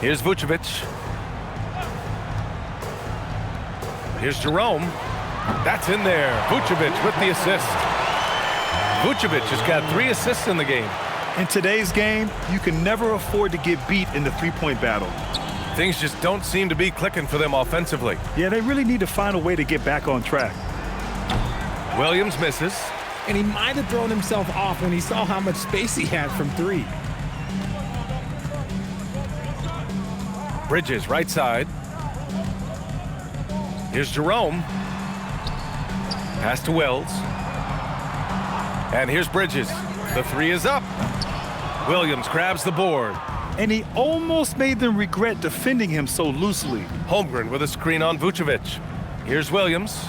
Here's Vucevic. Here's Jerome. That's in there. Vucevic with the assist. Vucevic has got 3 assists in the game. In today's game, you can never afford to get beat in the three-point battle. Things just don't seem to be clicking for them offensively. Yeah, they really need to find a way to get back on track. Williams misses. And he might have thrown himself off when he saw how much space he had from 3. Bridges, right side. Here's Jerome. Pass to Wells. And here's Bridges. The 3 is up. Williams grabs the board. And he almost made them regret defending him so loosely. Holmgren with a screen on Vucevic. Here's Williams.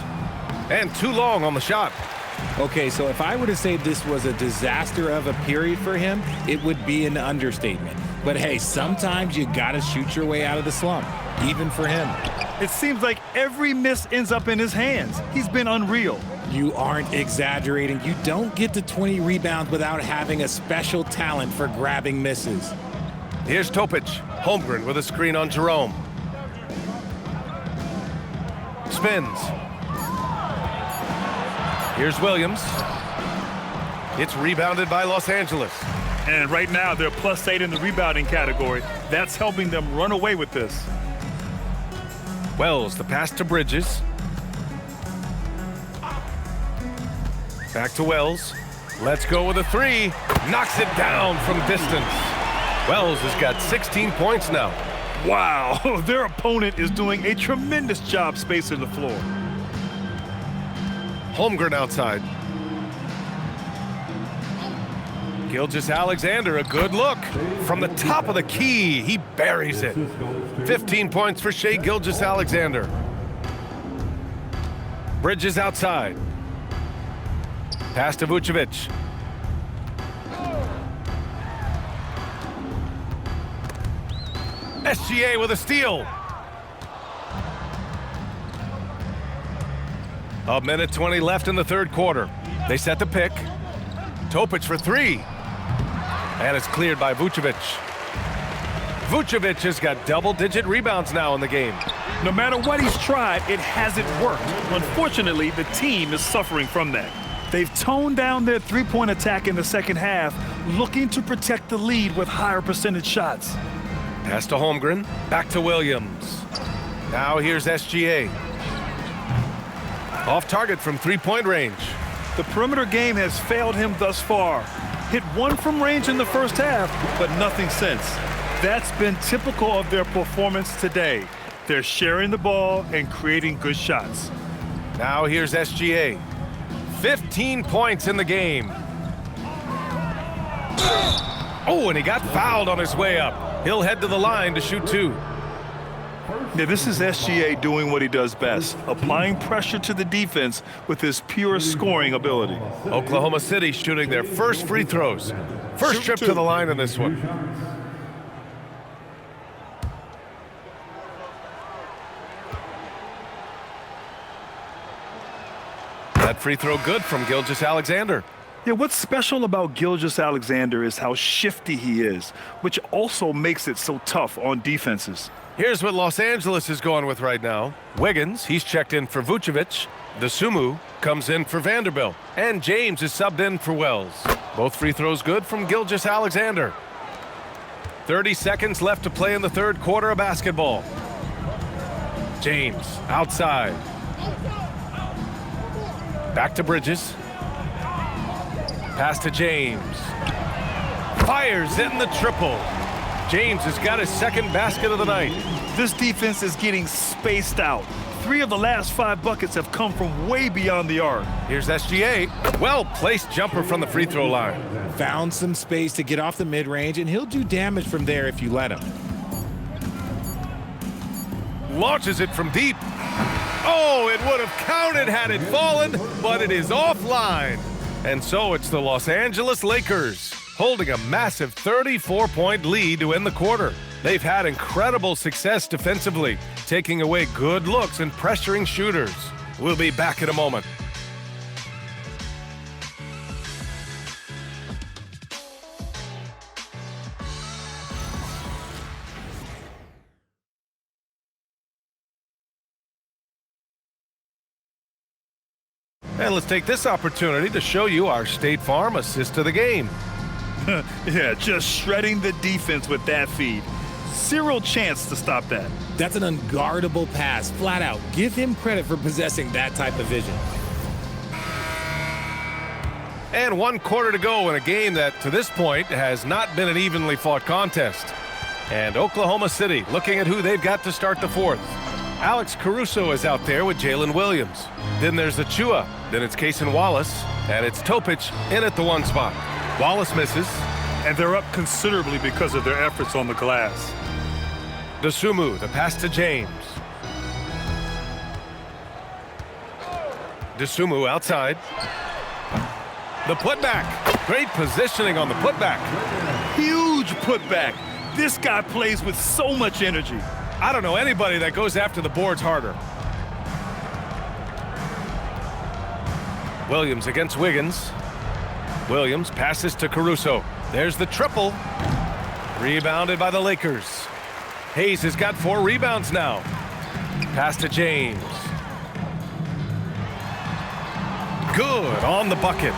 And too long on the shot. Okay, so if I were to say this was a disaster of a period for him, it would be an understatement. But hey, sometimes you gotta shoot your way out of the slump, even for him. It seems like every miss ends up in his hands. He's been unreal. You aren't exaggerating. You don't get to 20 rebounds without having a special talent for grabbing misses. Here's Topic. Holmgren with a screen on Jerome. Spins. Here's Williams. It's rebounded by Los Angeles. And right now, they're +8 in the rebounding category. That's helping them run away with this. Wells, the pass to Bridges. Back to Wells. Let's go with a three. Knocks it down from distance. Wells has got 16 points now. Wow, their opponent is doing a tremendous job spacing the floor. Holmgren outside. Gilgeous-Alexander, a good look. From the top of the key, he buries it. 15 points for Shai Gilgeous-Alexander. Bridges outside. Pass to Vucevic. SGA with a steal. A minute 20 left in the third quarter. They set the pick. Topic for three. And it's cleared by Vucevic. Vucevic has got double-digit rebounds now in the game. No matter what he's tried, it hasn't worked. Unfortunately, the team is suffering from that. They've toned down their three-point attack in the second half, looking to protect the lead with higher percentage shots. Pass to Holmgren. Back to Williams. Now here's SGA. Off target from three-point range. The perimeter game has failed him thus far. Hit one from range in the first half, but nothing since. That's been typical of their performance today. They're sharing the ball and creating good shots. Now here's SGA. 15 points in the game. Oh, and he got fouled on his way up. He'll head to the line to shoot two. Now, this is SGA doing what he does best, applying pressure to the defense with his pure scoring ability. Oklahoma City shooting their first free throws. First trip to the line in this one. That free throw good from Gilgeous-Alexander. Yeah, what's special about Gilgeous-Alexander is how shifty he is, which also makes it so tough on defenses. Here's what Los Angeles is going with right now. Wiggins, he's checked in for Vucevic. Dosunmu comes in for Vanderbilt. And James is subbed in for Wells. Both free throws good from Gilgeous-Alexander. 30 seconds left to play in the third quarter of basketball. James outside. Back to Bridges. Pass to James. Fires in the triple. James has got his second basket of the night. This defense is getting spaced out. 3 of the last 5 buckets have come from way beyond the arc. Here's SGA. Well-placed jumper from the free throw line. Found some space to get off the mid-range, and he'll do damage from there if you let him. Launches it from deep. Oh, it would have counted had it fallen, but it is offline. And so it's the Los Angeles Lakers holding a massive 34-point lead to end the quarter. They've had incredible success defensively, taking away good looks and pressuring shooters. We'll be back in a moment. And let's take this opportunity to show you our State Farm assist to the game. Yeah, just shredding the defense with that feed. Zero chance to stop that. That's an unguardable pass, flat out. Give him credit for possessing that type of vision. And 1 quarter to go in a game that, to this point, has not been an evenly fought contest. And Oklahoma City looking at who they've got to start the fourth. Alex Caruso is out there with Jalen Williams. Then there's Achua. Then it's Cason Wallace. And it's Topic in at the 1 spot. Wallace misses. And they're up considerably because of their efforts on the glass. Dosunmu, the pass to James. Dosunmu outside. The putback. Great positioning on the putback. Huge putback. This guy plays with so much energy. I don't know anybody that goes after the boards harder. Williams against Wiggins. Williams passes to Caruso. There's the triple. Rebounded by the Lakers. Hayes has got 4 rebounds now. Pass to James. Good on the bucket.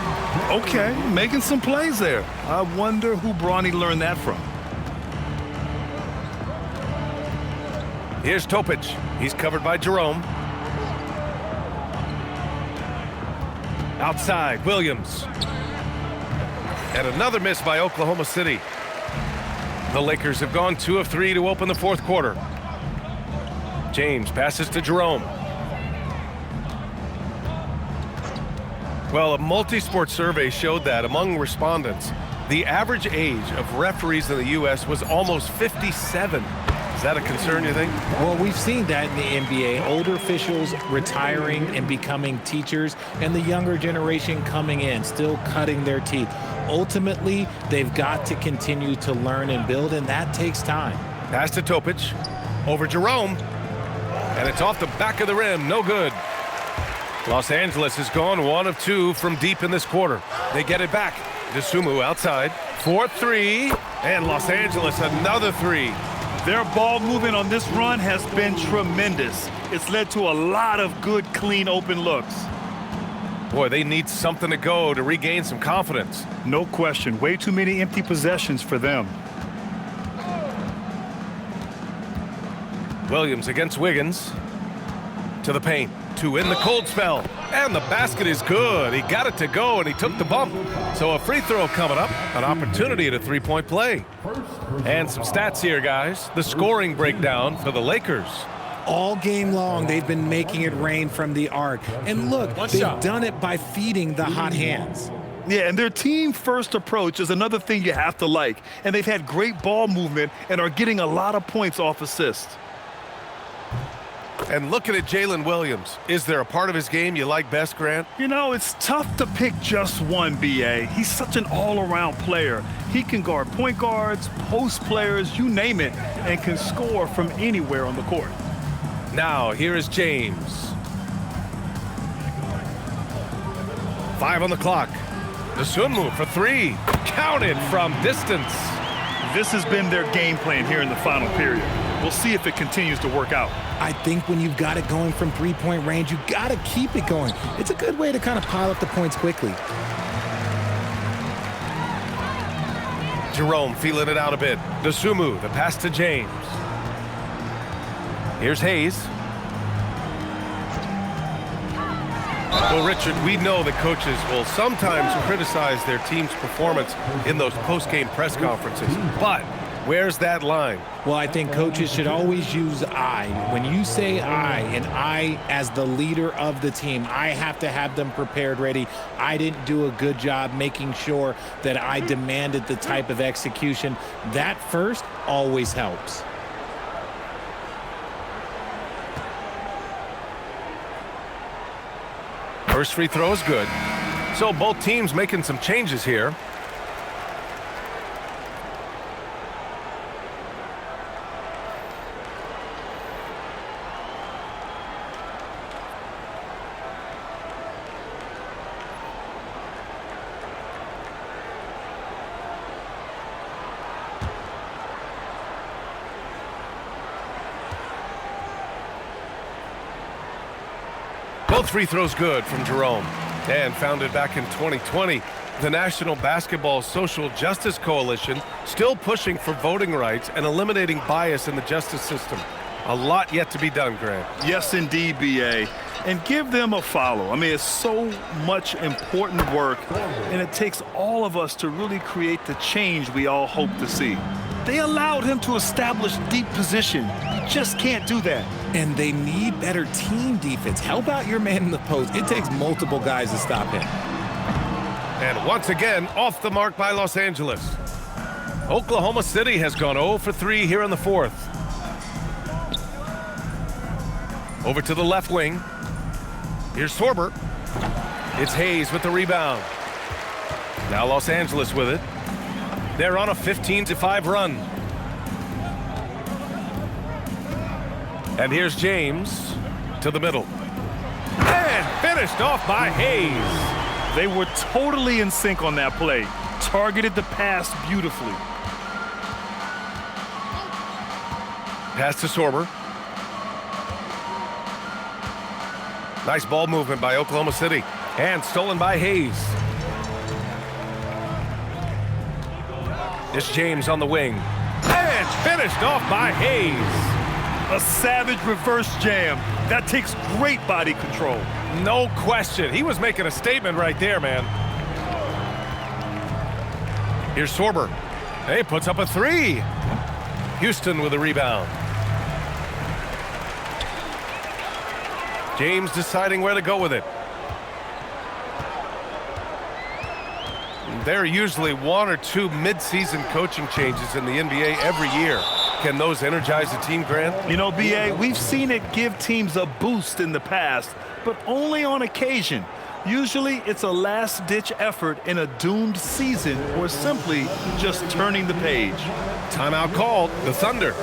Okay, making some plays there. I wonder who Bronny learned that from. Here's Topic. He's covered by Jerome. Outside, Williams. And another miss by Oklahoma City. The Lakers have gone 2 of 3 to open the 4th quarter. James passes to Jerome. Well, a multi-sport survey showed that among respondents, the average age of referees in the U.S. was almost 57. Is that a concern, you think? Well, we've seen that in the NBA. Older officials retiring and becoming teachers, and the younger generation coming in, still cutting their teeth. Ultimately, they've got to continue to learn and build, and that takes time. Pass to Topic. Over Jerome. And it's off the back of the rim. No good. Los Angeles has gone 1 of 2 from deep in this quarter. They get it back. DeSumo outside. 4-3. And Los Angeles another 3. Their ball movement on this run has been tremendous. It's led to a lot of good, clean, open looks. Boy, they need something to go to regain some confidence. No question. Way too many empty possessions for them. Williams against Wiggins. To the paint. 2 in the cold spell. And the basket is good. He got it to go, and he took the bump. So a free throw coming up. An opportunity at a 3-point play. And some stats here, guys. The scoring breakdown for the Lakers. All game long, they've been making it rain from the arc. And look, they've done it by feeding the hot hands. Yeah, and their team-first approach is another thing you have to like. And they've had great ball movement and are getting a lot of points off assists. And looking at Jalen Williams, is there a part of his game you like best, Grant? You know, it's tough to pick just one, B.A. He's such an all-around player. He can guard point guards, post players, you name it, and can score from anywhere on the court. Now, here is James. 5 on the clock. The swim move for 3. Counted from distance. This has been their game plan here in the final period. We'll see if it continues to work out. I think when you've got it going from 3-point range, you got to keep it going. It's a good way to kind of pile up the points quickly. Jerome feeling it out a bit. DeSumo, the pass to James. Here's Hayes. Well, Richard, we know that coaches will sometimes criticize their team's performance in those post-game press conferences. But where's that line? Well, I think coaches should always use I. When you say I, and I as the leader of the team, I have to have them prepared, ready. I didn't do a good job making sure that I demanded the type of execution. That first always helps. First free throw is good. So both teams making some changes here. Both free throws good from Jerome. And founded back in 2020, the National Basketball Social Justice Coalition still pushing for voting rights and eliminating bias in the justice system. A lot yet to be done, Grant. Yes, indeed, B.A. And give them a follow. I mean, it's so much important work, and it takes all of us to really create the change we all hope to see. They allowed him to establish deep position. You just can't do that. And they need better team defense. Help out your man in the post. It takes multiple guys to stop him. And once again, off the mark by Los Angeles. Oklahoma City has gone 0 for 3 here in the 4th. Over to the left wing. Here's Sorber. It's Hayes with the rebound. Now Los Angeles with it. They're on a 15-5 run. And here's James to the middle. And finished off by Hayes. They were totally in sync on that play. Targeted the pass beautifully. Pass to Sorber. Nice ball movement by Oklahoma City. And stolen by Hayes. It's James on the wing. And finished off by Hayes. A savage reverse jam. That takes great body control. No question. He was making a statement right there, man. Here's Sorber. Hey, puts up a three. Houston with a rebound. James deciding where to go with it. There are usually one or two mid-season coaching changes in the NBA every year. Can those energize the team, Grant? You know, B.A., we've seen it give teams a boost in the past, but only on occasion. Usually it's a last-ditch effort in a doomed season or simply just turning the page. Timeout called. The Thunder.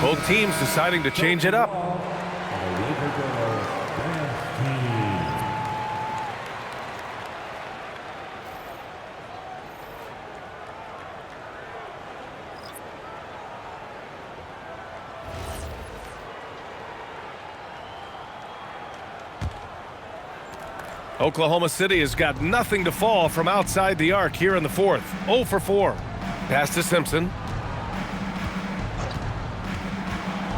Both teams deciding to change it up. Oklahoma City has got nothing to fall from outside the arc here in the fourth. 0 for 4. Pass to Simpson.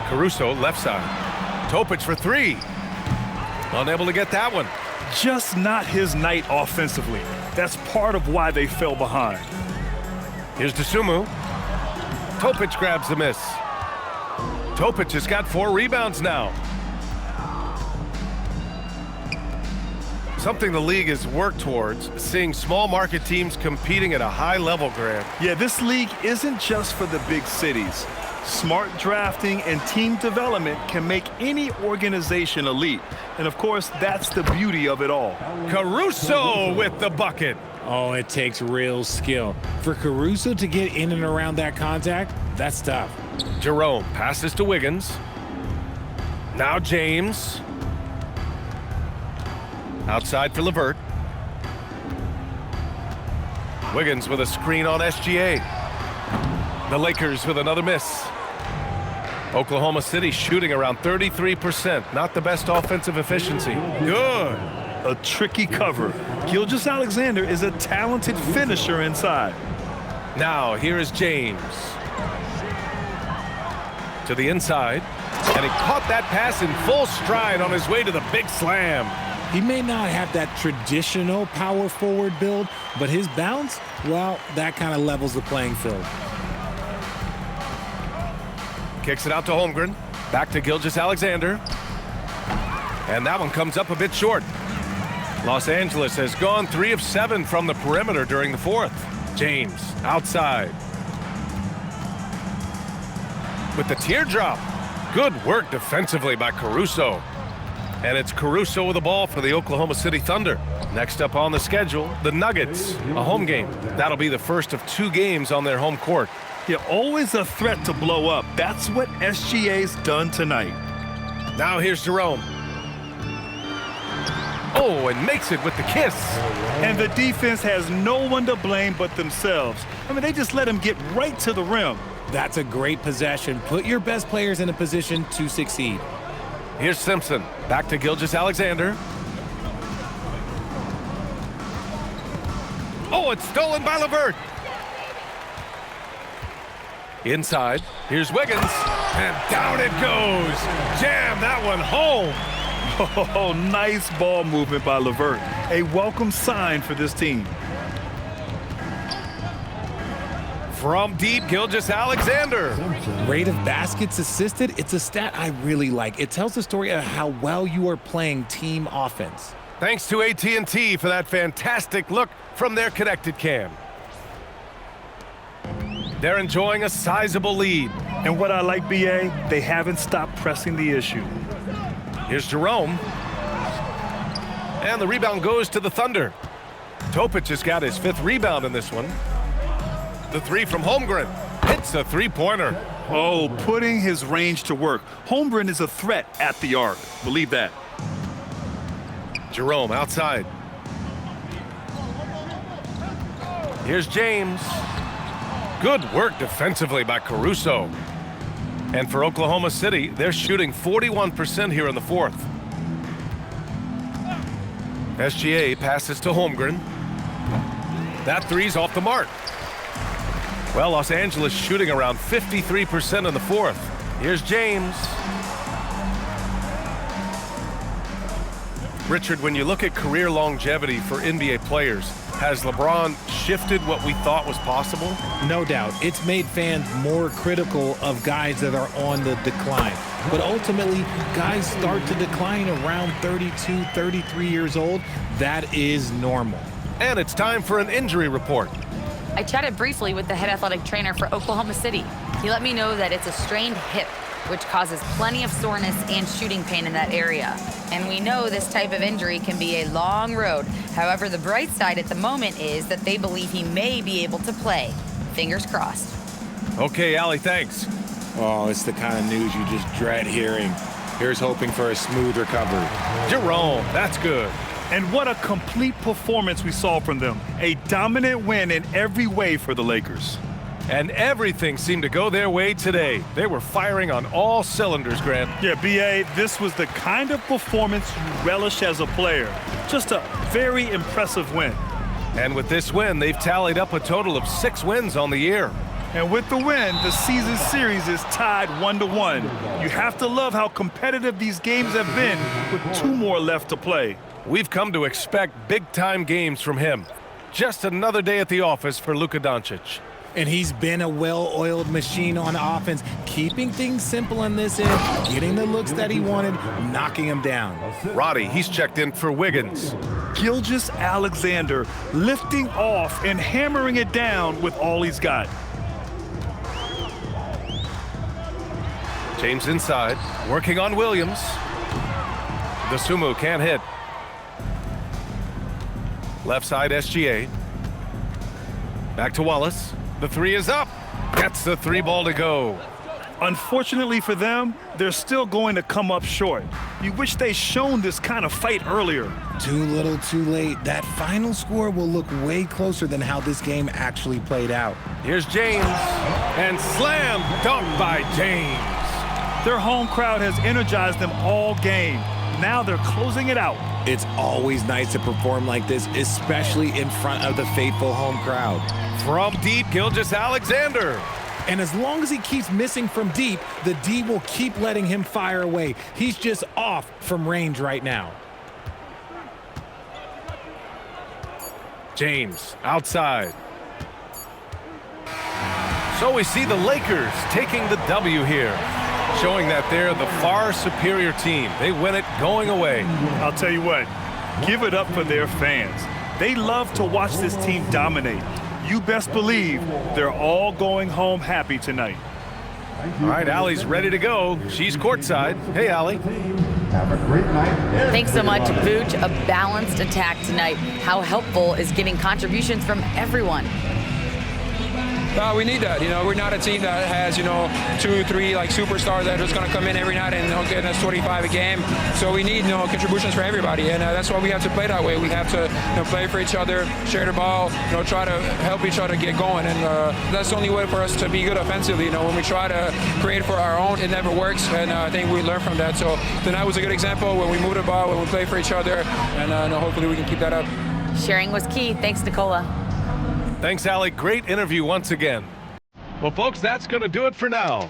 Caruso, left side. Topic for three. Unable to get that one. Just not his night offensively. That's part of why they fell behind. Here's Dosunmu. Topic grabs the miss. Topic has got 4 rebounds now. Something the league has worked towards, seeing small market teams competing at a high level, Grant. Yeah, this league isn't just for the big cities. Smart drafting and team development can make any organization elite. And of course, that's the beauty of it all. Caruso with the bucket. Oh, it takes real skill. For Caruso to get in and around that contact, that's tough. Jerome passes to Wiggins. Now James. Outside for LeVert. Wiggins with a screen on SGA. The Lakers with another miss. Oklahoma City shooting around 33%. Not the best offensive efficiency. Good. A tricky cover. Gilgeous-Alexander is a talented finisher inside. Now here is James. To the inside. And he caught that pass in full stride on his way to the big slam. He may not have that traditional power forward build, but his bounce, well, that kind of levels the playing field. Kicks it out to Holmgren. Back to Gilgeous-Alexander. And that one comes up a bit short. Los Angeles has gone 3 of 7 from the perimeter during the fourth. James outside. With the teardrop. Good work defensively by Caruso. And it's Caruso with the ball for the Oklahoma City Thunder. Next up on the schedule, the Nuggets, a home game. That'll be the first of 2 games on their home court. Yeah, always a threat to blow up. That's what SGA's done tonight. Now here's Jerome. Oh, and makes it with the kiss. And the defense has no one to blame but themselves. I mean, they just let him get right to the rim. That's a great possession. Put your best players in a position to succeed. Here's Simpson. Back to Gilgeous-Alexander. Oh, it's stolen by LeVert. Inside. Here's Wiggins. And down it goes. Jam that one home. Oh, nice ball movement by LeVert. A welcome sign for this team. From deep, Gilgeous-Alexander. Rate of baskets assisted, it's a stat I really like. It tells the story of how well you are playing team offense. Thanks to AT&T for that fantastic look from their connected cam. They're enjoying a sizable lead. And what I like, BA, they haven't stopped pressing the issue. Here's Jerome. And the rebound goes to the Thunder. Topic has got his 5th rebound in this one. The 3 from Holmgren. Hits a 3-pointer. Oh, putting his range to work. Holmgren is a threat at the arc. Believe that. Jerome outside. Here's James. Good work defensively by Caruso. And for Oklahoma City, they're shooting 41% here in the 4th. SGA passes to Holmgren. That 3's off the mark. Well, Los Angeles shooting around 53% in the 4th. Here's James. Richard, when you look at career longevity for NBA players, has LeBron shifted what we thought was possible? No doubt. It's made fans more critical of guys that are on the decline. But ultimately, guys start to decline around 32, 33 years old. That is normal. And it's time for an injury report. I chatted briefly with the head athletic trainer for Oklahoma City. He let me know that it's a strained hip, which causes plenty of soreness and shooting pain in that area. And we know this type of injury can be a long road. However, the bright side at the moment is that they believe he may be able to play. Fingers crossed. Okay, Allie, thanks. Oh, it's the kind of news you just dread hearing. Here's hoping for a smooth recovery. Jerome, that's good. And what a complete performance we saw from them. A dominant win in every way for the Lakers. And everything seemed to go their way today. They were firing on all cylinders, Grant. Yeah, BA, this was the kind of performance you relish as a player. Just a very impressive win. And with this win, they've tallied up a total of 6 wins on the year. And with the win, the season series is tied 1-1. You have to love how competitive these games have been with 2 more left to play. We've come to expect big-time games from him. Just another day at the office for Luka Doncic. And he's been a well-oiled machine on offense, keeping things simple on this end, getting the looks that he wanted, knocking him down. Roddy, he's checked in for Wiggins. Gilgeous-Alexander lifting off and hammering it down with all he's got. James inside, working on Williams. The Sumo can't hit. Left side SGA. Back to Wallace. The 3 is up. Gets the 3 ball to go. Unfortunately for them, they're still going to come up short. You wish they'd shown this kind of fight earlier. Too little, too late. That final score will look way closer than how this game actually played out. Here's James. And slam dunk by James. Their home crowd has energized them all game. Now they're closing it out. It's always nice to perform like this, especially in front of the faithful home crowd. From deep, Gilgeous-Alexander. And as long as he keeps missing from deep, the D will keep letting him fire away. He's just off from range right now. James outside. So we see the Lakers taking the W here, showing that they're the far superior team. They win it going away. I'll tell you what, give it up for their fans. They love to watch this team dominate. You best believe they're all going home happy tonight. All right, Allie's ready to go. She's courtside. Hey, Allie. Have a great night. Thanks so much, Vooch. A balanced attack tonight. How helpful is getting contributions from everyone? we need that. We're not a team that has 2, 3 like superstars that are just going to come in every night and get us 25 a game. So we need contributions for everybody, and that's why we have to play that way. We have to play for each other, share the ball, try to help each other get going, and that's the only way for us to be good offensively. When we try to create for our own, it never works, and I think we learn from that. So tonight was a good example when we move the ball, when we play for each other, and hopefully we can keep that up. Sharing was key. Thanks, Nicola. Thanks, Allie. Great interview once again. Well, folks, that's going to do it for now.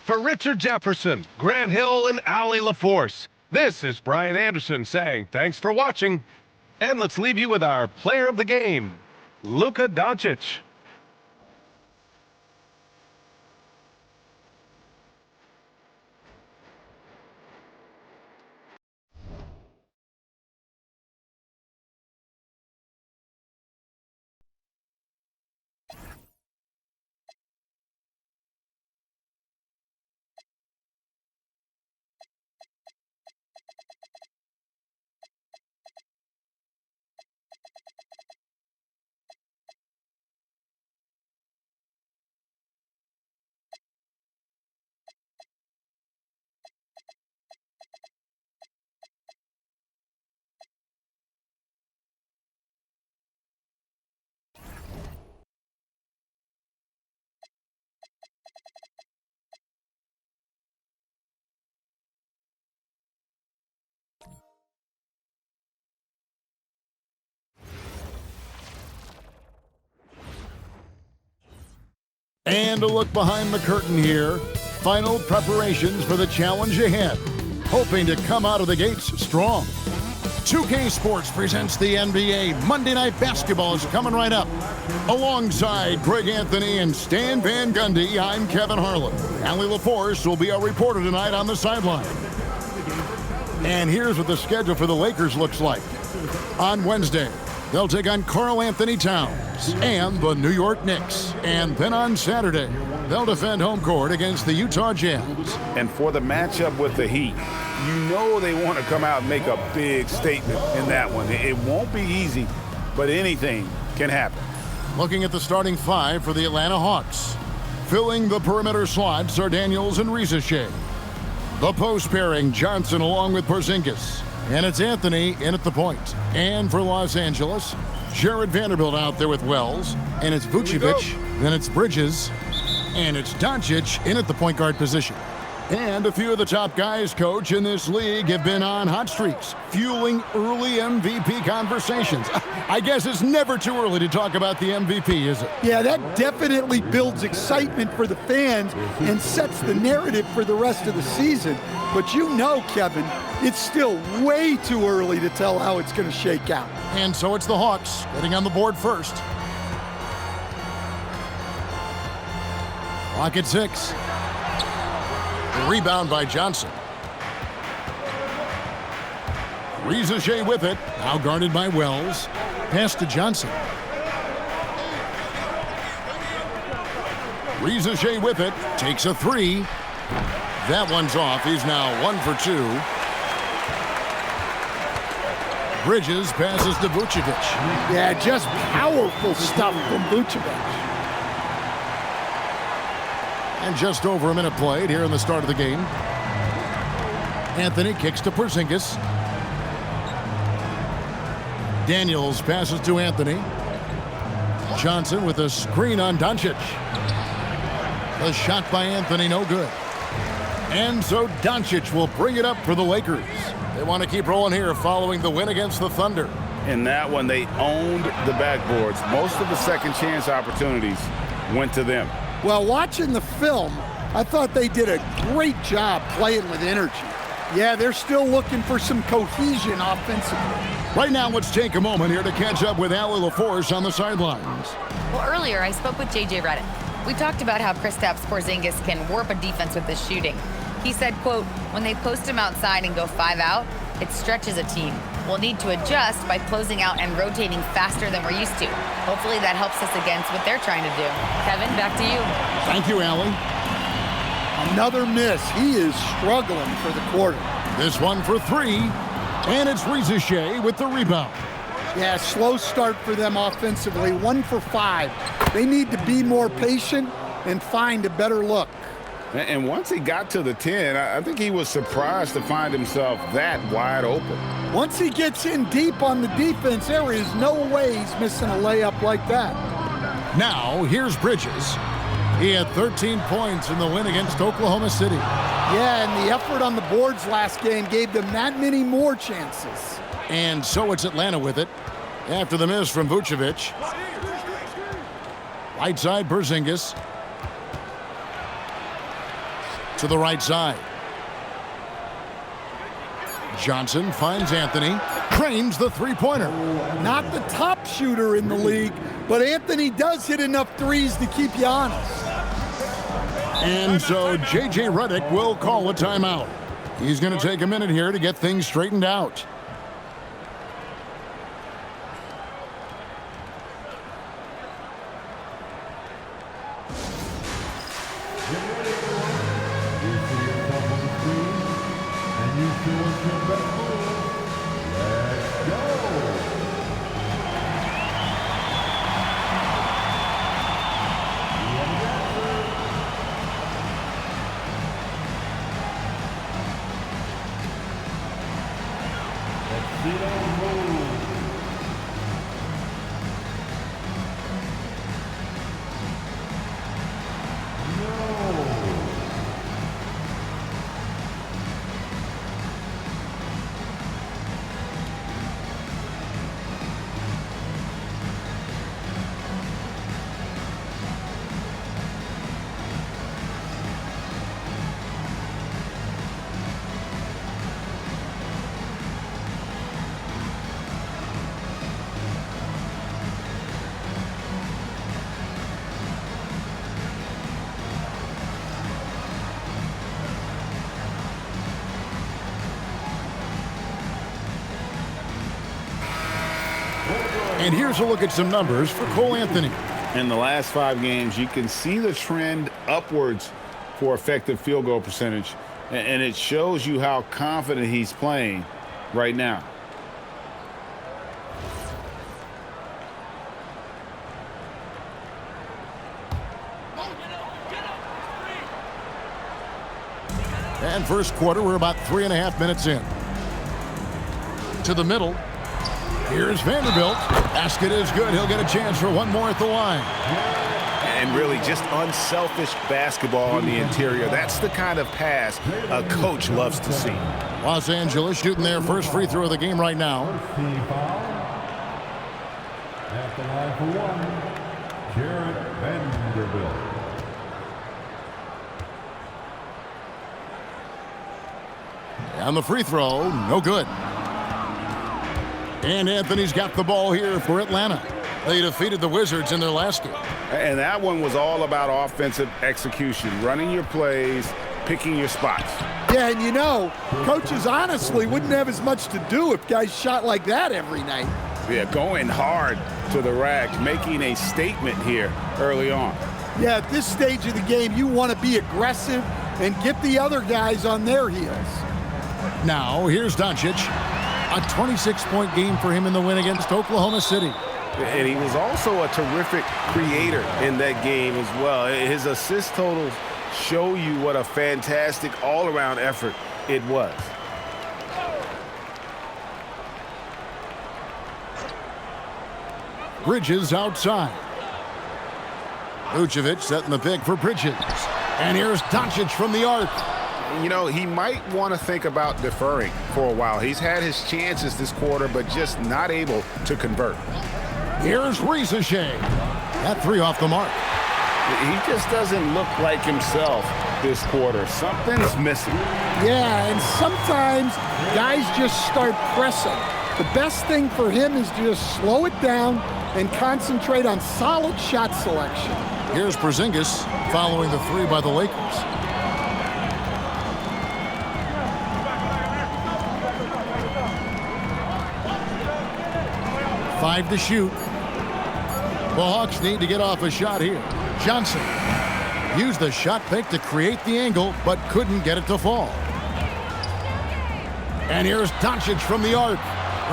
For Richard Jefferson, Grant Hill, and Allie LaForce, this is Brian Anderson saying thanks for watching. And let's leave you with our player of the game, Luka Doncic. And a look behind the curtain here. Final preparations for the challenge ahead. Hoping to come out of the gates strong. 2K Sports presents the NBA. Monday Night Basketball is coming right up. Alongside Greg Anthony and Stan Van Gundy, I'm Kevin Harlan. Allie LaForce will be our reporter tonight on the sideline. And here's what the schedule for the Lakers looks like. On Wednesday, they'll take on Karl Anthony Towns and the New York Knicks. And then on Saturday, they'll defend home court against the Utah Jazz. And for the matchup with the Heat, they want to come out and make a big statement in that one. It won't be easy, but anything can happen. Looking at the starting five for the Atlanta Hawks. Filling the perimeter slots are Daniels and Riza-Shea. The post pairing, Johnson along with Porzingis. And it's Anthony in at the point. And for Los Angeles, Jared Vanderbilt out there with Wells. And it's Vucevic. Then it's Bridges. And it's Doncic in at the point guard position. And a few of the top guys, Coach, in this league have been on hot streaks, fueling early MVP conversations. I guess it's never too early to talk about the MVP, is it? Yeah, that definitely builds excitement for the fans and sets the narrative for the rest of the season. But Kevin, it's still way too early to tell how it's going to shake out. And so it's the Hawks getting on the board first. Clock at 6. Rebound by Johnson. Riza-Shea with it. Now guarded by Wells. Pass to Johnson. Riza-Shea with it. Takes a three. That one's off. He's now 1 for 2. Bridges passes to Vucevic. Yeah, just powerful stuff from Vucevic. And just over a minute played here in the start of the game. Anthony kicks to Porzingis. Daniels passes to Anthony. Johnson with a screen on Doncic. The shot by Anthony, no good. And so Doncic will bring it up for the Lakers. They want to keep rolling here following the win against the Thunder. In that one, they owned the backboards. Most of the second chance opportunities went to them. Well, watching the film, I thought they did a great job playing with energy. Yeah, they're still looking for some cohesion offensively. Right now, let's take a moment here to catch up with Allie LaForce on the sidelines. Well, earlier I spoke with J.J. Redick. We talked about how Kristaps Porzingis can warp a defense with his shooting. He said, quote, when they post him outside and go 5 out, it stretches a team. We'll need to adjust by closing out and rotating faster than we're used to. Hopefully that helps us against what they're trying to do. Kevin, back to you. Thank you, Allie. Another miss. He is struggling for the quarter. This one for 3. And it's Riza-Shea with the rebound. Yeah, slow start for them offensively, 1 for 5. They need to be more patient and find a better look. And once he got to the 10, I think he was surprised to find himself that wide open. Once he gets in deep on the defense, there is no way he's missing a layup like that. Now, here's Bridges. He had 13 points in the win against Oklahoma City. Yeah, and the effort on the boards last game gave them that many more chances. And so it's Atlanta with it after the miss from Vucevic. Right side, Porzingis. To the right side. Johnson finds Anthony. Cranes the three-pointer. Not the top shooter in the league, but Anthony does hit enough threes to keep you honest. And so J.J. Redick will call a timeout. He's going to take a minute here to get things straightened out. And here's a look at some numbers for Cole Anthony. In the last 5 games, you can see the trend upwards for effective field goal percentage, and it shows you how confident he's playing right now. And first quarter, we're about 3.5 minutes in. To the middle. Here's Vanderbilt. Basket is good. He'll get a chance for one more at the line. And really just unselfish basketball on the interior. That's the kind of pass a coach loves to see. Los Angeles shooting their first free throw of the game right now. At the line for one, Jared Vanderbilt. And the free throw, no good. And Anthony's got the ball here for Atlanta. They defeated the Wizards in their last game. And that one was all about offensive execution, running your plays, picking your spots. Yeah, and you know, coaches honestly wouldn't have as much to do if guys shot like that every night. Yeah, going hard to the rack, making a statement here early on. Yeah, at this stage of the game, you want to be aggressive and get the other guys on their heels. Now, here's Doncic. A 26-point game for him in the win against Oklahoma City. And he was also a terrific creator in that game as well. His assist totals show you what a fantastic all-around effort it was. Bridges outside. Vucevic setting the pick for Bridges. And here's Doncic from the arc. You know, he might want to think about deferring for a while. He's had his chances this quarter, but just not able to convert. Here's Risache. That three off the mark. He just doesn't look like himself this quarter. Something's missing. Yeah, and sometimes guys just start pressing. The best thing for him is to just slow it down and concentrate on solid shot selection. Here's Porzingis following the three by the Lakers. Five to shoot. The Hawks need to get off a shot here. Johnson used the shot fake to create the angle, but couldn't get it to fall. And here's Doncic from the arc.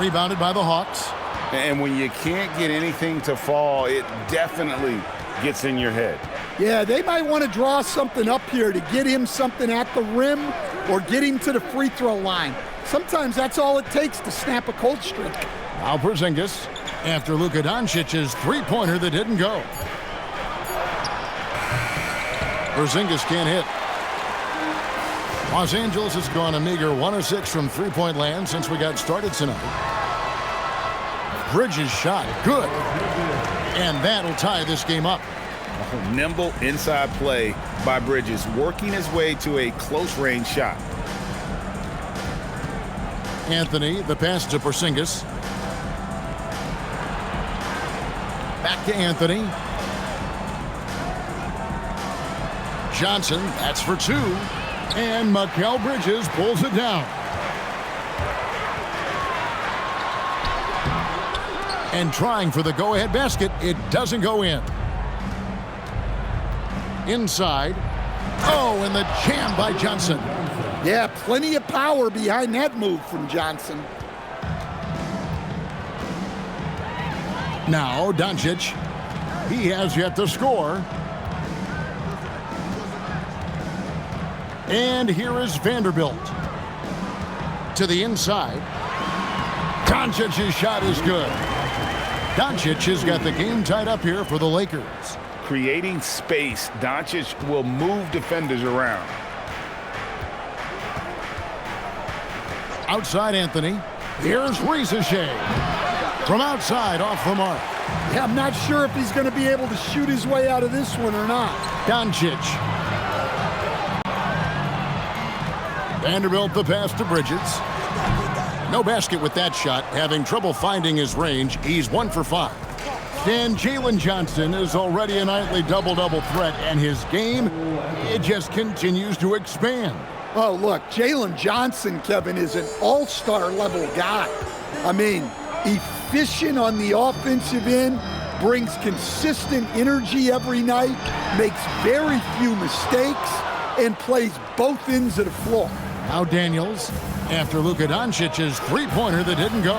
Rebounded by the Hawks. And when you can't get anything to fall, it definitely gets in your head. Yeah, they might want to draw something up here to get him something at the rim or get him to the free throw line. Sometimes that's all it takes to snap a cold streak. Now Porzingis after Luka Doncic's three-pointer that didn't go. Porzingis can't hit. Los Angeles has gone a meager 1 of 6 from three-point land since we got started tonight. Bridges shot, good. And that'll tie this game up. Nimble inside play by Bridges, working his way to a close-range shot. Anthony, the pass to Porzingis. Back to Anthony. Johnson, that's for 2. And Mikal Bridges pulls it down. And trying for the go-ahead basket, it doesn't go in. Inside. Oh, and the jam by Johnson. Yeah, plenty of power behind that move from Johnson. Now Doncic. He has yet to score. And here is Vanderbilt. To the inside. Doncic's shot is good. Doncic has got the game tied up here for the Lakers. Creating space, Doncic will move defenders around. Outside Anthony. Here's Rizachet. From outside, off the mark. Yeah, I'm not sure if he's going to be able to shoot his way out of this one or not. Doncic. Vanderbilt the pass to Bridges. No basket with that shot, having trouble finding his range. He's 1 for 5. And Jalen Johnson is already a nightly double-double threat, and his game, it just continues to expand. Oh, look, Jalen Johnson, Kevin, is an all-star level guy. I mean, efficient on the offensive end, brings consistent energy every night, makes very few mistakes, and plays both ends of the floor. Now Daniels, after Luka Doncic's three-pointer that didn't go.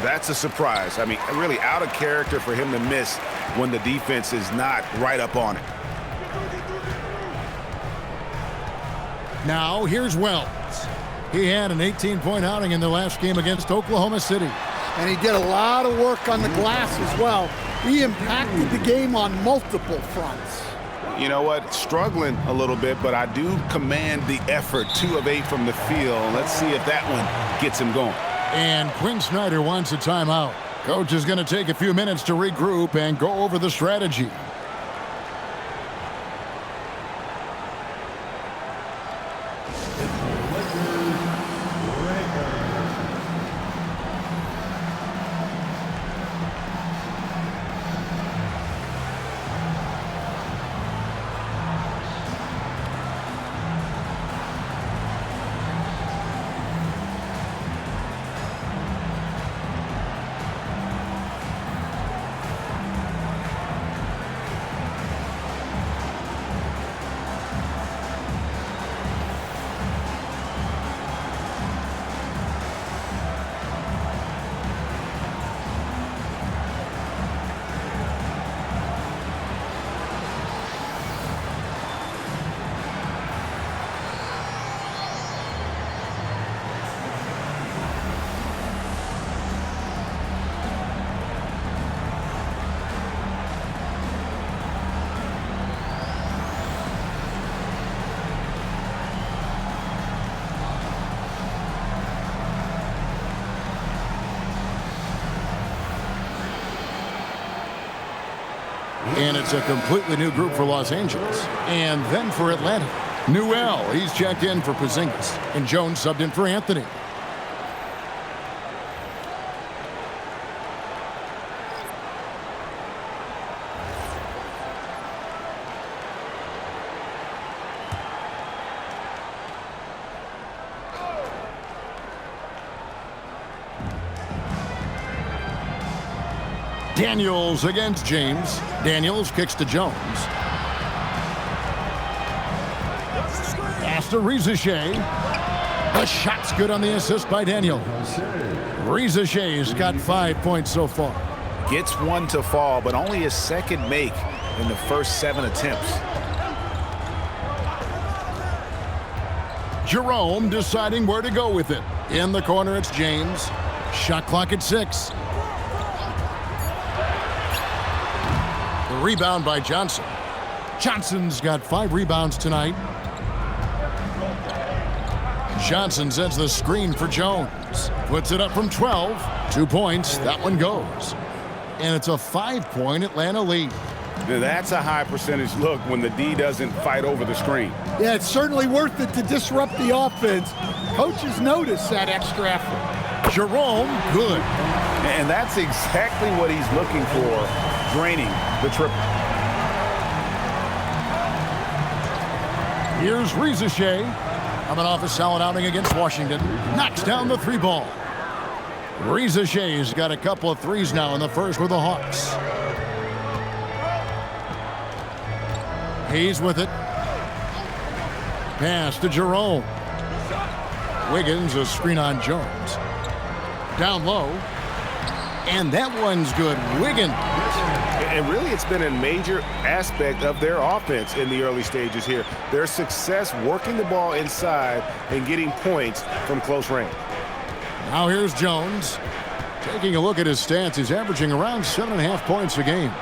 That's a surprise. I mean, really out of character for him to miss when the defense is not right up on it. Now here's Wells. He had an 18-point outing in the last game against Oklahoma City. And he did a lot of work on the glass as well. He impacted the game on multiple fronts. You know what? Struggling a little bit, but I do command the effort. 2 of 8 from the field. Let's see if that one gets him going. And Quinn Snyder wants a timeout. Coach is going to take a few minutes to regroup and go over the strategy. And it's a completely new group for Los Angeles. And then for Atlanta, Newell, he's checked in for Porzingis. And Jones subbed in for Anthony. Daniels against James. Daniels kicks to Jones. Pass to Rizachet. The shot's good on the assist by Daniel. Reza Shea's got 5 points so far. Gets one to fall, but only his second make in the first 7 attempts. Jerome deciding where to go with it. In the corner, it's James. Shot clock at 6. The rebound by Johnson. Johnson's got 5 rebounds tonight. Johnson sets the screen for Jones. Puts it up from 12. 2 points. That one goes. And it's a 5-point Atlanta lead. Now that's a high percentage look when the D doesn't fight over the screen. Yeah, it's certainly worth it to disrupt the offense. Coaches notice that extra effort. Jerome, good. And that's exactly what he's looking for, draining the triple. Here's Reza Shea. Coming off a solid outing against Washington. Knocks down the 3 ball. Reza Shea's got a couple of threes now in the first with the Hawks. He's with it. Pass to Jerome. Wiggins, a screen on Jones. Down low. And that one's good. Wiggins. And really, it's been a major aspect of their offense in the early stages here. Their success working the ball inside and getting points from close range. Now here's Jones. Taking a look at his stats, he's averaging around 7.5 points a game.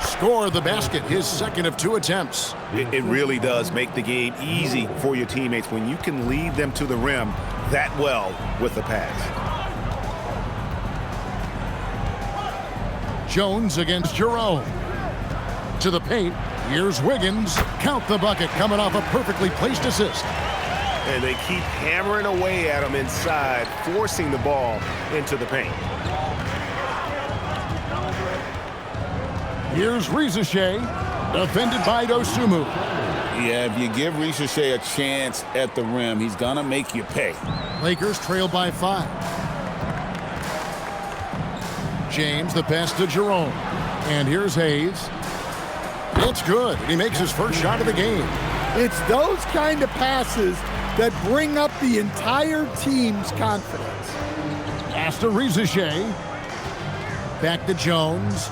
Scored the basket, his second of 2 attempts. It really does make the game easy for your teammates when you can lead them to the rim that well with the pass. Jones against Jerome. To the paint. Here's Wiggins. Count the bucket coming off a perfectly placed assist. And they keep hammering away at him inside, forcing the ball into the paint. Here's Reza Shea. Defended by Dosunmu. Yeah, if you give Reza Shea a chance at the rim, he's going to make you pay. Lakers trail by 5. James, the pass to Jerome. And here's Hayes. It's good. He makes his first shot of the game. It's those kind of passes that bring up the entire team's confidence. Pass to Reza Shea. Back to Jones.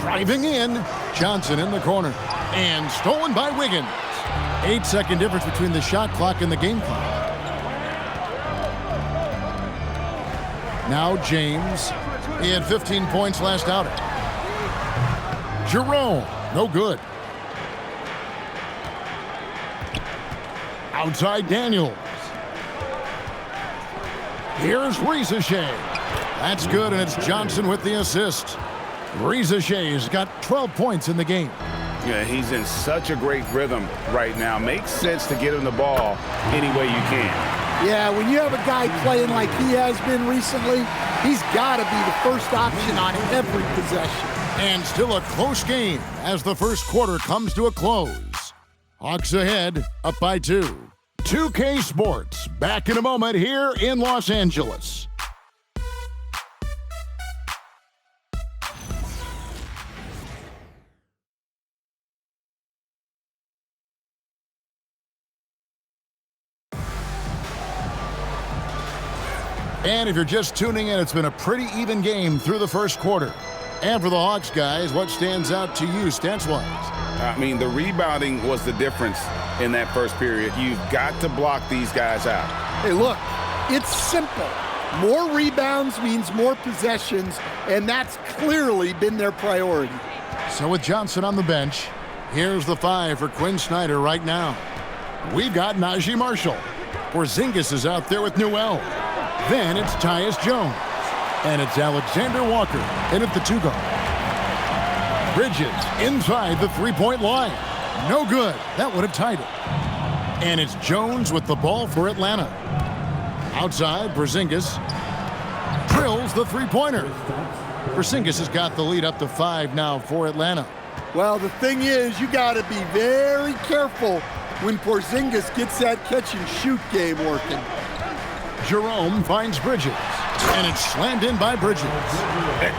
Driving in. Johnson in the corner. And stolen by Wiggins. 8-second difference between the shot clock and the game clock. Now James. He had 15 points last outing. Jerome, no good. Outside Daniels. Here's Reza Shea. That's good, and it's Johnson with the assist. Reza Shea's got 12 points in the game. Yeah, he's in such a great rhythm right now. Makes sense to get him the ball any way you can. Yeah, when you have a guy playing like he has been recently, he's got to be the first option on every possession. And still a close game as the first quarter comes to a close. Hawks ahead, up by 2. 2K Sports, back in a moment here in Los Angeles. And if you're just tuning in, it's been a pretty even game through the first quarter. And for the Hawks guys, what stands out to you stats-wise? I mean, the rebounding was the difference in that first period. You've got to block these guys out. Hey, look, it's simple. More rebounds means more possessions, and that's clearly been their priority. So with Johnson on the bench, here's the 5 for Quinn Snyder right now. We've got Najee Marshall. Porzingis is out there with Newell. Then it's Tyus Jones. And it's Alexander Walker in at the 2-guard. Bridges inside the 3-point line. No good. That would have tied it. And it's Jones with the ball for Atlanta. Outside, Porzingis drills the 3-pointer. Porzingis has got the lead up to 5 now for Atlanta. Well, the thing is, you got to be very careful when Porzingis gets that catch-and-shoot game working. Jerome finds Bridges. And it's slammed in by Bridges.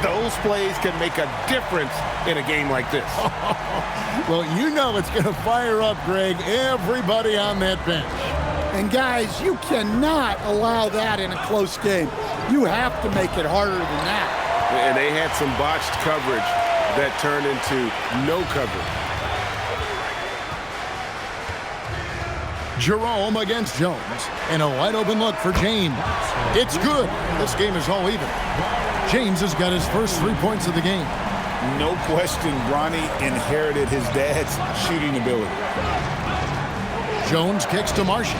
Those plays can make a difference in a game like this. Well, you know it's going to fire up, Greg, everybody on that bench. And guys, you cannot allow that in a close game. You have to make it harder than that. And they had some botched coverage that turned into no coverage. Jerome against Jones. And a wide open look for James. It's good. This game is all even. James has got his first 3 points of the game. No question, Bronny inherited his dad's shooting ability. Jones kicks to Martian.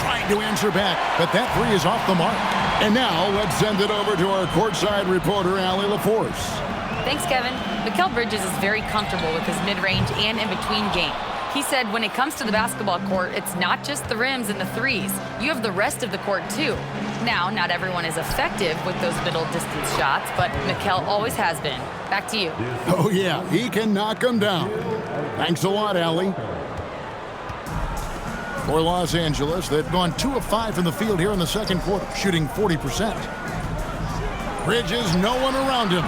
Trying to answer back, but that three is off the mark. And now let's send it over to our courtside reporter, Allie LaForce. Thanks, Kevin. Mikal Bridges is very comfortable with his mid-range and in-between game. He said when it comes to the basketball court, it's not just the rims and the threes. You have the rest of the court, too. Now, not everyone is effective with those middle-distance shots, but Mikal always has been. Back to you. Oh, yeah, he can knock them down. Thanks a lot, Allie. For Los Angeles, they've gone 2 of 5 from the field here in the second quarter, shooting 40%. Bridges, no one around him.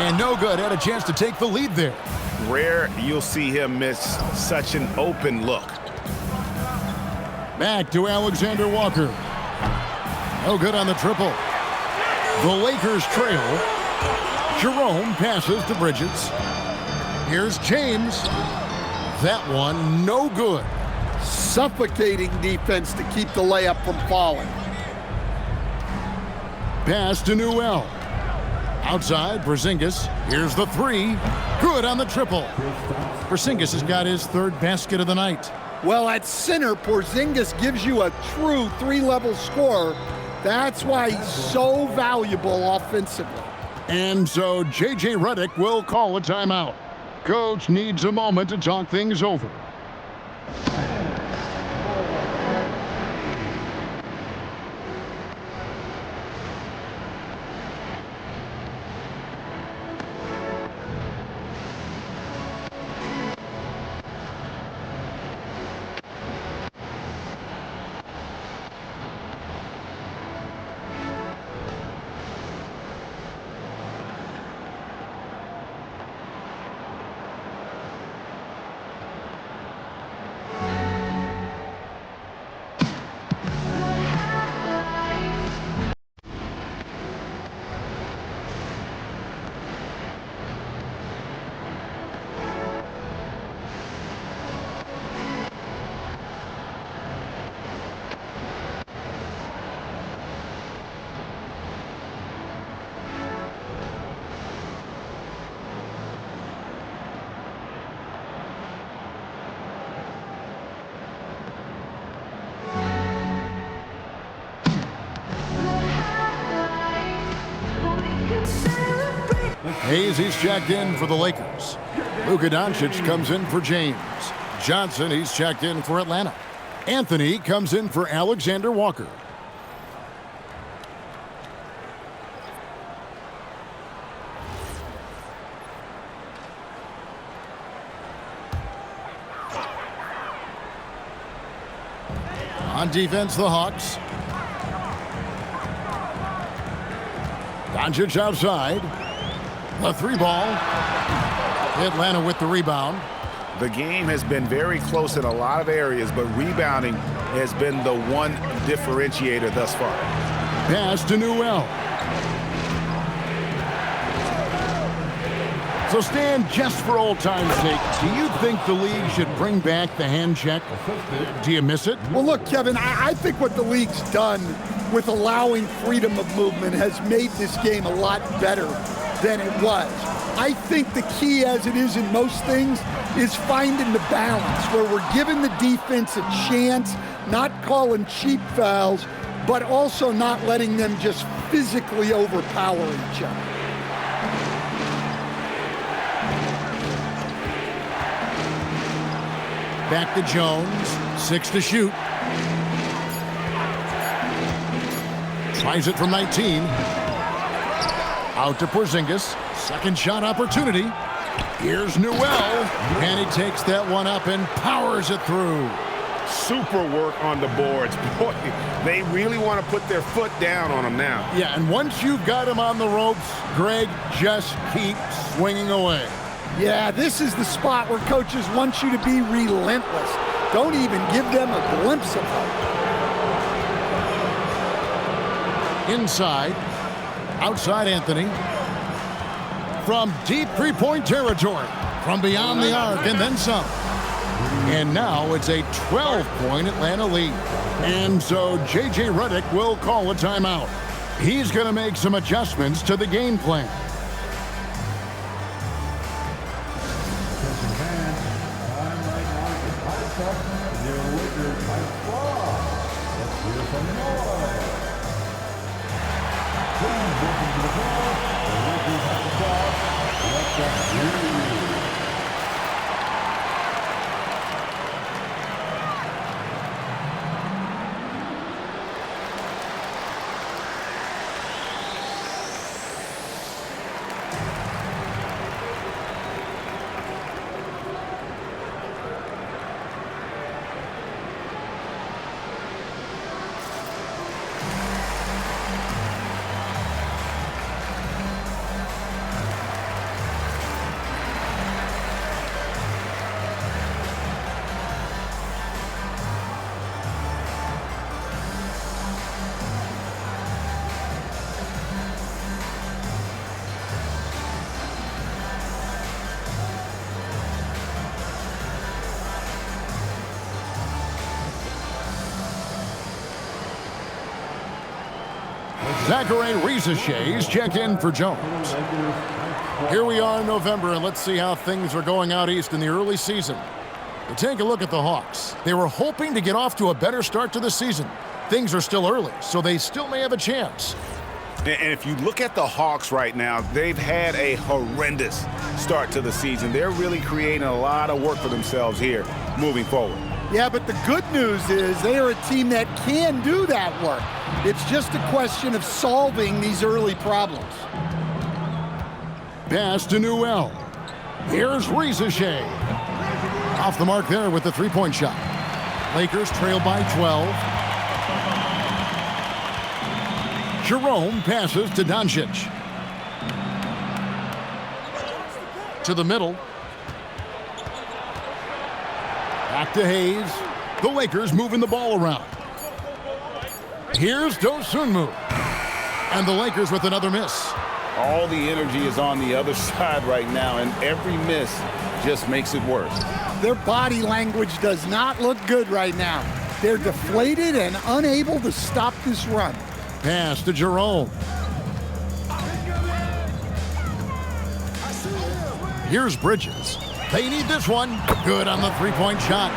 And no good, had a chance to take the lead there. Rare you'll see him miss such an open look. Back to Alexander Walker. No good on the triple. The Lakers trail. Jerome passes to Bridges. Here's James. That one, no good. Suffocating defense to keep the layup from falling. Pass to Newell. Outside, Porzingis. Here's the three. Good on the triple. Porzingis has got his third basket of the night. Well, at center, Porzingis gives you a true three-level scorer. That's why he's so valuable offensively. And so J.J. Redick will call a timeout. Coach needs a moment to talk things over. Hayes, he's checked in for the Lakers. Luka Doncic comes in for James. Johnson, he's checked in for Atlanta. Anthony comes in for Alexander Walker. On defense, the Hawks. Doncic outside. The three ball. Atlanta with the rebound. The game has been very close in a lot of areas, but rebounding has been the one differentiator thus far. Pass to Newell. So, Stan, just for old time's sake, do you think the league should bring back the hand check? Do you miss it? Well, look, Kevin, I think what the league's done with allowing freedom of movement has made this game a lot better than it was. I think the key, as it is in most things, is finding the balance where we're giving the defense a chance, not calling cheap fouls, but also not letting them just physically overpower each other. Back to Jones, 6 to shoot. Tries it from 19. Out to Porzingis. Second shot opportunity. Here's Newell. And he takes that one up and powers it through. super work on the boards. Boy, they really want to put their foot down on them now. Yeah, and once you've got him on the ropes, Greg, just keep swinging away. Yeah, this is the spot where coaches want you to be relentless. Don't even give them a glimpse of hope. Inside, outside Anthony. From deep three-point territory, from beyond the arc, and then some. And now it's a 12-point Atlanta lead. And so J.J. Redick will call a timeout. He's going to make some adjustments to the game plan. Zachary Rizachet's check in for Jones. Here we are in November, and let's see how things are going out east in the early season. But take a look at the Hawks. They were hoping to get off to a better start to the season. Things are still early, so they still may have a chance. And if you look at the Hawks right now, they've had a horrendous start to the season. They're really creating a lot of work for themselves here moving forward. Yeah, but the good news is they are a team that can do that work. It's just a question of solving these early problems. Pass to Newell. Here's Rizachet. Off the mark there with the three-point shot. Lakers trail by 12. Jerome passes to Doncic. To the middle. Back to Hayes. The Lakers moving the ball around. Here's Dosunmu. And the Lakers with another miss. All the energy is on the other side right now, and every miss just makes it worse. Their body language does not look good right now. They're deflated and unable to stop this run. Pass to Jerome. Here's Bridges. They need this one. Good on the three-point shot.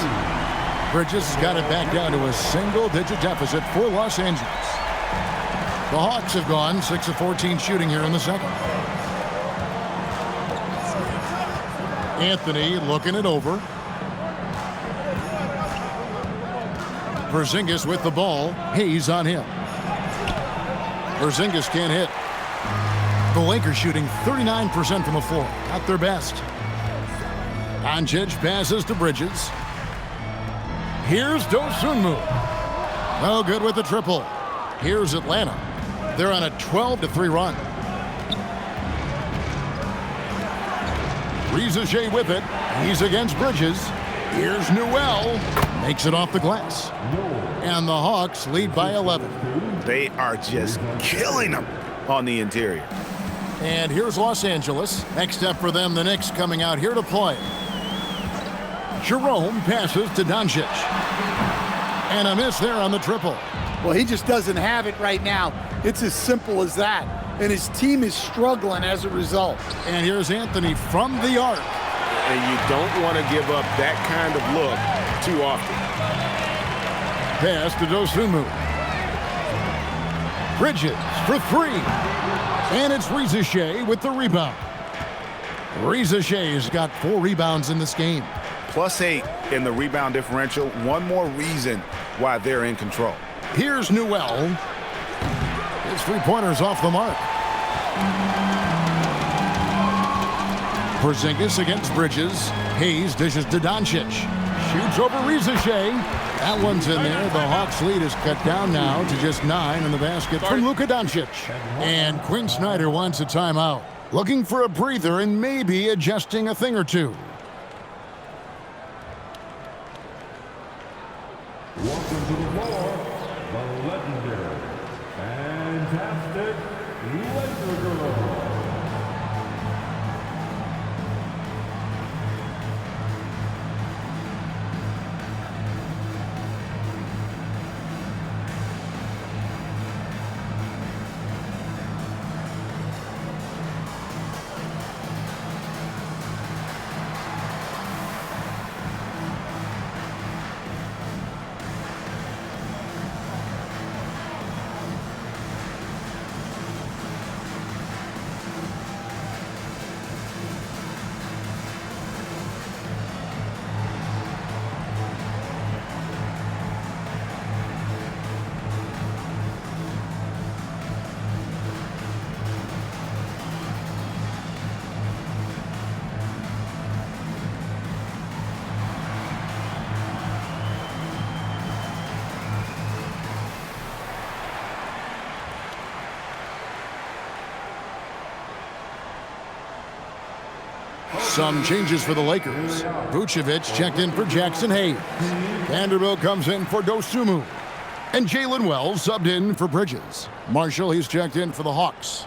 Bridges has got it back down to a single-digit deficit for Los Angeles. The Hawks have gone 6 of 14 shooting here in the second. Anthony looking it over. Porzingis with the ball. Hayes on him. Porzingis can't hit. The Lakers shooting 39% from the floor. Not their best. Doncic passes to Bridges. Here's Dosunmu. No good with the triple. Here's Atlanta. They're on a 12-3 run. Rizachet with it. He's against Bridges. Here's Newell. Makes it off the glass. And the Hawks lead by 11. They are just killing them on the interior. And here's Los Angeles. Next up for them, the Knicks coming out here to play. Jerome passes to Doncic. And a miss there on the triple. Well, he just doesn't have it right now. It's as simple as that. And his team is struggling as a result. And here's Anthony from the arc. And you don't want to give up that kind of look too often. Pass to Dosunmu. Bridges for three. And it's Rizachet with the rebound. Rizachet's got 4 rebounds in this game. +8 in the rebound differential. One more reason why they're in control. Here's Newell. His three-pointer's off the mark. Porzingis against Bridges. Hayes dishes to Doncic. Shoots over Rizachet. That one's in there. The Hawks lead is cut down now to just 9 in the basket from Luka Doncic. And Quinn Snyder wants a timeout. Looking for a breather and maybe adjusting a thing or two. Welcome to the floor, the legendary, fantastic Laker Girl. Some changes for the Lakers. Vucevic checked in for Jackson Hayes. Vanderbilt comes in for Dosunmu. And Jalen Wells subbed in for Bridges. Marshall, he's checked in for the Hawks.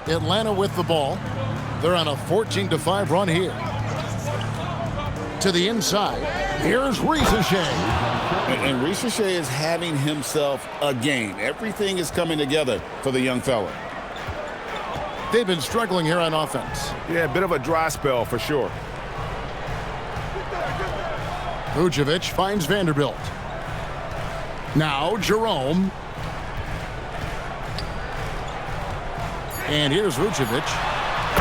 Atlanta with the ball. They're on a 14-5 run here. To the inside. Here's Rizachet. And Rizachet is having himself a game. Everything is coming together for the young fella. They've been struggling here on offense. Yeah, a bit of a dry spell for sure. Vucevic finds Vanderbilt. Now Jerome. And here's Vucevic.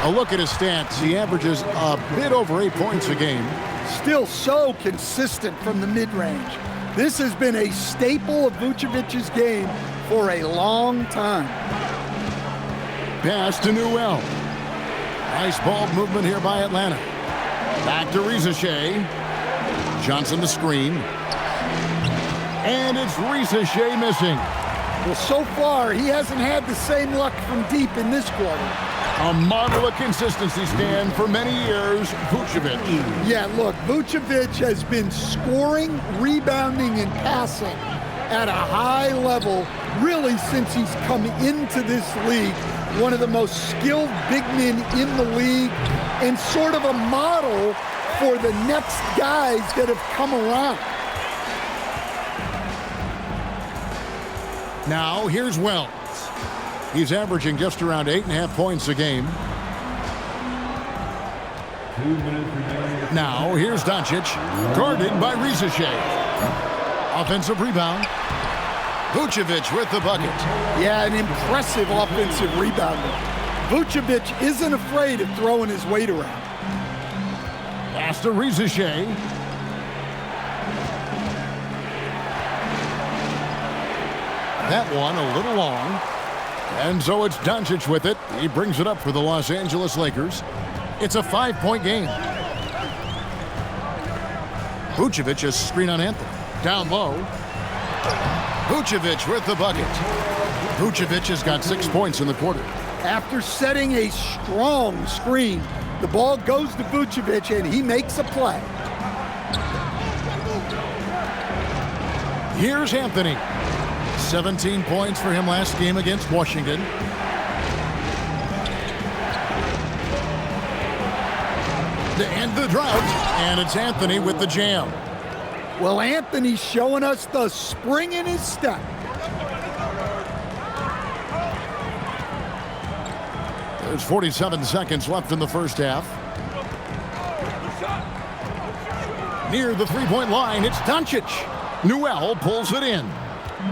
A look at his stats. He averages a bit over 8 points a game. Still so consistent from the mid-range. This has been a staple of Vucevic's game for a long time. Pass to Newell. Nice ball movement here by Atlanta. Back to Rizachet. Johnson the screen. And it's Rizachet missing. Well, so far, he hasn't had the same luck from deep in this quarter. A model of consistency, Stan, for many years, Vucevic. Yeah, look, Vucevic has been scoring, rebounding, and passing at a high level really since he's come into this league. One of the most skilled big men in the league and sort of a model for the next guys that have come around. Now, here's Wells. He's averaging just around 8.5 points a game. 2 minutes remaining. Now, here's Doncic, guarded by Rizachet. Offensive rebound. Vucevic with the bucket. Yeah, an impressive offensive rebounder. Vucevic isn't afraid of throwing his weight around. Pass to Rizachet. That one a little long. And so it's Doncic with it. He brings it up for the Los Angeles Lakers. It's a 5-point game. Vucevic a screen on Anthony. Down low. Vucevic with the bucket. Vucevic has got 6 points in the quarter. After setting a strong screen, the ball goes to Vucevic and he makes a play. Here's Anthony. 17 points for him last game against Washington. To end the drought, and it's Anthony with the jam. Well, Anthony's showing us the spring in his step. There's 47 seconds left in the first half. Near the three-point line, it's Doncic. Newell pulls it in.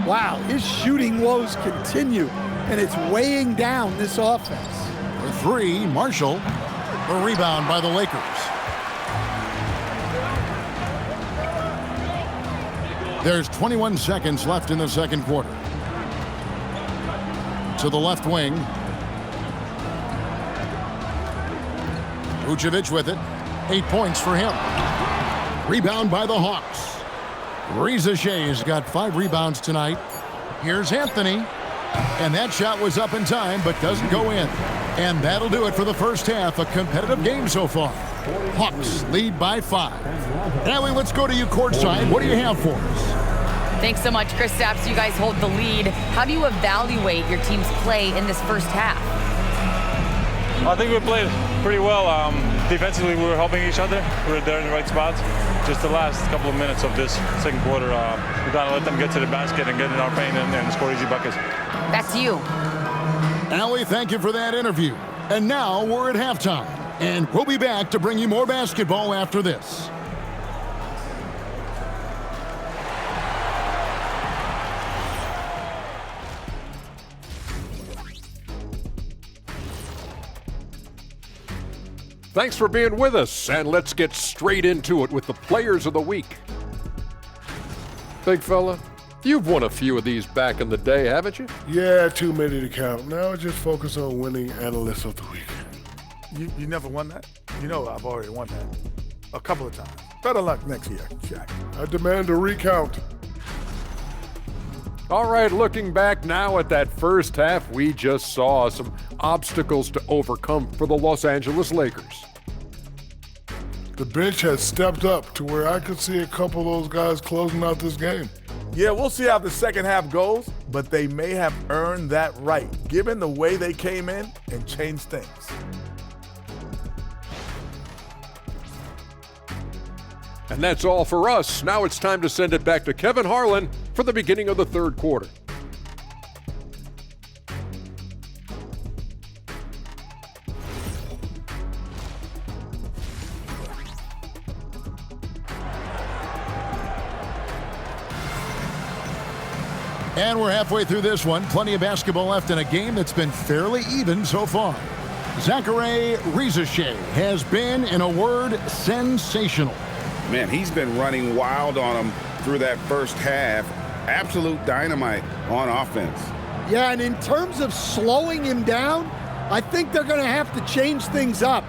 Wow, his shooting woes continue, and it's weighing down this offense. For three, Marshall. A rebound by the Lakers. There's 21 seconds left in the second quarter. To the left wing. Vucevic with it. 8 points for him. Rebound by the Hawks. Reza Shea's got 5 rebounds tonight. Here's Anthony. And that shot was up in time, but doesn't go in. And that'll do it for the first half. A competitive game so far. Hawks lead by 5. Allie, let's go to you courtside. What do you have for us? Thanks so much, Chris Stapps. You guys hold the lead. How do you evaluate your team's play in this first half? I think we played pretty well. Defensively, we were helping each other. We were there in the right spots. Just the last couple of minutes of this second quarter, we got to let them get to the basket and get in our paint and score easy buckets. Back to you. Allie, thank you for that interview. And now we're at halftime. And we'll be back to bring you more basketball after this. Thanks for being with us, and let's get straight into it with the Players of the Week. Big fella, you've won a few of these back in the day, haven't you? Yeah, too many to count. Now I just focus on winning Analyst of the Week. You never won that? You know I've already won that a couple of times. Better luck next year, Jack. I demand a recount. All right, looking back now at that first half, we just saw some obstacles to overcome for the Los Angeles Lakers. The bench has stepped up to where I could see a couple of those guys closing out this game. Yeah, we'll see how the second half goes, but they may have earned that right, given the way they came in and changed things. And that's all for us. Now it's time to send it back to Kevin Harlan for the beginning of the third quarter. And we're halfway through this one. Plenty of basketball left in a game that's been fairly even so far. Zachary Rizashay has been, in a word, sensational. Man, he's been running wild on him through that first half. Absolute dynamite on offense. Yeah, and in terms of slowing him down, I think they're going to have to change things up.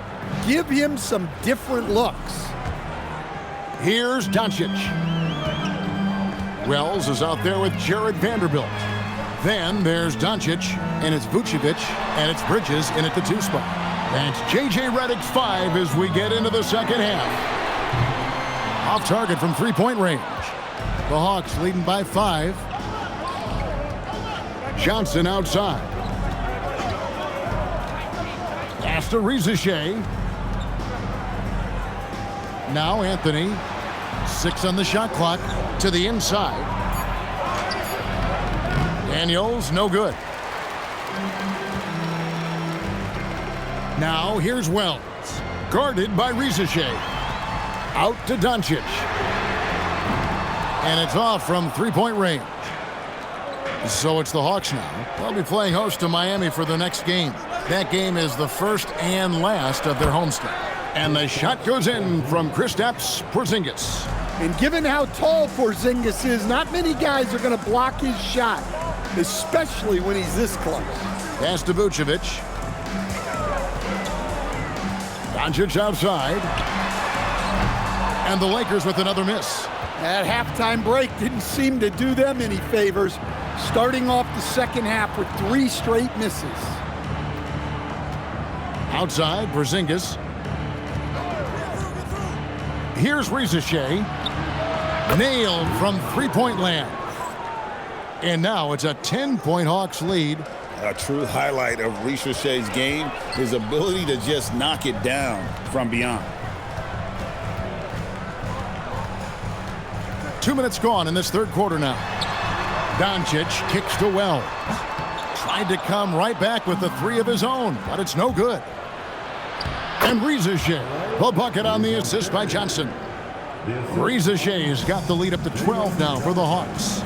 Give him some different looks. Here's Doncic. Wells is out there with Jared Vanderbilt. Then there's Doncic, and it's Vucevic, and it's Bridges in at the 2 spot. That's J.J. Redick's 5 as we get into the second half. Off target from 3-point range. The Hawks leading by 5. Johnson outside. Pass to Rizashay. Now Anthony. 6 on the shot clock to the inside. Daniels, no good. Now here's Wells. Guarded by Rizashay. Out to Doncic. And it's off from 3-point range. So it's the Hawks now. They'll be playing host to Miami for the next game. That game is the first and last of their homestand. And the shot goes in from Kristaps Porzingis. And given how tall Porzingis is, not many guys are going to block his shot, especially when he's this close. Pass to Vucevic. Doncic outside. And the Lakers with another miss. That halftime break didn't seem to do them any favors, starting off the second half with 3 straight misses. Outside, Porzingis. Here's Rizashay. Nailed from 3-point land. And now it's a 10-point Hawks lead. A true highlight of Rizashay's game, his ability to just knock it down from beyond. 2 minutes gone in this third quarter now. Doncic kicks to Wells. Tried to come right back with the 3 of his own, but it's no good. And Rizashay, the bucket on the assist by Johnson. Rizashay's got the lead up to 12 now for the Hawks.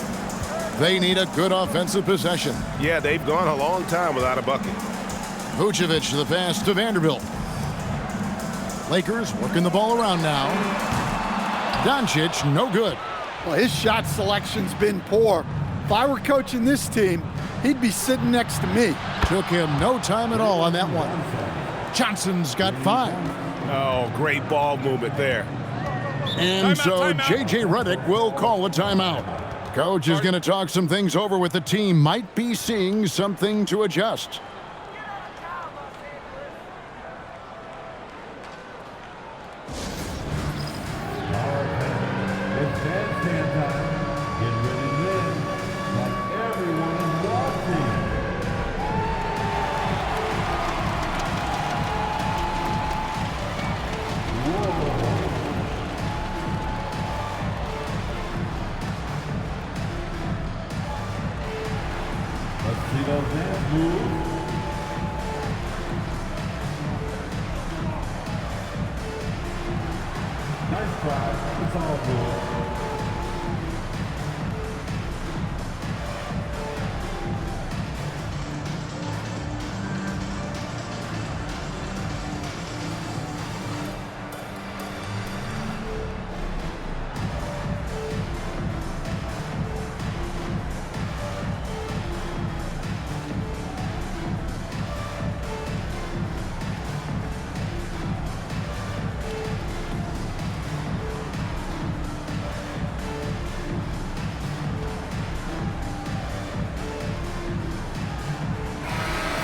They need a good offensive possession. Yeah, they've gone a long time without a bucket. Vucevic the pass to Vanderbilt. Lakers working the ball around now. Doncic, no good. Well, his shot selection's been poor. If I were coaching this team, he'd be sitting next to me. Took him no time at all on that one. Johnson's got 5. Oh, great ball movement there. And so J.J. Redick will call a timeout. Coach is going to talk some things over with the team. Might be seeing something to adjust. Nice try. It's all good.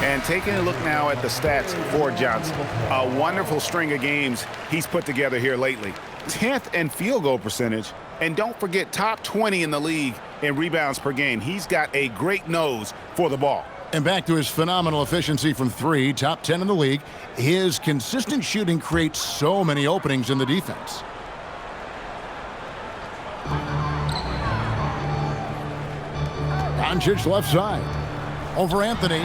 And taking a look now at the stats for Johnson. A wonderful string of games he's put together here lately. 10th in field goal percentage. And don't forget, top 20 in the league in rebounds per game. He's got a great nose for the ball. And back to his phenomenal efficiency from three, top 10 in the league. His consistent shooting creates so many openings in the defense. Doncic left side. Over Anthony.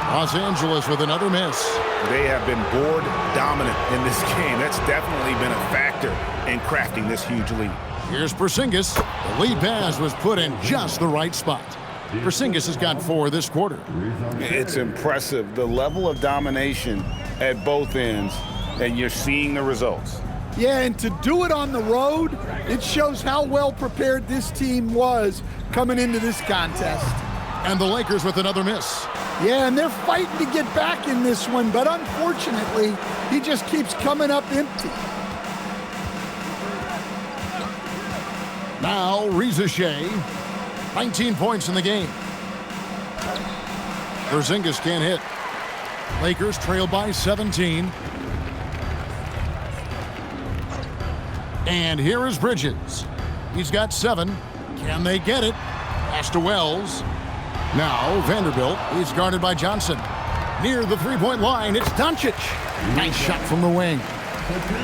Los Angeles with another miss. They have been board dominant in this game. That's definitely been a factor in crafting this huge lead. Here's Porzingis. The lead pass was put in just the right spot. Porzingis has got 4 this quarter. It's impressive, the level of domination at both ends, and you're seeing the results. Yeah, and to do it on the road, it shows how well prepared this team was coming into this contest. And the Lakers with another miss. Yeah, and they're fighting to get back in this one, but unfortunately, he just keeps coming up empty. Now, Reza Shea, 19 points in the game. Porzingis can't hit. Lakers trail by 17. And here is Bridges. He's got 7. Can they get it? Pass to Wells. Now, Vanderbilt is guarded by Johnson. Near the three-point line, it's Doncic. Nice shot from the wing.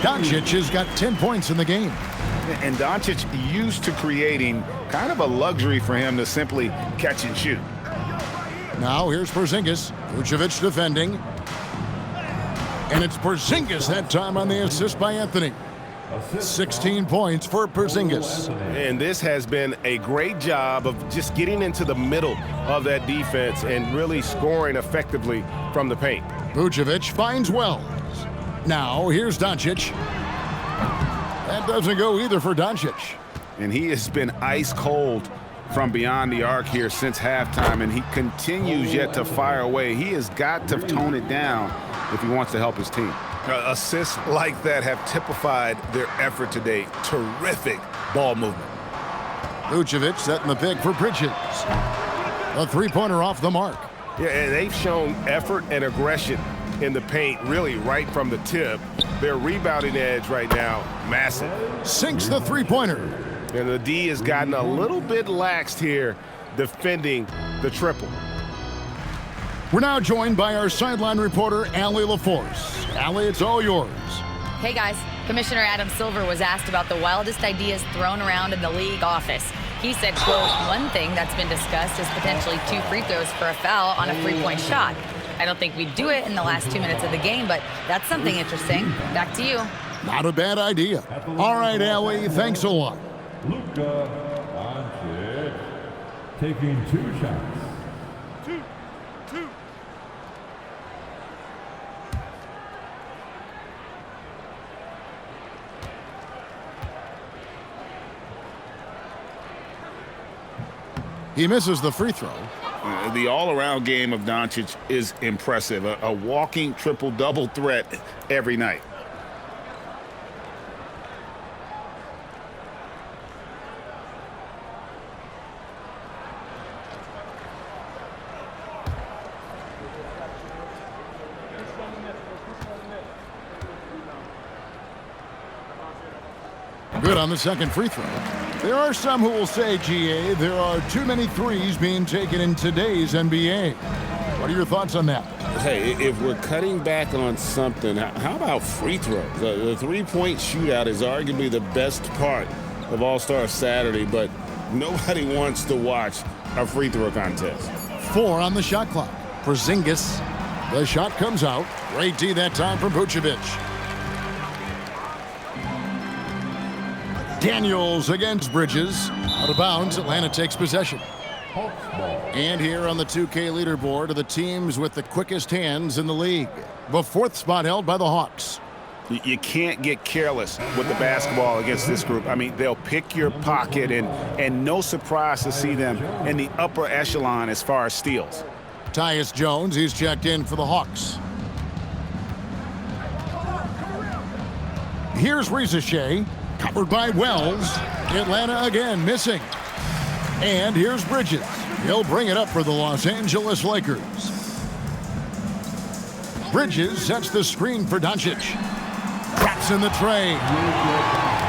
Doncic has got 10 points in the game. And Doncic used to creating kind of a luxury for him to simply catch and shoot. Now, here's Porzingis. Vucevic defending. And it's Porzingis that time on the assist by Anthony. 16 points for Porzingis. And this has been a great job of just getting into the middle of that defense and really scoring effectively from the paint. Vucevic finds Wells. Now, here's Doncic. That doesn't go either for Doncic. And he has been ice cold from beyond the arc here since halftime, and he continues yet to fire away. He has got to tone it down if he wants to help his team. Assists like that have typified their effort today. Terrific ball movement. Vucevic setting the pick for Bridges. A three-pointer off the mark. Yeah, and they've shown effort and aggression in the paint really right from the tip. Their rebounding edge right now, massive. Sinks the three-pointer. And the D has gotten a little bit laxed here defending the triple. We're now joined by our sideline reporter, Allie LaForce. Allie, it's all yours. Hey guys, Commissioner Adam Silver was asked about the wildest ideas thrown around in the league office. He said, quote, one thing that's been discussed is potentially 2 free throws for a foul on a 3-point shot. I don't think we'd do it in the last 2 minutes of the game, but that's something interesting. Back to you. Not a bad idea. All right, Allie, thanks a lot. Luka Doncic taking 2 shots. Two. He misses the free throw. The all-around game of Doncic is impressive. A walking triple-double threat every night. Good on the second free throw. There are some who will say, GA, there are too many threes being taken in today's NBA. What are your thoughts on that? Hey, if we're cutting back on something, how about free throws? The three-point shootout is arguably the best part of All-Star Saturday, but nobody wants to watch a free throw contest. 4 on the shot clock. Porzingis. The shot comes out. Great D that time from Vucevic. Daniels against Bridges. Out of bounds. Atlanta takes possession. And here on the 2K leaderboard are the teams with the quickest hands in the league. The 4th spot held by the Hawks. You can't get careless with the basketball against this group. I mean, they'll pick your pocket, and no surprise to see them in the upper echelon as far as steals. Tyus Jones, he's checked in for the Hawks. Here's Rizachet, covered by Wells. Atlanta again missing. And here's Bridges. He'll bring it up for the Los Angeles Lakers. Bridges sets the screen for Doncic. Traps in the tray.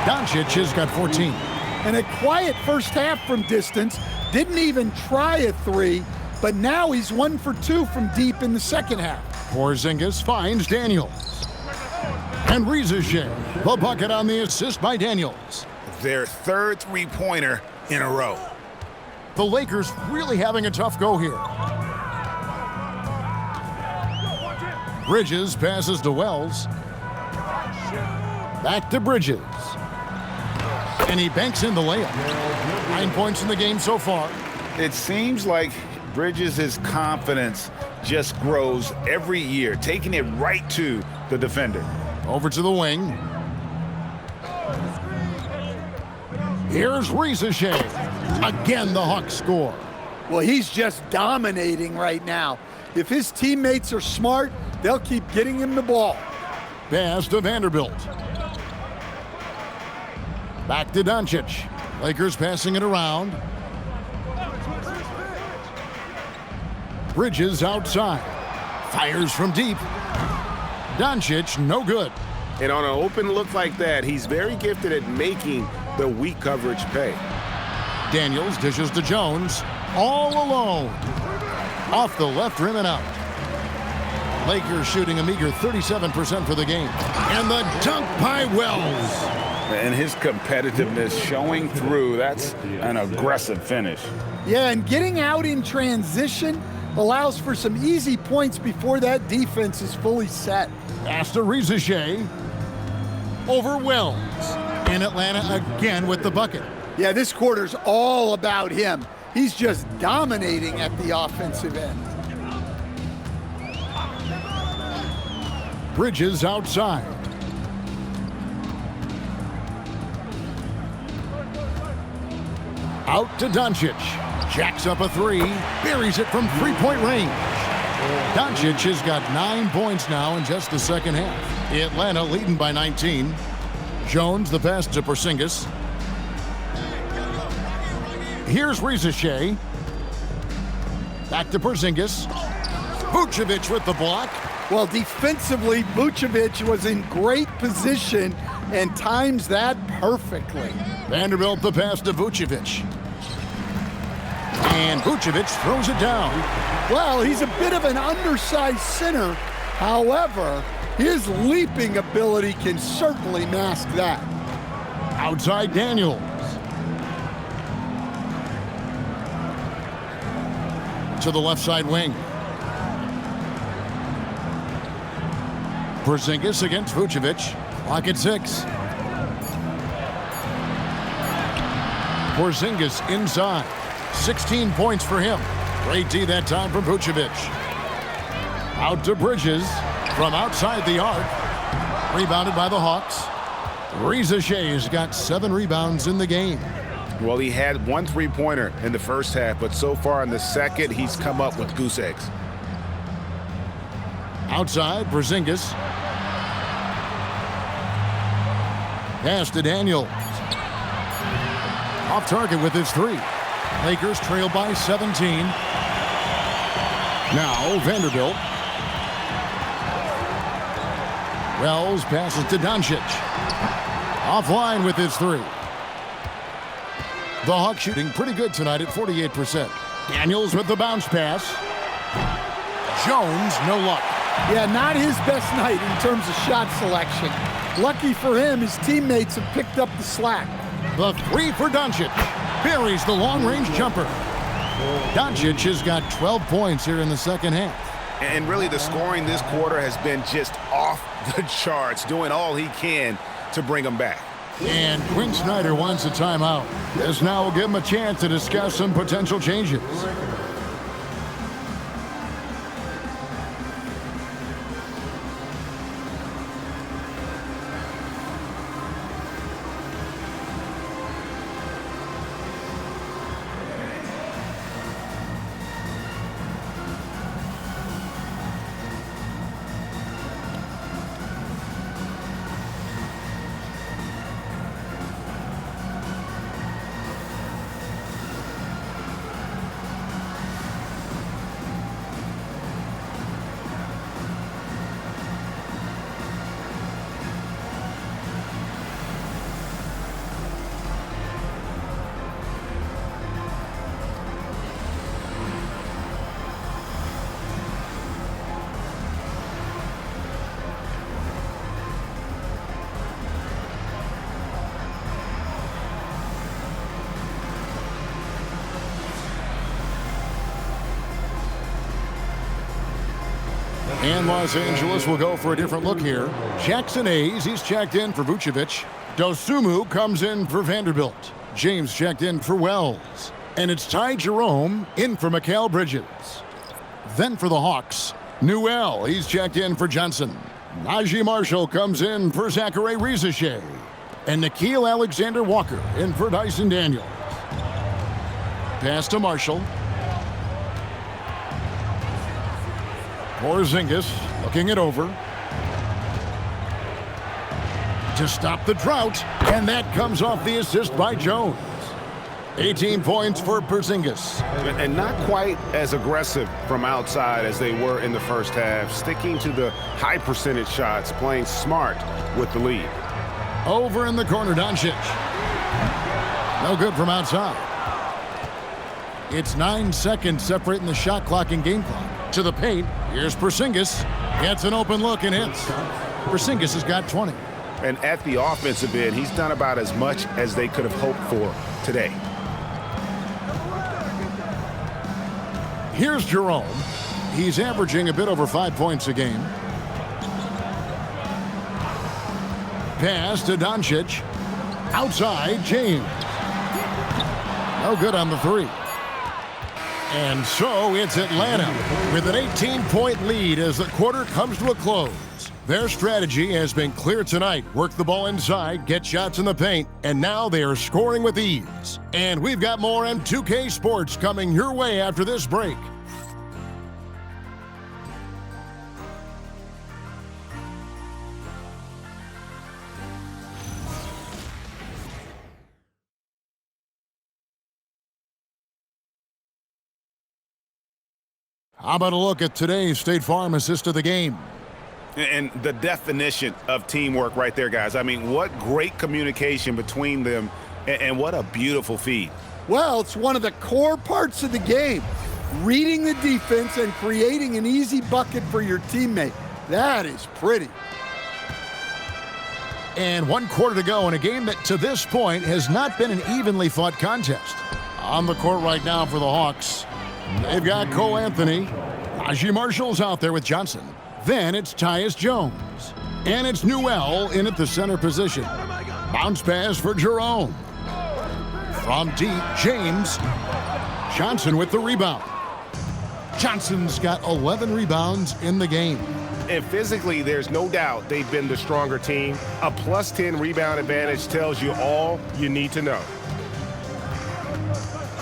Doncic has got 14. And a quiet first half from distance. Didn't even try a three, but now he's 1 for 2 from deep in the second half. Porzingis finds Daniels. And Rizachet, the bucket on the assist by Daniels. Their 3rd three-pointer in a row. The Lakers really having a tough go here. Bridges passes to Wells. Back to Bridges. And he banks in the layup. 9 points in the game so far. It seems like Bridges' confidence just grows every year, taking it right to the defender. Over to the wing. Here's Rizachet. Again, the Hawks score. Well, he's just dominating right now. If his teammates are smart, they'll keep getting him the ball. Pass to Vanderbilt. Back to Doncic. Lakers passing it around. Bridges outside. Fires from deep. Doncic, no good. And on an open look like that, he's very gifted at making the weak coverage pay. Daniels dishes to Jones. All alone. Off the left rim and out. Lakers shooting a meager 37% for the game. And the dunk by Wells. And his competitiveness showing through. That's an aggressive finish. Yeah, and getting out in transition allows for some easy points before that defense is fully set. Pass to Rizachet. Over Wells. In Atlanta again with the bucket. Yeah, this quarter's all about him. He's just dominating at the offensive end. Bridges outside. Out to Doncic. Jacks up a three. Buries it from three-point range. Doncic has got 9 points now in just the second half. Atlanta leading by 19. Jones the pass to Porzingis. Here's Rizachet. Back to Porzingis. Vucevic with the block. Well, defensively, Vucevic was in great position and times that perfectly. Vanderbilt the pass to Vucevic. And Vucevic throws it down. Well, he's a bit of an undersized center. However, his leaping ability can certainly mask that. Outside Daniels. To the left side wing. Porzingis against Vucevic. Clock at 6. Porzingis inside. 16 points for him. Great D that time from Vucevic. Out to Bridges from outside the arc. Rebounded by the Hawks. Rizachet's got 7 rebounds in the game. Well, he had 1 three-pointer in the first half, but so far in the second, he's come up with goose eggs. Outside, Porzingis. Pass to Daniels. Off target with his 3. Lakers trail by 17. Now Vanderbilt. Wells passes to Doncic. Offline with his three. The Hawks shooting pretty good tonight at 48%. Daniels with the bounce pass. Jones, no luck. Yeah, not his best night in terms of shot selection. Lucky for him, his teammates have picked up the slack. The three for Doncic. Buries the long-range jumper. Doncic has got 12 points here in the second half. And really the scoring this quarter has been just off the charts, doing all he can to bring them back. And Quinn Snyder wants a timeout. This now will give him a chance to discuss some potential changes. And Los Angeles will go for a different look here. Jackson Hayes, he's checked in for Vucevic. Dosumu comes in for Vanderbilt. James checked in for Wells. And it's Ty Jerome in for Mikal Bridges. Then for the Hawks, Newell, he's checked in for Johnson. Najee Marshall comes in for Zachary Rizachet. And Nickeil Alexander-Walker in for Dyson Daniels. Pass to Marshall. Porzingis looking it over to stop the drought, and that comes off the assist by Jones. 18 points for Porzingis. And not quite as aggressive from outside as they were in the first half, sticking to the high percentage shots, playing smart with the lead. Over in the corner, Doncic. No good from outside. It's 9 seconds separating the shot clock and game clock. To the paint, here's Porzingis. Gets an open look and hits. Porzingis has got 20. And at the offensive end, he's done about as much as they could have hoped for today. Here's Jerome. He's averaging a bit over 5 points a game. Pass to Doncic. Outside, James. No good on the three. And so it's Atlanta with an 18-point lead as the quarter comes to a close. Their strategy has been clear tonight. Work the ball inside, get shots in the paint, and now they are scoring with ease. And we've got more M2K Sports coming your way after this break. How about a look at today's State Farm assist of the game? And the definition of teamwork right there, guys. I mean, what great communication between them, and what a beautiful feed. Well, it's one of the core parts of the game. Reading the defense and creating an easy bucket for your teammate. That is pretty. And 1 quarter to go in a game that to this point has not been an evenly fought contest. On the court right now for the Hawks, they've got Cole Anthony. Najee Marshall's out there with Johnson. Then it's Tyus Jones. And it's Newell in at the center position. Bounce pass for Jerome. From deep, James. Johnson with the rebound. Johnson's got 11 rebounds in the game. And physically, there's no doubt they've been the stronger team. A plus 10 rebound advantage tells you all you need to know.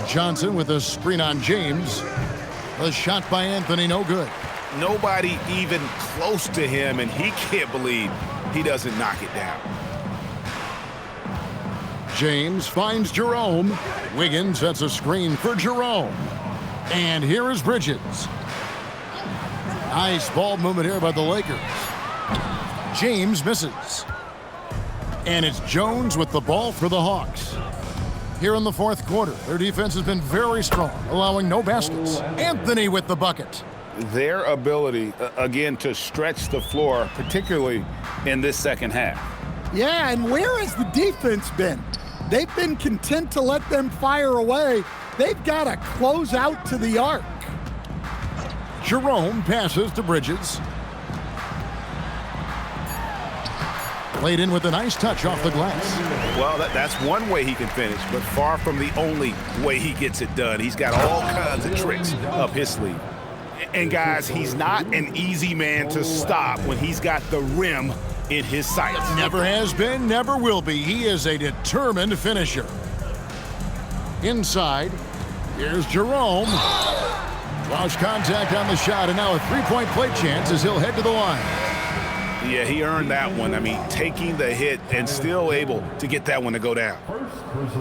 Johnson with a screen on James. The shot by Anthony, no good. Nobody even close to him, and he can't believe he doesn't knock it down. James finds Jerome. Wiggins sets a screen for Jerome. And here is Bridges. Nice ball movement here by the Lakers. James misses. And it's Jones with the ball for the Hawks. Here in the fourth quarter, their defense has been very strong, allowing no baskets. Anthony with the bucket. Their ability, again, to stretch the floor, particularly in this second half. Yeah, and where has the defense been? They've been content to let them fire away. They've got to close out to the arc. Jerome passes to Bridges. Played in with a nice touch off the glass. Well, that's one way he can finish, but far from the only way he gets it done. He's got all kinds of tricks up his sleeve. And guys, he's not an easy man to stop when he's got the rim in his sights. Never has been, never will be. He is a determined finisher. Inside, here's Jerome. Lost contact on the shot, and now a three-point play chance as he'll head to the line. Yeah, he earned that one. I mean, taking the hit and still able to get that one to go down.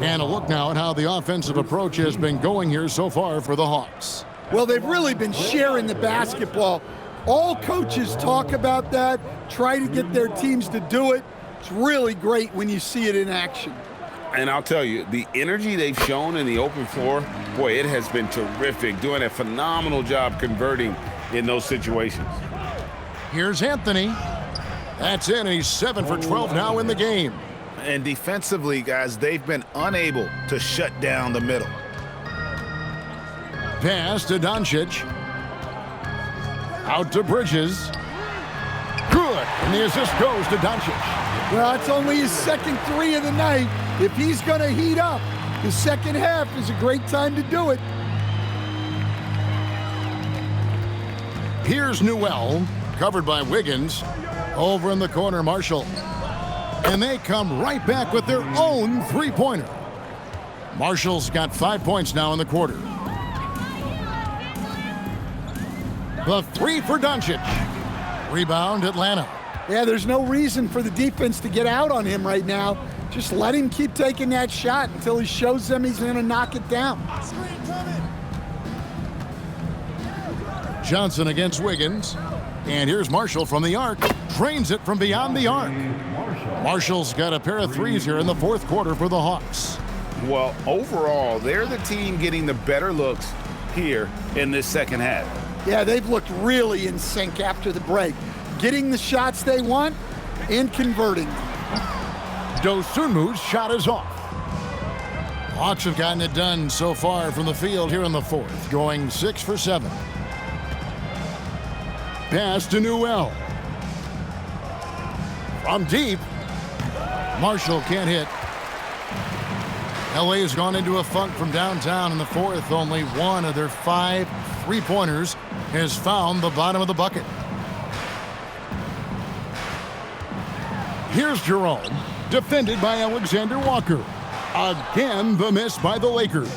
And a look now at how the offensive approach has been going here so far for the Hawks. Well, they've really been sharing the basketball. All coaches talk about that, try to get their teams to do it. It's really great when you see it in action. And I'll tell you, the energy they've shown in the open floor, boy, it has been terrific, doing a phenomenal job converting in those situations. Here's Anthony. That's in, and he's 7 for 12 now in the game. And defensively, guys, they've been unable to shut down the middle. Pass to Doncic. Out to Bridges. Good, and the assist goes to Doncic. Well, it's only his second three of the night. If he's going to heat up, the second half is a great time to do it. Here's Newell, covered by Wiggins. Over in the corner, Marshall. And they come right back with their own three-pointer. Marshall's got 5 points now in the quarter. The three for Doncic. Rebound, Atlanta. Yeah, there's no reason for the defense to get out on him right now. Just let him keep taking that shot until he shows them he's going to knock it down. Johnson against Wiggins. And here's Marshall from the arc. Drains it from beyond the arc. Marshall's got a pair of threes here in the fourth quarter for the Hawks. Well, overall, they're the team getting the better looks here in this second half. Yeah, they've looked really in sync after the break. Getting the shots they want and converting. Dosunmu's shot is off. Hawks have gotten it done so far from the field here in the fourth, going 6 for 7. Pass to Newell. From deep. Marshall can't hit. LA has gone into a funk from downtown in the fourth. Only one of their 5 three-pointers has found the bottom of the bucket. Here's Jerome, defended by Alexander Walker. Again, the miss by the Lakers.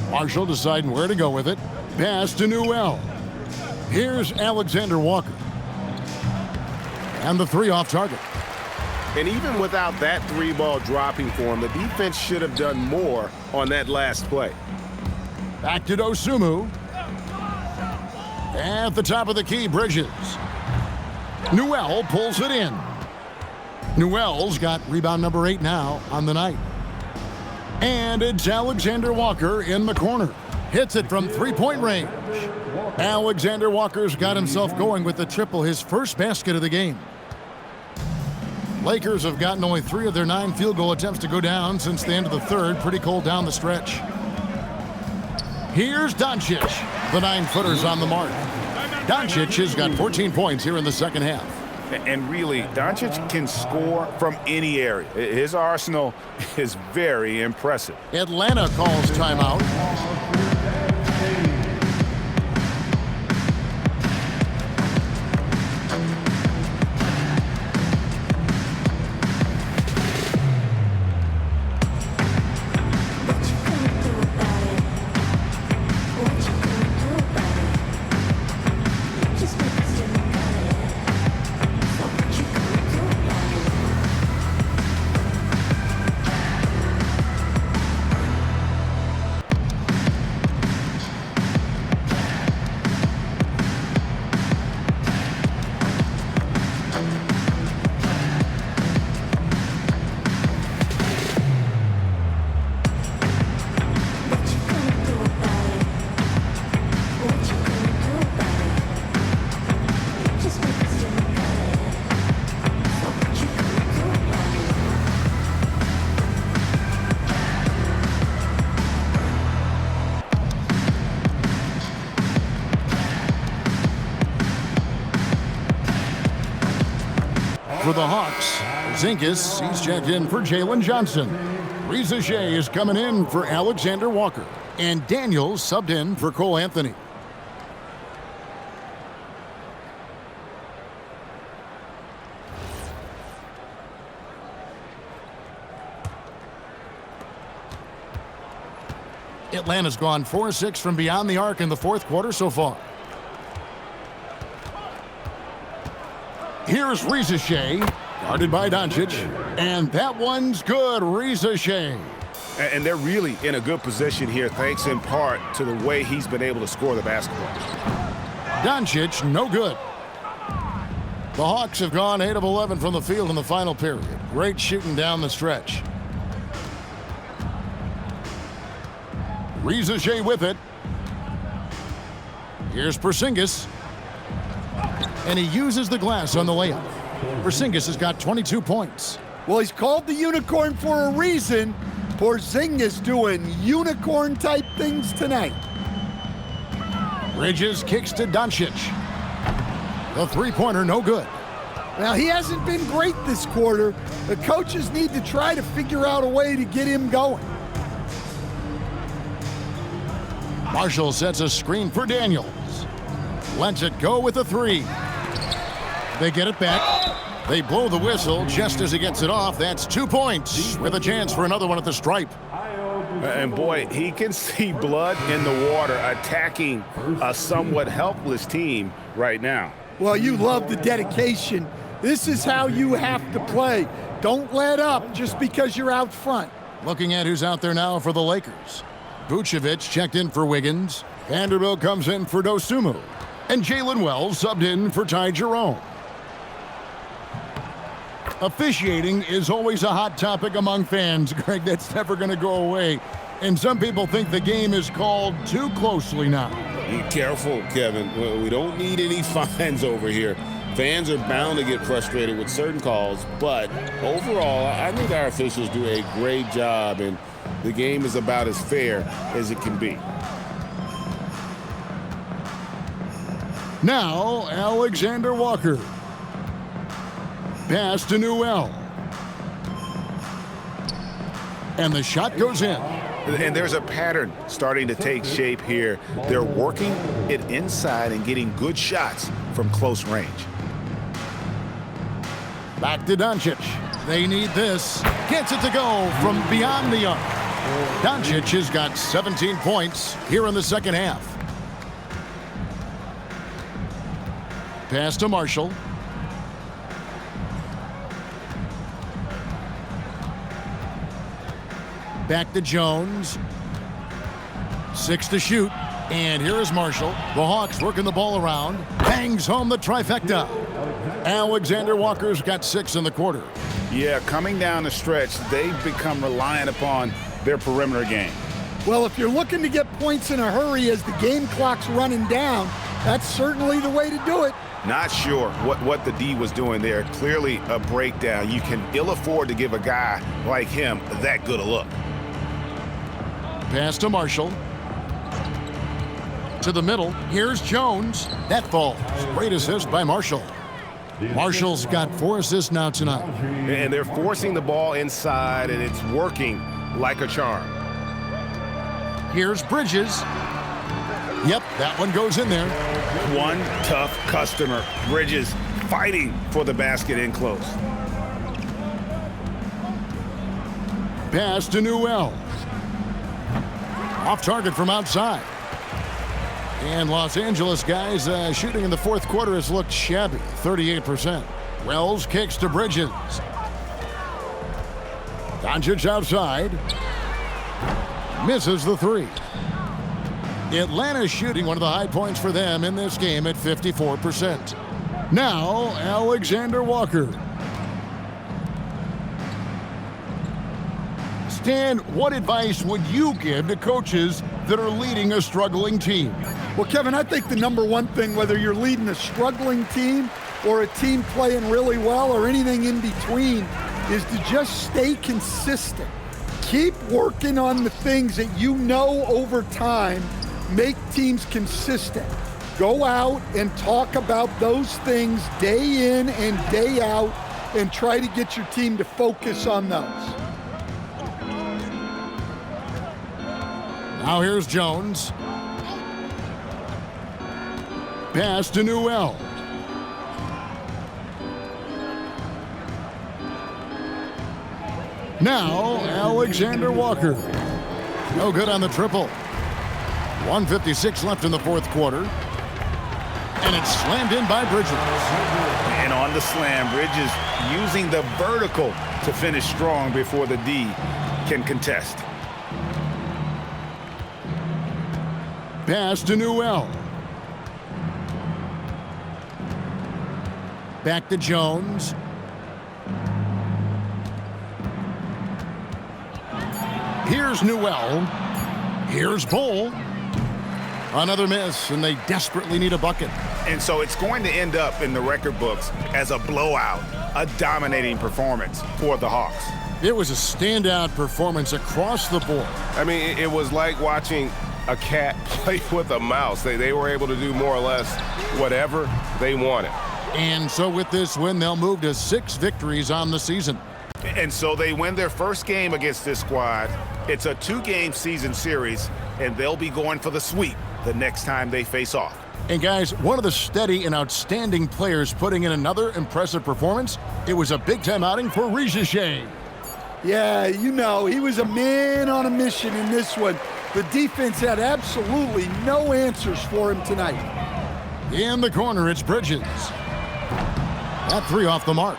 Marshall deciding where to go with it. Pass to Newell. Here's Alexander Walker. And the three off target. And even without that three ball dropping for him, the defense should have done more on that last play. Back to Dosunmu. At the top of the key, Bridges. Newell pulls it in. Newell's got rebound number 8 now on the night. And it's Alexander Walker in the corner. Hits it from three-point range. Alexander Walker's got himself going with the triple, his first basket of the game. Lakers have gotten only 3 of their 9 field goal attempts to go down since the end of the third. Pretty cold down the stretch. Here's Doncic. The 9-footer's on the mark. Doncic has got 14 points here in the second half. And really, Doncic can score from any area. His arsenal is very impressive. Atlanta calls timeout. Porzingis, he's checked in for Jalen Johnson. Reza Shea is coming in for Alexander Walker. And Daniels subbed in for Cole Anthony. Atlanta's gone 4-6 from beyond the arc in the fourth quarter so far. Here's Reza Shea, guarded by Doncic, and that one's good. Reza Shea. And they're really in a good position here, thanks in part to the way he's been able to score the basketball. Doncic, no good. The Hawks have gone 8 of 11 from the field in the final period. Great shooting down the stretch. Reza Shea with it. Here's Porzingis. And he uses the glass on the layup. Porzingis has got 22 points. Well, he's called the unicorn for a reason. Porzingis doing unicorn-type things tonight. Bridges kicks to Doncic. The three-pointer, no good. Now, he hasn't been great this quarter. The coaches need to try to figure out a way to get him going. Marshall sets a screen for Daniels. Lets it go with a three. They get it back. They blow the whistle just as he gets it off. That's 2 points with a chance for another one at the stripe. And boy, he can see blood in the water attacking a somewhat helpless team right now. Well, you love the dedication. This is how you have to play. Don't let up just because you're out front. Looking at who's out there now for the Lakers. Vucevic checked in for Wiggins. Vanderbilt comes in for Dosunmu. And Jalen Wells subbed in for Ty Jerome. Officiating is always a hot topic among fans, Greg. That's never going to go away. And some people think the game is called too closely now. Be careful, Kevin. We don't need any fines over here. Fans are bound to get frustrated with certain calls, but overall, I think our officials do a great job, and the game is about as fair as it can be. Now, Alexander Walker. Pass to Newell. And the shot goes in. And there's a pattern starting to take shape here. They're working it inside and getting good shots from close range. Back to Doncic. They need this. Gets it to go from beyond the arc. Doncic has got 17 points here in the second half. Pass to Marshall. Back to Jones. 6 to shoot. And here is Marshall. The Hawks working the ball around. Bangs home the trifecta. Alexander Walker's got 6 in the quarter. Yeah, coming down the stretch, they've become reliant upon their perimeter game. Well, if you're looking to get points in a hurry as the game clock's running down, that's certainly the way to do it. Not sure what the D was doing there. Clearly a breakdown. You can ill afford to give a guy like him that good a look. Pass to Marshall. To the middle. Here's Jones. That falls. Great assist by Marshall. Marshall's got 4 assists now tonight. And they're forcing the ball inside, and it's working like a charm. Here's Bridges. Yep, that one goes in there. One tough customer. Bridges fighting for the basket in close. Pass to Newell. Off target from outside. And Los Angeles guys shooting in the fourth quarter has looked shabby, 38%. Wells kicks to Bridges. Doncic outside. Misses the three. Atlanta shooting one of the high points for them in this game at 54%. Now, Alexander Walker. Stan, what advice would you give to coaches that are leading a struggling team? Well, Kevin, I think the number one thing, whether you're leading a struggling team or a team playing really well or anything in between, is to just stay consistent. Keep working on the things that you know over time make teams consistent. Go out and talk about those things day in and day out and try to get your team to focus on those. Now here's Jones. Pass to Newell. Now Alexander Walker. No good on the triple. 1:56 left in the fourth quarter. And it's slammed in by Bridges. And on the slam, Bridges using the vertical to finish strong before the D can contest. Pass to Newell. Back to Jones. Here's Newell. Here's Bull. Another miss, and they desperately need a bucket. And so it's going to end up in the record books as a blowout, a dominating performance for the Hawks. It was a standout performance across the board. I mean, it was like watching a cat play with a mouse. They were able to do more or less whatever they wanted. And so with this win, they'll move to 6 victories on the season. And so they win their first game against this squad. It's a 2-game season series, and they'll be going for the sweep the next time they face off. And guys, one of the steady and outstanding players putting in another impressive performance, it was a big-time outing for Rizachet. Yeah, you know, he was a man on a mission in this one. The defense had absolutely no answers for him tonight. In the corner, it's Bridges. That 3 off the mark.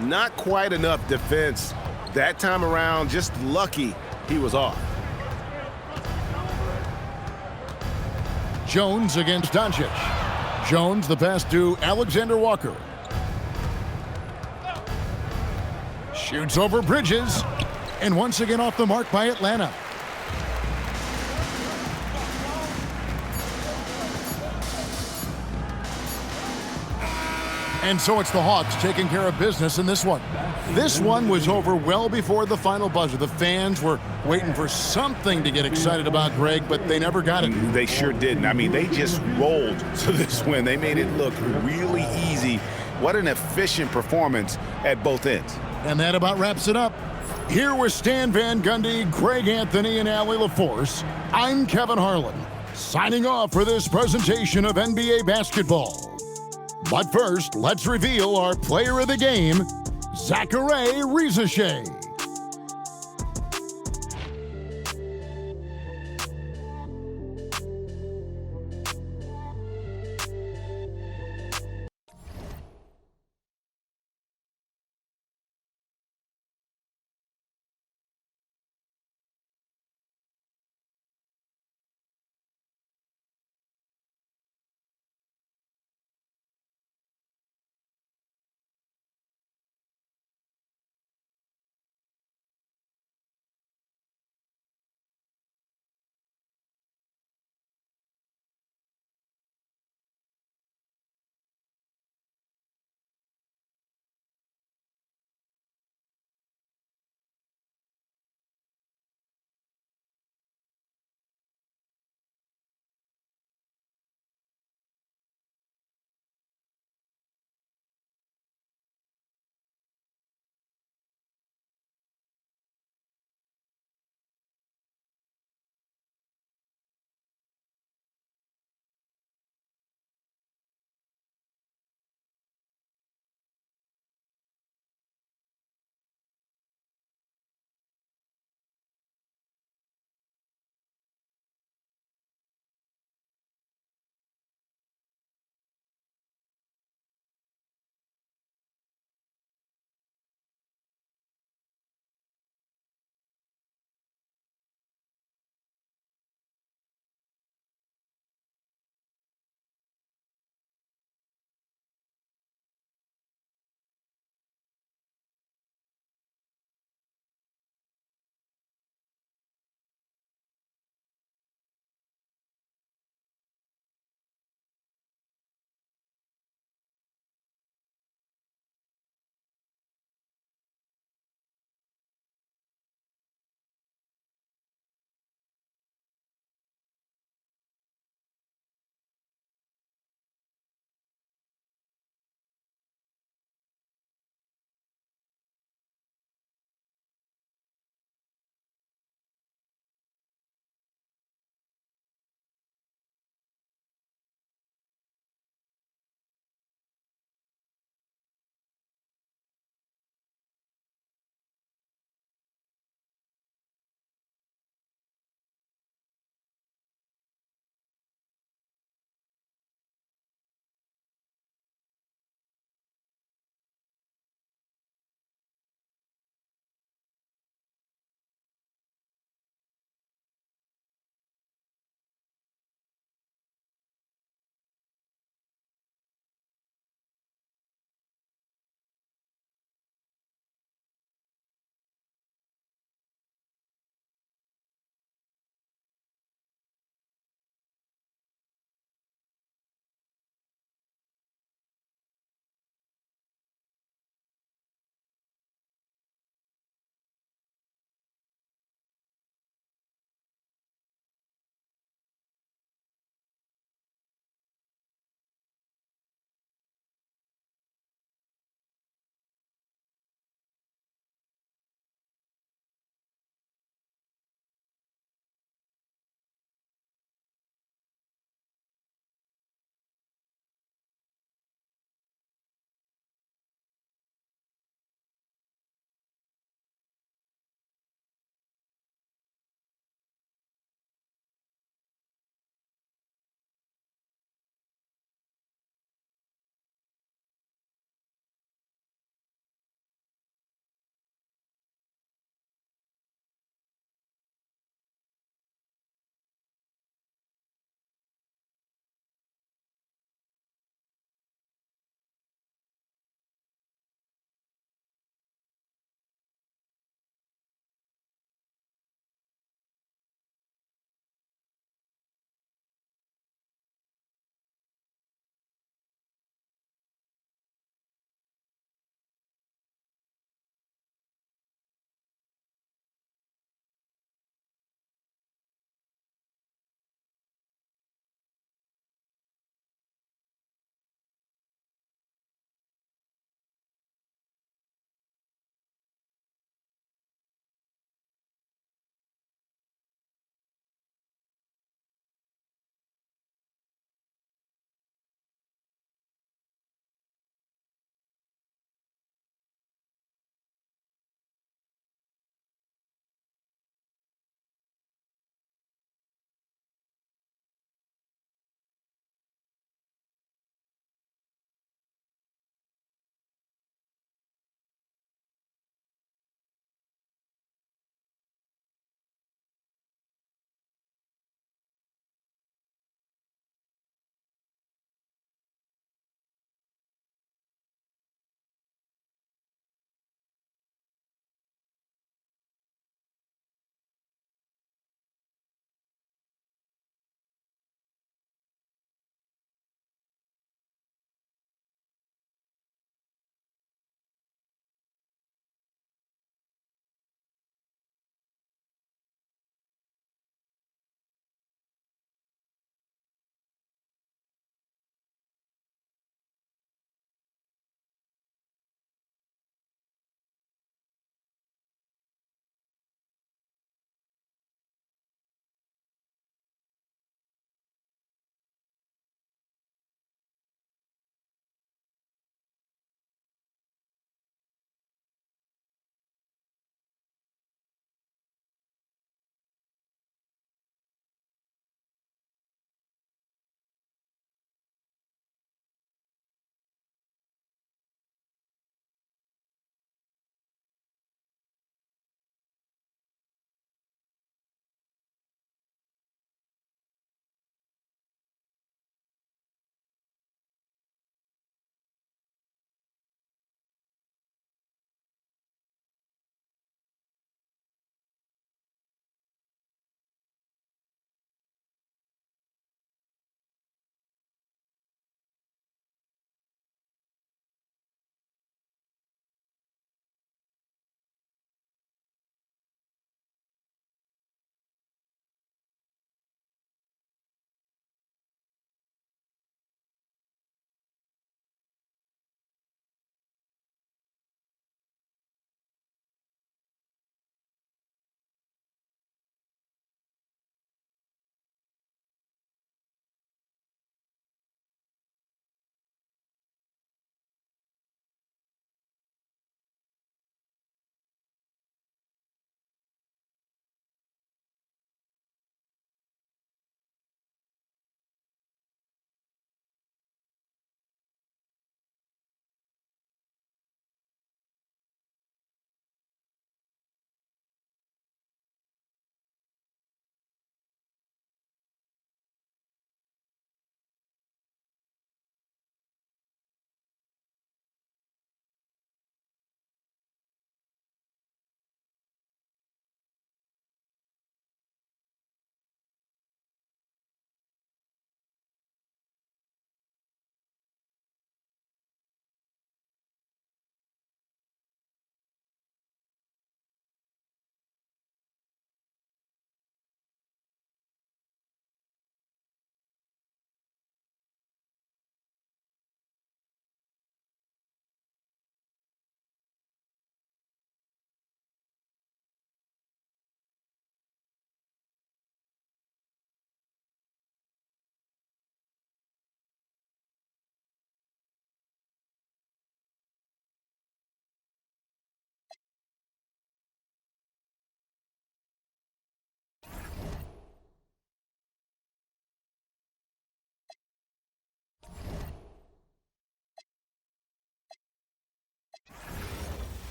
Not quite enough defense that time around, just lucky he was off. Jones against Doncic. Jones, the pass to Alexander Walker. Shoots over Bridges. And once again off the mark by Atlanta. And so it's the Hawks taking care of business in this one. This one was over well before the final buzzer. The fans were waiting for something to get excited about, Greg, but they never got it. They sure didn't. I mean, they just rolled to this win. They made it look really easy. What an efficient performance at both ends. And that about wraps it up. Here with Stan Van Gundy, Greg Anthony, and Allie LaForce, I'm Kevin Harlan, signing off for this presentation of NBA basketball. But first, let's reveal our player of the game, Zachary Rizachet.